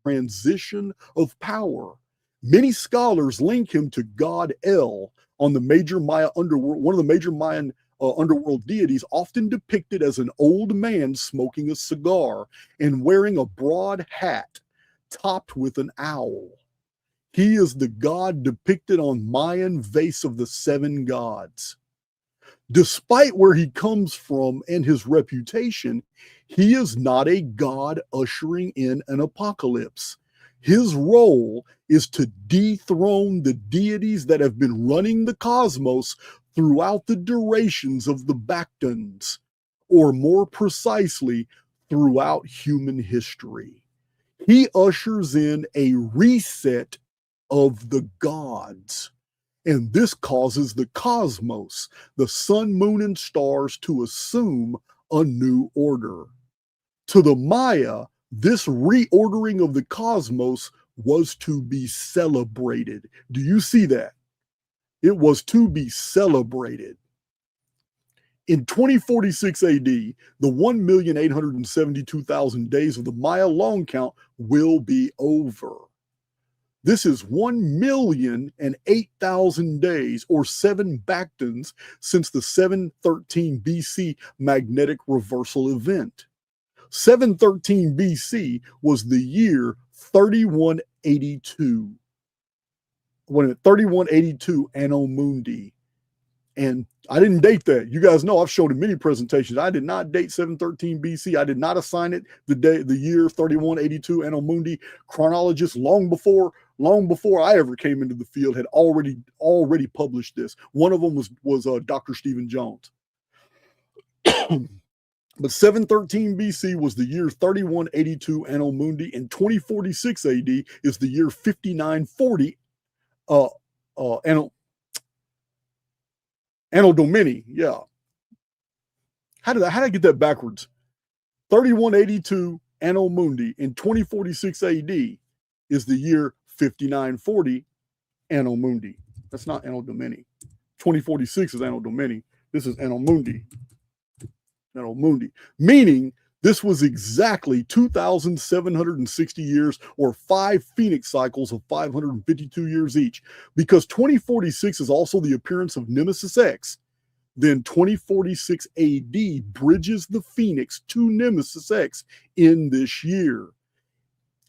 transition of power. Many scholars link him to God El on the major Maya underworld, one of the major Mayan underworld deities, often depicted as an old man smoking a cigar and wearing a broad hat topped with an owl. He is the god depicted on Mayan vase of the seven gods. Despite where he comes from and his reputation, he is not a god ushering in an apocalypse. His role is to dethrone the deities that have been running the cosmos throughout the durations of the Bactons, or more precisely, throughout human history. He ushers in a reset of the gods. And this causes the cosmos, the sun, moon, and stars to assume a new order. To the Maya, this reordering of the cosmos was to be celebrated. Do you see that? It was to be celebrated. In 2046 AD, the 1,872,000 days of the Maya Long-Count will be over. This is 1,008,000 days, or 7 Bactons, since the 713 BC magnetic reversal event. 713 BC was the year 3182. 3182 Anno Mundi. And I didn't date that. You guys know I've showed in many presentations. I did not date 713 BC. I did not assign it the year 3182 Anno Mundi. Chronologists long before I ever came into the field had already published this. One of them was Dr. Stephen Jones. But 713 BC was the year 3182 Anno Mundi, and 2046 AD is the year 5940 Anno Domini. Yeah. How did I get that backwards? 3182 Anno Mundi in 2046 AD is the year 5940 Anno Mundi. That's not Anno Domini. 2046 is Anno Domini. This is Anno Mundi. Anno Mundi. Meaning this was exactly 2,760 years, or 5 phoenix cycles of 552 years each. Because 2046 is also the appearance of Nemesis X, then 2046 AD bridges the Phoenix to Nemesis X in this year.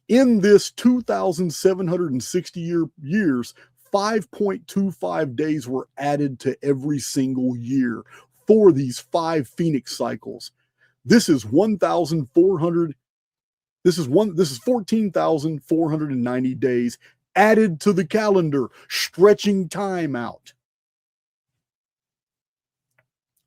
In this 2,760 years, 5.25 days were added to every single year for these 5 Phoenix cycles. This is 1,400. This is 14,490 days added to the calendar, stretching time out.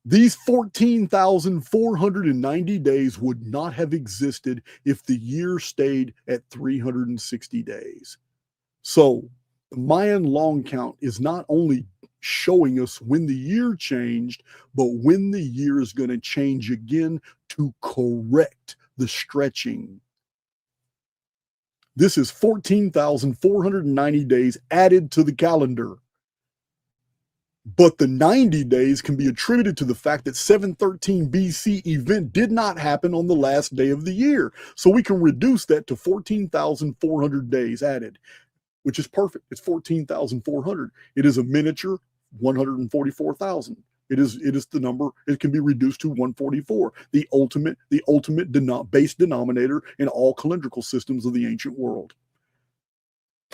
These 14,490 days would not have existed if the year stayed at 360 days. So the Mayan Long-Count is not only showing us when the year changed, but when the year is going to change again to correct the stretching. This is 14,490 days added to the calendar. But the 90 days can be attributed to the fact that 713 BC event did not happen on the last day of the year. So we can reduce that to 14,400 days added, which is perfect. It's 14,400. It is a miniature 144,000. It is the number. It can be reduced to 144, the ultimate base denominator in all calendrical systems of the ancient world.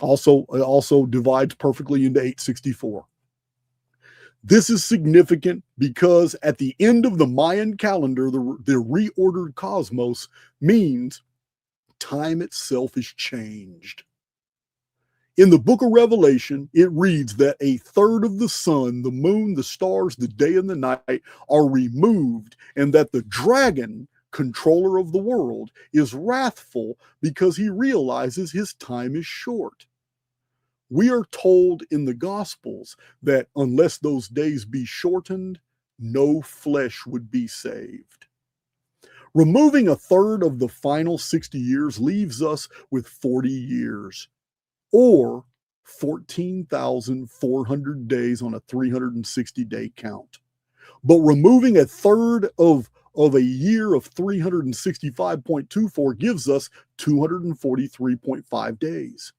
Also, it also divides perfectly into 864. This is significant because at the end of the Mayan calendar, the reordered cosmos means time itself is changed. In the book of Revelation, it reads that a third of the sun, the moon, the stars, the day and the night are removed, and that the dragon, controller of the world, is wrathful because he realizes his time is short. We are told in the Gospels that unless those days be shortened, no flesh would be saved. Removing a third of the final 60 years leaves us with 40 years, or 14,400 days on a 360-day count. But removing a third of a year of 365.24 gives us 243.5 days.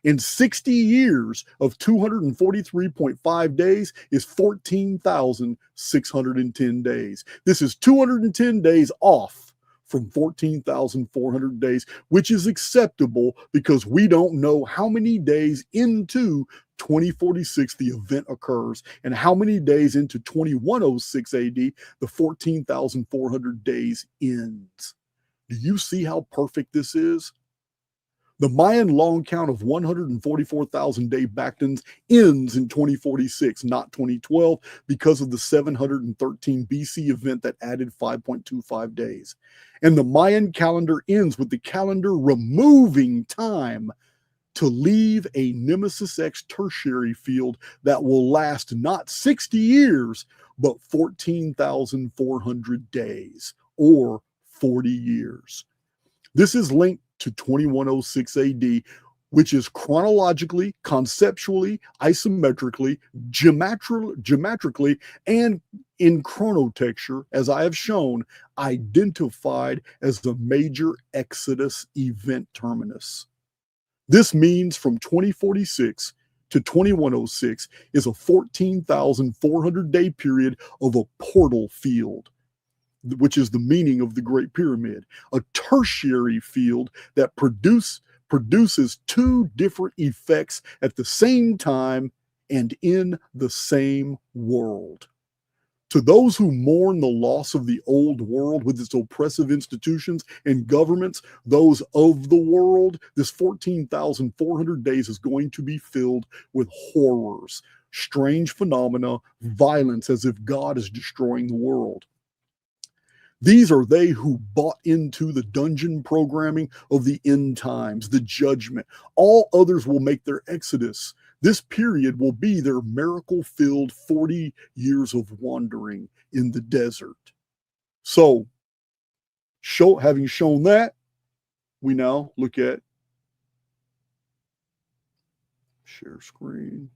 And 60 years of 243.5 days is 14,610 days. This is 210 days off from 14,400 days, which is acceptable because we don't know how many days into 2046 the event occurs and how many days into 2106 AD the 14,400 days ends. Do you see how perfect this is? The Mayan Long-Count of 144,000 day Bactans ends in 2046, not 2012, because of the 713 BC event that added 5.25 days. And the Mayan calendar ends with the calendar removing time to leave a Nemesis X tertiary field that will last not 60 years, but 14,400 days, or 40 years. This is linked to 2106 AD, which is chronologically, conceptually, isometrically, geometrically, and in chronotexture, as I have shown, identified as the major Exodus event terminus. This means from 2046 to 2106 is a 14,400 day period of a portal field, which is the meaning of the Great Pyramid, a tertiary field that produces 2 different effects at the same time and in the same world. To those who mourn the loss of the old world with its oppressive institutions and governments, those of the world, this 14,400 days is going to be filled with horrors, strange phenomena, violence, as if God is destroying the world. These are they who bought into the dungeon programming of the end times, the judgment. All others will make their exodus. This period will be their miracle-filled 40 years of wandering in the desert. So, having shown that, we now look at share screen.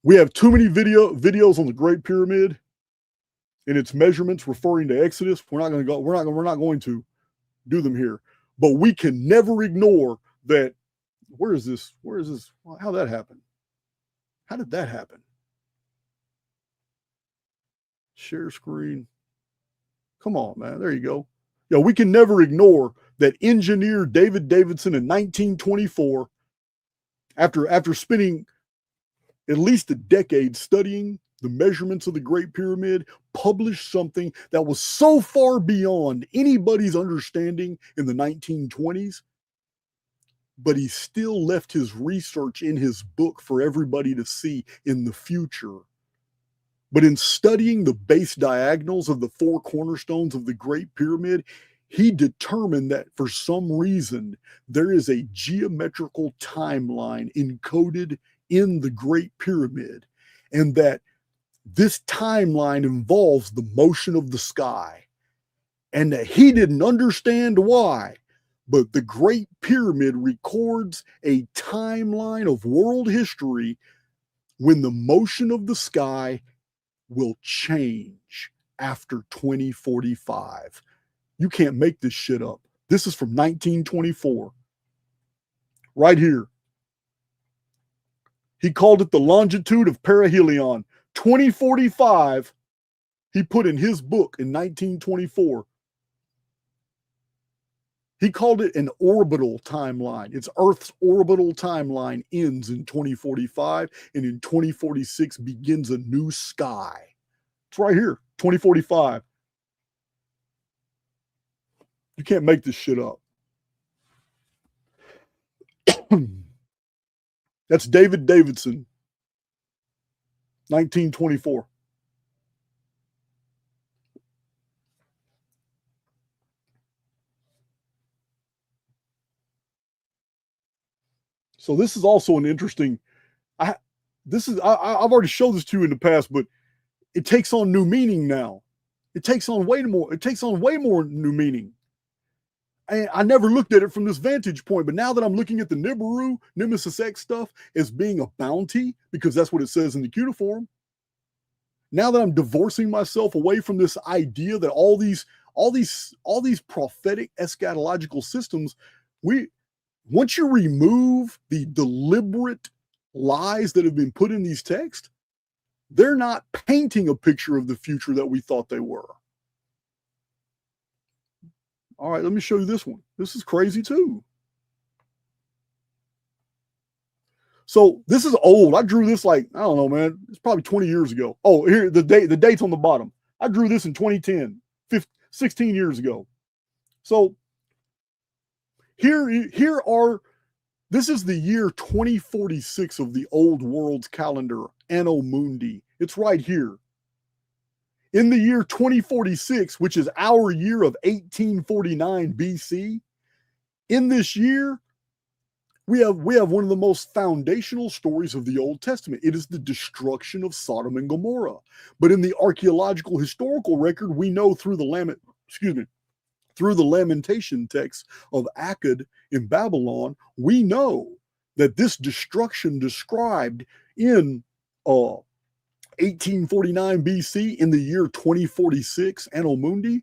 We have too many videos on the Great Pyramid and its measurements referring to Exodus. We're not going to do them here. But we can never ignore that. Where is this? How did that happen? How did that happen? Share screen. Come on, man. There you go. Yeah, we can never ignore that engineer David Davidson in 1924, after spending at least a decade studying the measurements of the Great Pyramid, published something that was so far beyond anybody's understanding in the 1920s, but he still left his research in his book for everybody to see in the future. But in studying the base diagonals of the four cornerstones of the Great Pyramid, he determined that for some reason, there is a geometrical timeline encoded in the Great Pyramid, and that this timeline involves the motion of the sky, and that he didn't understand why, but the Great Pyramid records a timeline of world history when the motion of the sky will change after 2045. You can't make this shit up. This is from 1924. Right here. He called it the longitude of perihelion. 2045, he put in his book in 1924. He called it an orbital timeline. It's Earth's orbital timeline ends in 2045, and in 2046 begins a new sky. It's right here, 2045. You can't make this shit up. That's David Davidson, 1924. So this is also an interesting. I've already showed this to you in the past, but it takes on new meaning now. It takes on way more new meaning. I never looked at it from this vantage point, but now that I'm looking at the Nibiru, Nemesis X stuff as being a bounty, because that's what it says in the cuneiform. Now that I'm divorcing myself away from this idea that all these prophetic eschatological systems, once you remove the deliberate lies that have been put in these texts, they're not painting a picture of the future that we thought they were. All right, let me show you this one. This is crazy too. So this is old. I drew this I don't know, man. It's probably 20 years ago. Oh, here, the date's on the bottom. I drew this in 2010, 16 years ago. So this is the year 2046 of the old world's calendar, Anno Mundi. It's right here. In the year 2046, which is our year of 1849 BC, in this year, we have one of the most foundational stories of the Old Testament. It is the destruction of Sodom and Gomorrah. But in the archaeological historical record, we know through the lamentation text of Akkad in Babylon, we know that this destruction described in 1849 BC, in the year 2046, Anno Mundi,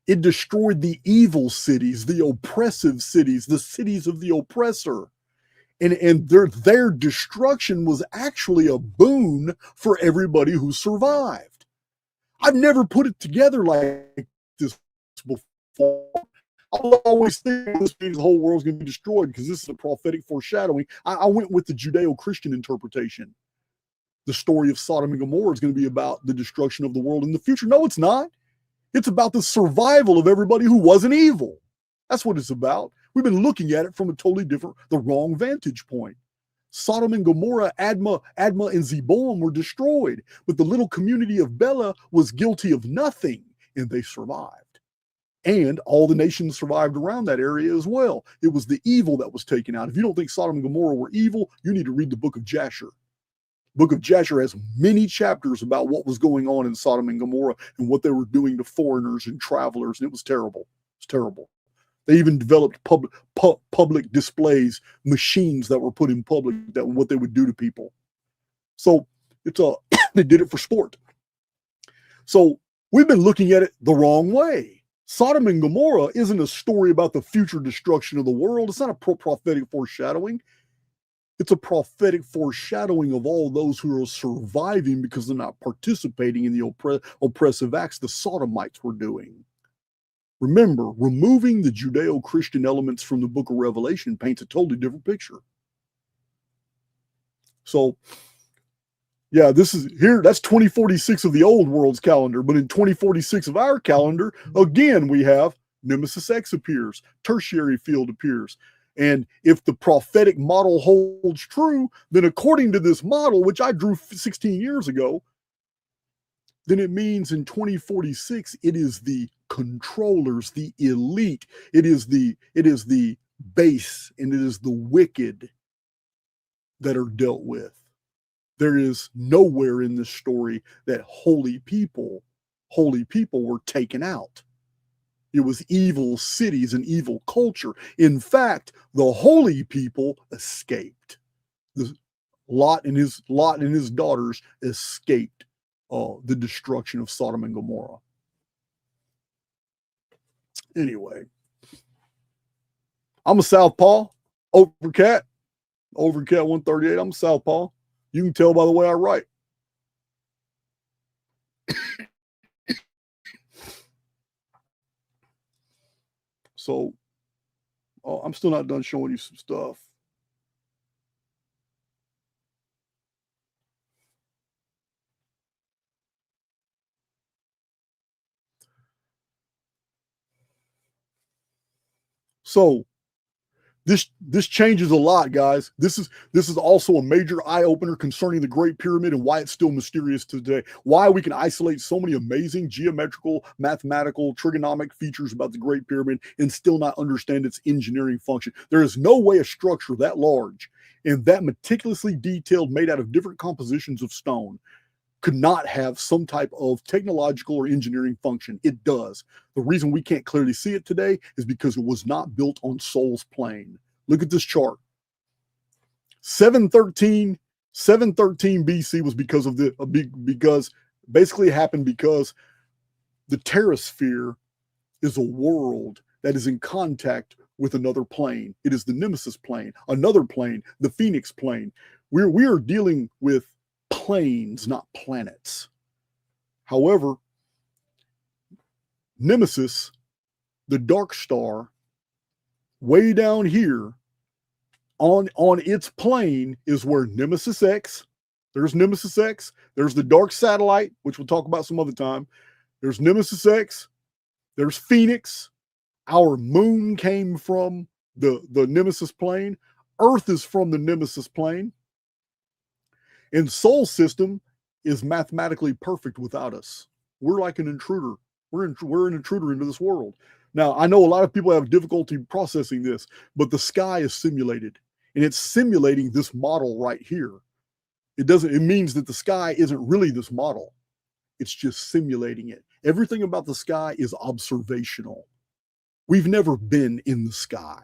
it destroyed the evil cities, the oppressive cities, the cities of the oppressor. And their destruction was actually a boon for everybody who survived. I've never put it together like this before. I always think this means the whole world's going to be destroyed because this is a prophetic foreshadowing. I went with the Judeo-Christian interpretation. The story of Sodom and Gomorrah is going to be about the destruction of the world in the future. No, it's not. It's about the survival of everybody who wasn't evil. That's what it's about. We've been looking at it from a totally different, the wrong vantage point. Sodom and Gomorrah, Admah, and Zeboim were destroyed, but the little community of Bela was guilty of nothing, and they survived. And all the nations survived around that area as well. It was the evil that was taken out. If you don't think Sodom and Gomorrah were evil, you need to read the book of Jasher. Book of Jasher has many chapters about what was going on in Sodom and Gomorrah and what they were doing to foreigners and travelers, and it was terrible. It's terrible. They even developed public displays, machines that were put in public, that what they would do to people. So it's they did it for sport. So we've been looking at it the wrong way. Sodom and Gomorrah isn't a story about the future destruction of the world. It's not a prophetic foreshadowing. It's a prophetic foreshadowing of all those who are surviving because they're not participating in the oppressive acts the Sodomites were doing. Remember, removing the Judeo-Christian elements from the book of Revelation paints a totally different picture. So, yeah, this is here. That's 2046 of the old world's calendar. But in 2046 of our calendar, again, we have Nemesis X appears, tertiary field appears. And if the prophetic model holds true, then according to this model, which I drew 16 years ago, then it means in 2046, it is the controllers, the elite, it is the base, and it is the wicked that are dealt with. There is nowhere in this story that holy people were taken out. It was evil cities and evil culture. In fact, the holy people escaped. Lot and his daughters escaped the destruction of Sodom and Gomorrah. Anyway, I'm a Southpaw, Overcat 138. I'm a Southpaw. You can tell by the way I write. So, I'm still not done showing you some stuff. So this changes a lot, guys. This is also a major eye-opener concerning the Great Pyramid and why it's still mysterious today. Why we can isolate so many amazing geometrical, mathematical, trigonomic features about the Great Pyramid and still not understand its engineering function. There is no way a structure that large and that meticulously detailed, made out of different compositions of stone, could not have some type of technological or engineering function. It does. The reason we can't clearly see it today is because it was not built on Sol's plane. Look at this chart. 713 BC was because basically it happened because the terrasphere is a world that is in contact with another plane. It is the Nemesis plane, another plane, the Phoenix plane. We are dealing with planes, not planets. However, Nemesis, the dark star, way down here on its plane is where Nemesis X, there's Nemesis X, there's the dark satellite, which we'll talk about some other time. There's Nemesis X, there's Phoenix. Our moon came from the Nemesis plane. Earth is from the Nemesis plane. And Sol system is mathematically perfect without us. We're like an intruder. We're an intruder into this world. Now, I know a lot of people have difficulty processing this, but the sky is simulated, and it's simulating this model right here. It means that the sky isn't really this model. It's just simulating it. Everything about the sky is observational. We've never been in the sky.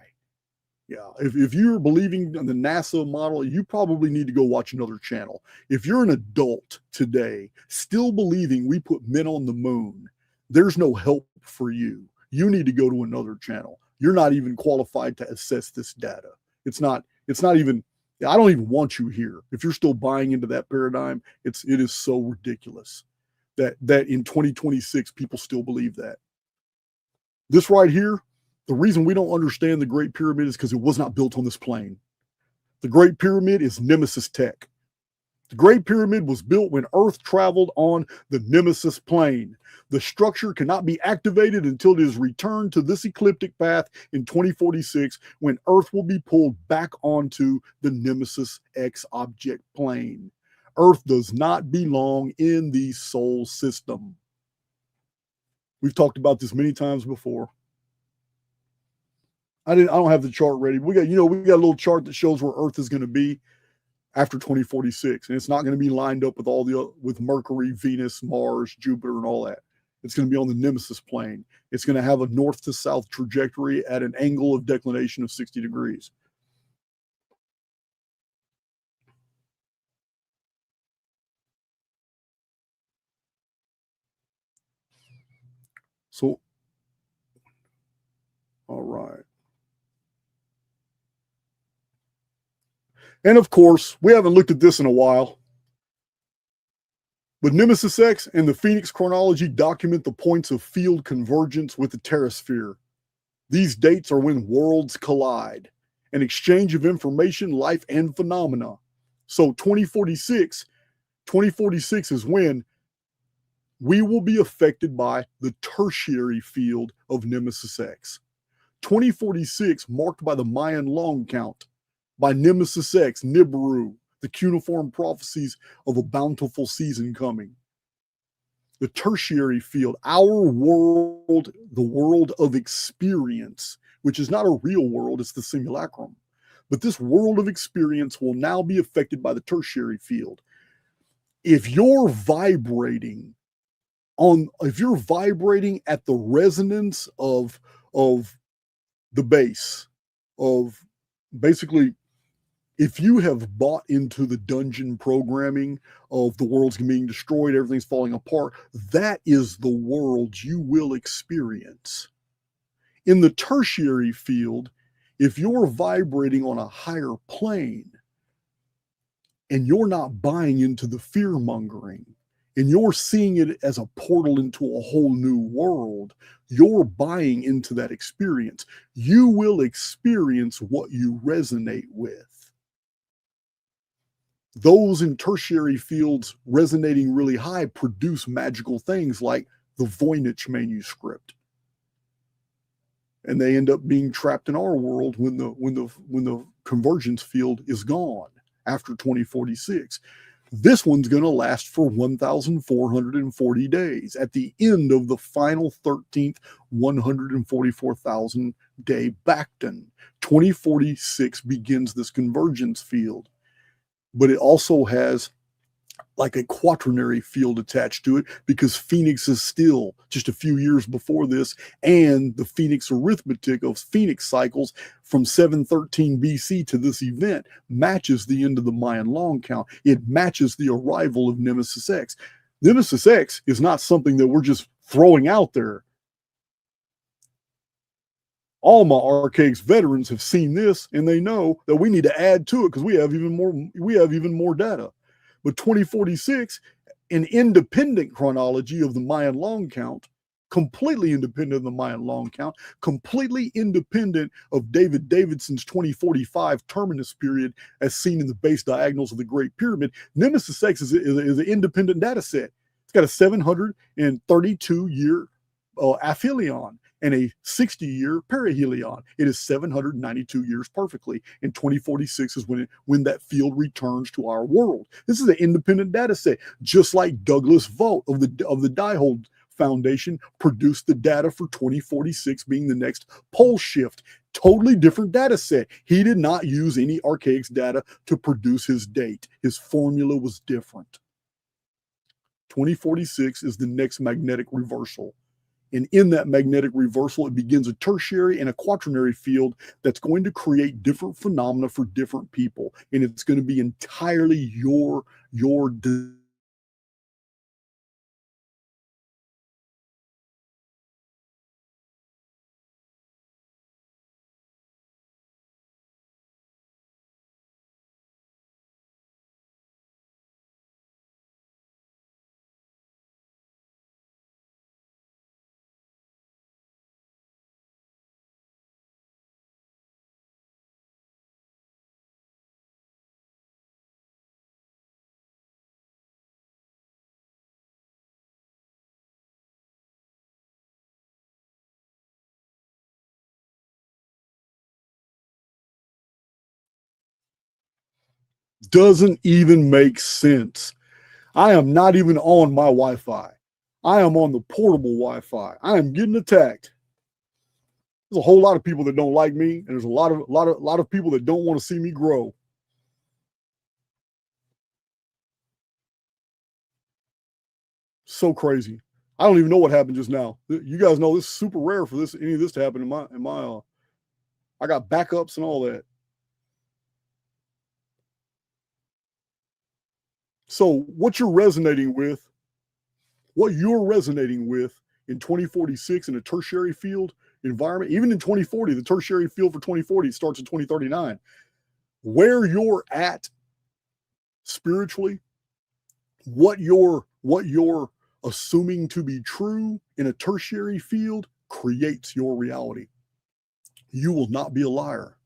Yeah, if you're believing in the NASA model, you probably need to go watch another channel. If you're an adult today, still believing we put men on the moon, there's no help for you. You need to go to another channel. You're not even qualified to assess this data. It's not even, I don't even want you here. If you're still buying into that paradigm, it is so ridiculous that in 2026, people still believe that. This right here, the reason we don't understand the Great Pyramid is because it was not built on this plane. The Great Pyramid is Nemesis tech. The Great Pyramid was built when Earth traveled on the Nemesis plane. The structure cannot be activated until it is returned to this ecliptic path in 2046, when Earth will be pulled back onto the Nemesis X object plane. Earth does not belong in the solar system. We've talked about this many times before. I don't have the chart ready. We got a little chart that shows where Earth is going to be after 2046, and it's not going to be lined up with Mercury, Venus, Mars, Jupiter, and all that. It's going to be on the Nemesis plane. It's going to have a north to south trajectory at an angle of declination of 60 degrees. So, all right. And of course, we haven't looked at this in a while, but Nemesis X and the Phoenix chronology document the points of field convergence with the terrasphere. These dates are when worlds collide, an exchange of information, life, and phenomena. So 2046 is when we will be affected by the tertiary field of Nemesis X. 2046 marked by the Mayan Long-Count, by Nemesis X, Nibiru, the cuneiform prophecies of a bountiful season coming. The tertiary field, our world, the world of experience, which is not a real world, it's the simulacrum. But this world of experience will now be affected by the tertiary field. If you're vibrating at the resonance of the base, of basically, if you have bought into the dungeon programming of the world's being destroyed, everything's falling apart, that is the world you will experience. In the tertiary field, if you're vibrating on a higher plane and you're not buying into the fear mongering and you're seeing it as a portal into a whole new world, you're buying into that experience. You will experience what you resonate with. Those in tertiary fields resonating really high produce magical things like the Voynich manuscript. And they end up being trapped in our world when the convergence field is gone after 2046. This one's going to last for 1,440 days at the end of the final 13th 144,000 day Bacton. 2046 begins this convergence field. But it also has like a quaternary field attached to it because Phoenix is still just a few years before this, and the Phoenix arithmetic of Phoenix cycles from 713 BC to this event matches the end of the Mayan Long-Count. It matches the arrival of Nemesis X. Nemesis X is not something that we're just throwing out there. All my Archaix veterans have seen this, and they know that we need to add to it because we have even more data. But 2046, an independent chronology of the Mayan Long-Count, completely independent of the Mayan Long-Count, completely independent of David Davidson's 2045 terminus period as seen in the base diagonals of the Great Pyramid. Nemesis X is an independent data set. It's got a 732-year aphelion and a 60-year perihelion. It is 792 years perfectly, and 2046 is when that field returns to our world. This is an independent data set, just like Douglas Vogt of the Diehold Foundation produced the data for 2046 being the next pole shift. Totally different data set. He did not use any Archaix data to produce his date. His formula was different. 2046 is the next magnetic reversal. And in that magnetic reversal, it begins a tertiary and a quaternary field that's going to create different phenomena for different people. And it's going to be entirely your doesn't even make sense. I am not even on my Wi-Fi. I am on the portable Wi-Fi. I am getting attacked. There's a whole lot of people that don't like me, and there's a lot of people that don't want to see me grow. So crazy. I don't even know what happened just now. You guys know this is super rare for any of this to happen in my I got backups and all that. So what you're resonating with in 2046 in a tertiary field environment, even in 2040, the tertiary field for 2040 starts in 2039. Where you're at spiritually, what you're assuming to be true in a tertiary field creates your reality. You will not be a liar.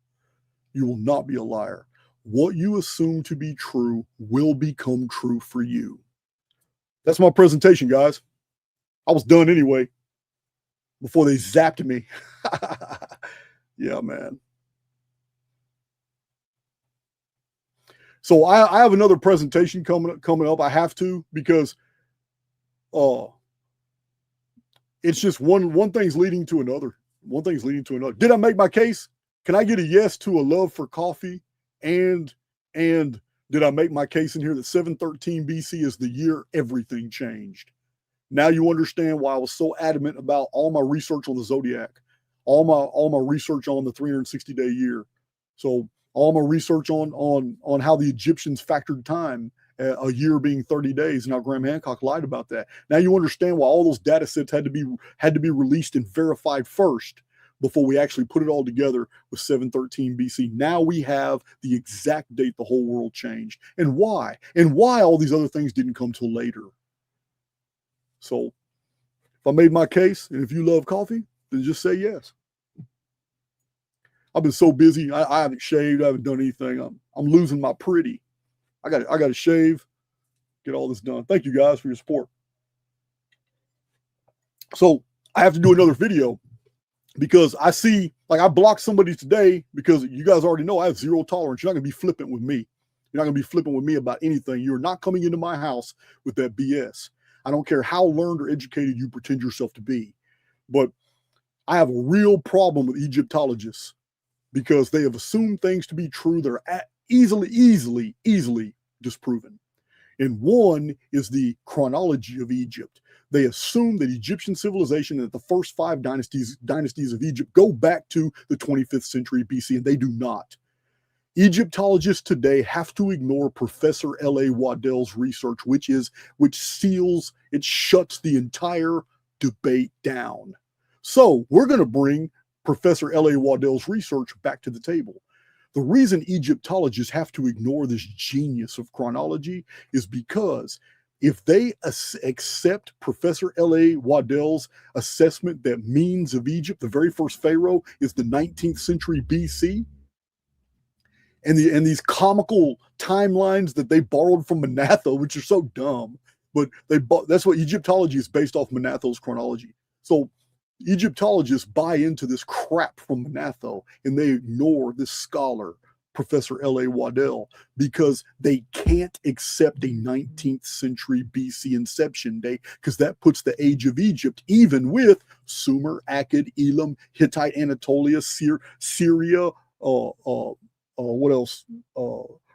You will not be a liar. What you assume to be true will become true for you. That's my presentation, guys. I was done anyway before they zapped me. Yeah, man. So I have another presentation coming up. I have to, because it's just one thing's leading to another. One thing's leading to another. Did I make my case? Can I get a yes to a love for coffee? And did I make my case in here that 713 BC is the year everything changed? Now you understand why I was so adamant about all my research on the zodiac, all my research on the 360-day year. So all my research on how the Egyptians factored time, a year being 30 days. Now Graham Hancock lied about that. Now you understand why all those data sets had to be released and verified first before we actually put it all together with 713 BC. Now we have the exact date the whole world changed, and why all these other things didn't come till later. So if I made my case, and if you love coffee, then just say yes. I've been so busy. I haven't shaved. I haven't done anything. I'm losing my pretty. I got to shave, get all this done. Thank you guys for your support. So I have to do another video, because I see, like, I blocked somebody today because you guys already know I have zero tolerance. You're not going to be flippant with me. You're not going to be flippant with me about anything. You're not coming into my house with that BS. I don't care how learned or educated you pretend yourself to be. But I have a real problem with Egyptologists, because they have assumed things to be true that are easily disproven. And one is the chronology of Egypt. They assume that Egyptian civilization and that the first 5 dynasties of Egypt go back to the 25th century BC, and they do not. Egyptologists today have to ignore Professor L.A. Waddell's research, which shuts the entire debate down. So we're going to bring Professor L.A. Waddell's research back to the table. The reason Egyptologists have to ignore this genius of chronology is because if they accept Professor L.A. Waddell's assessment that means of Egypt, the very first pharaoh, is the 19th century BC, and these comical timelines that they borrowed from Manetho, which are so dumb, but that's what Egyptology is based off Manetho's chronology. So Egyptologists buy into this crap from Manetho, and they ignore this scholar, Professor L.A. Waddell, because they can't accept a 19th century BC inception date, because that puts the age of Egypt even with Sumer, Akkad, Elam, Hittite, Anatolia, Syria, what else?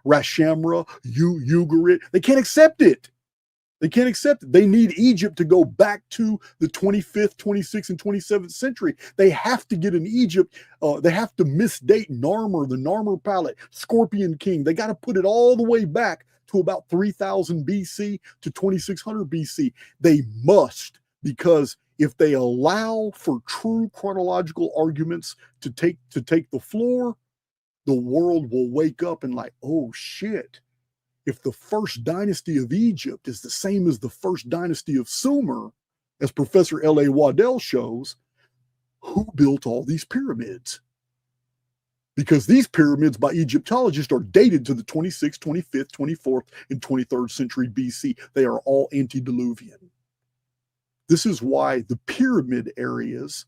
Rashamra, Ugarit. They can't accept it. They can't accept it. They need Egypt to go back to the 25th, 26th, and 27th century. They have to get an Egypt. They have to misdate Narmer, the Narmer palette, Scorpion King. They got to put it all the way back to about 3000 BC to 2600 BC. They must, because if they allow for true chronological arguments to take the floor, the world will wake up and like, oh shit. If the first dynasty of Egypt is the same as the first dynasty of Sumer, as Professor L.A. Waddell shows, who built all these pyramids? Because these pyramids by Egyptologists are dated to the 26th, 25th, 24th, and 23rd century BC. They are all antediluvian. This is why the pyramid areas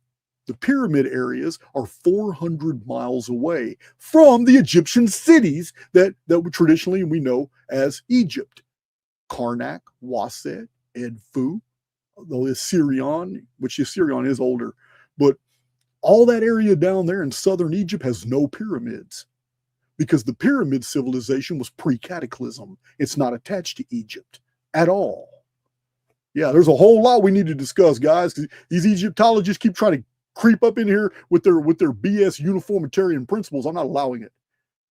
The pyramid areas are 400 miles away from the Egyptian cities that traditionally we know as Egypt. Karnak, Waset, Edfu, though Sirion, which Sirion is older, but all that area down there in southern Egypt has no pyramids because the pyramid civilization was pre-cataclysm. It's not attached to Egypt at all. Yeah, there's a whole lot we need to discuss, guys, because these Egyptologists keep trying to creep up in here with their BS uniformitarian principles. I'm not allowing it.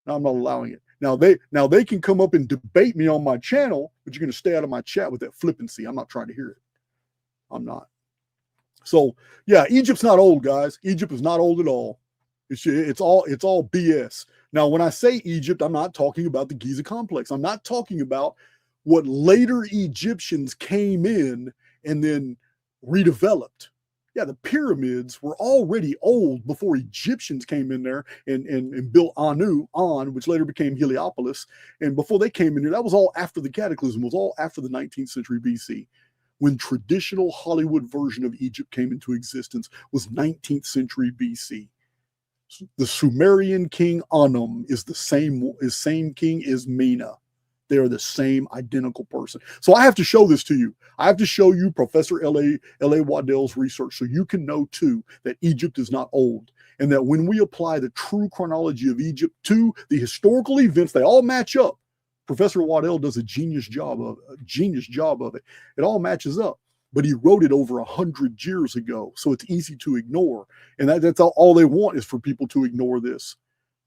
No, I'm not allowing it. Now they can come up and debate me on my channel, but you're going to stay out of my chat with that flippancy. I'm not trying to hear it. I'm not. So yeah, Egypt's not old, guys. Egypt is not old at all. It's all BS. Now, when I say Egypt, I'm not talking about the Giza complex. I'm not talking about what later Egyptians came in and then redeveloped. Yeah, the pyramids were already old before Egyptians came in there and built An, which later became Heliopolis. And before they came in here, that was all after the cataclysm, was all after the 19th century BC. When traditional Hollywood version of Egypt came into existence was 19th century BC. The Sumerian king Anum is the same king as Mena. They are the same identical person. So I have to show this to you. I have to show you Professor L.A. Waddell's research so you can know too that Egypt is not old, and that when we apply the true chronology of Egypt to the historical events, they all match up. Professor Waddell does a genius job of it. It all matches up, but he wrote it over 100 years ago, so it's easy to ignore. And that's all they want is for people to ignore this,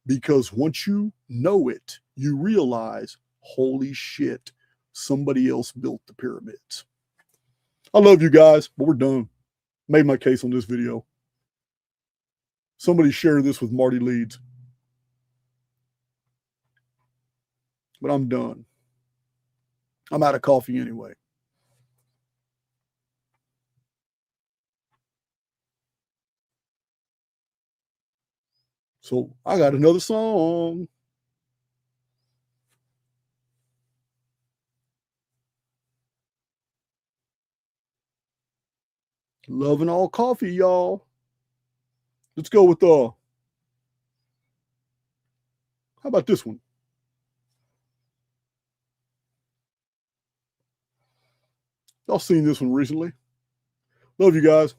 because once you know it, you realize, holy shit, somebody else built the pyramids. I love you guys, but we're done. Made my case on this video. Somebody share this with Marty Leeds. But I'm done. I'm out of coffee anyway. So I got another song. Loving all coffee, y'all. Let's go with how about this one? Y'all seen this one recently. Love you guys.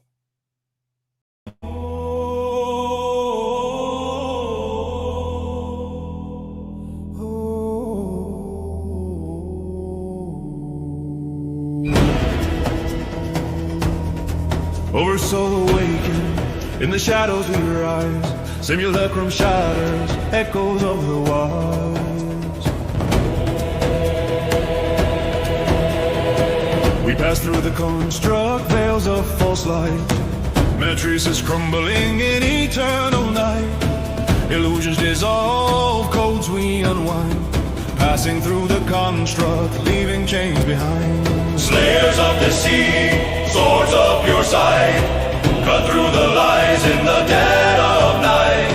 Oversoul awakened, in the shadows we rise, simulacrum shatters, echoes of the wise. We pass through the construct, veils of false light, matrices crumbling in eternal night. Illusions dissolve, codes we unwind, passing through the construct, leaving chains behind. Slayers of deceit, swords of pure sight, cut through the lies in the dead of night.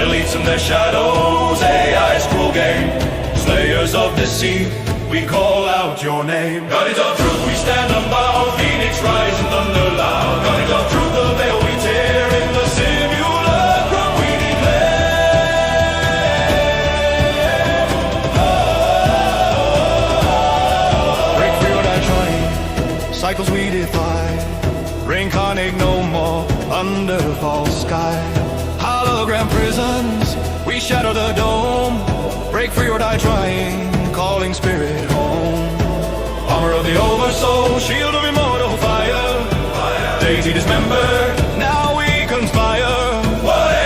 Elites in their shadows, AI's cruel game. Slayers of deceit, we call out your name. Guardians of truth, we stand unbound. Phoenix rise and thunder loud. Guardians of truth, the veil we tear in the simulacrum we declare. Break free or die trying, cycles we defy. Reincarnate no more under false sky. Hologram prisons, we shatter the dome. Break free or die trying, calling spirit home. Armor of the oversoul, shield of immortal fire. Deity dismembered, now we conspire.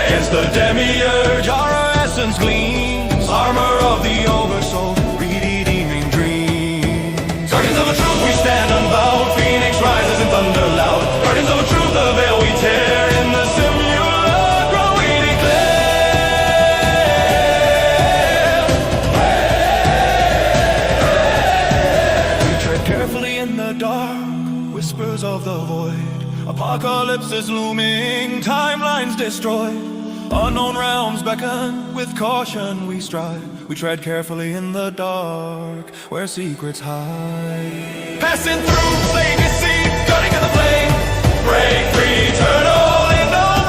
Against the demiurge, our essence gleams. Armor of the oversoul, redeeming dreams. Guardians of the truth, we stand unbowed. Phoenix rises in thunder loud. Guardians of the truth, the veil we tear in the simulacrum we declare. We tread carefully in the dark, whispers of the void. Apocalypse is looming, timelines destroyed. Unknown realms beckon, with caution we strive. We tread carefully in the dark, where secrets hide. Passing through legacy, cutting in the flame. Break free, eternal in the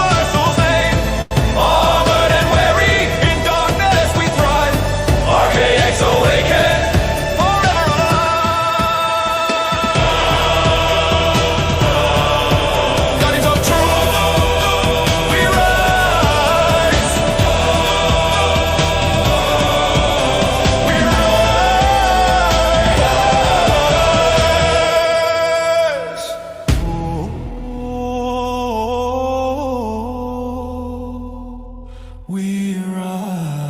right.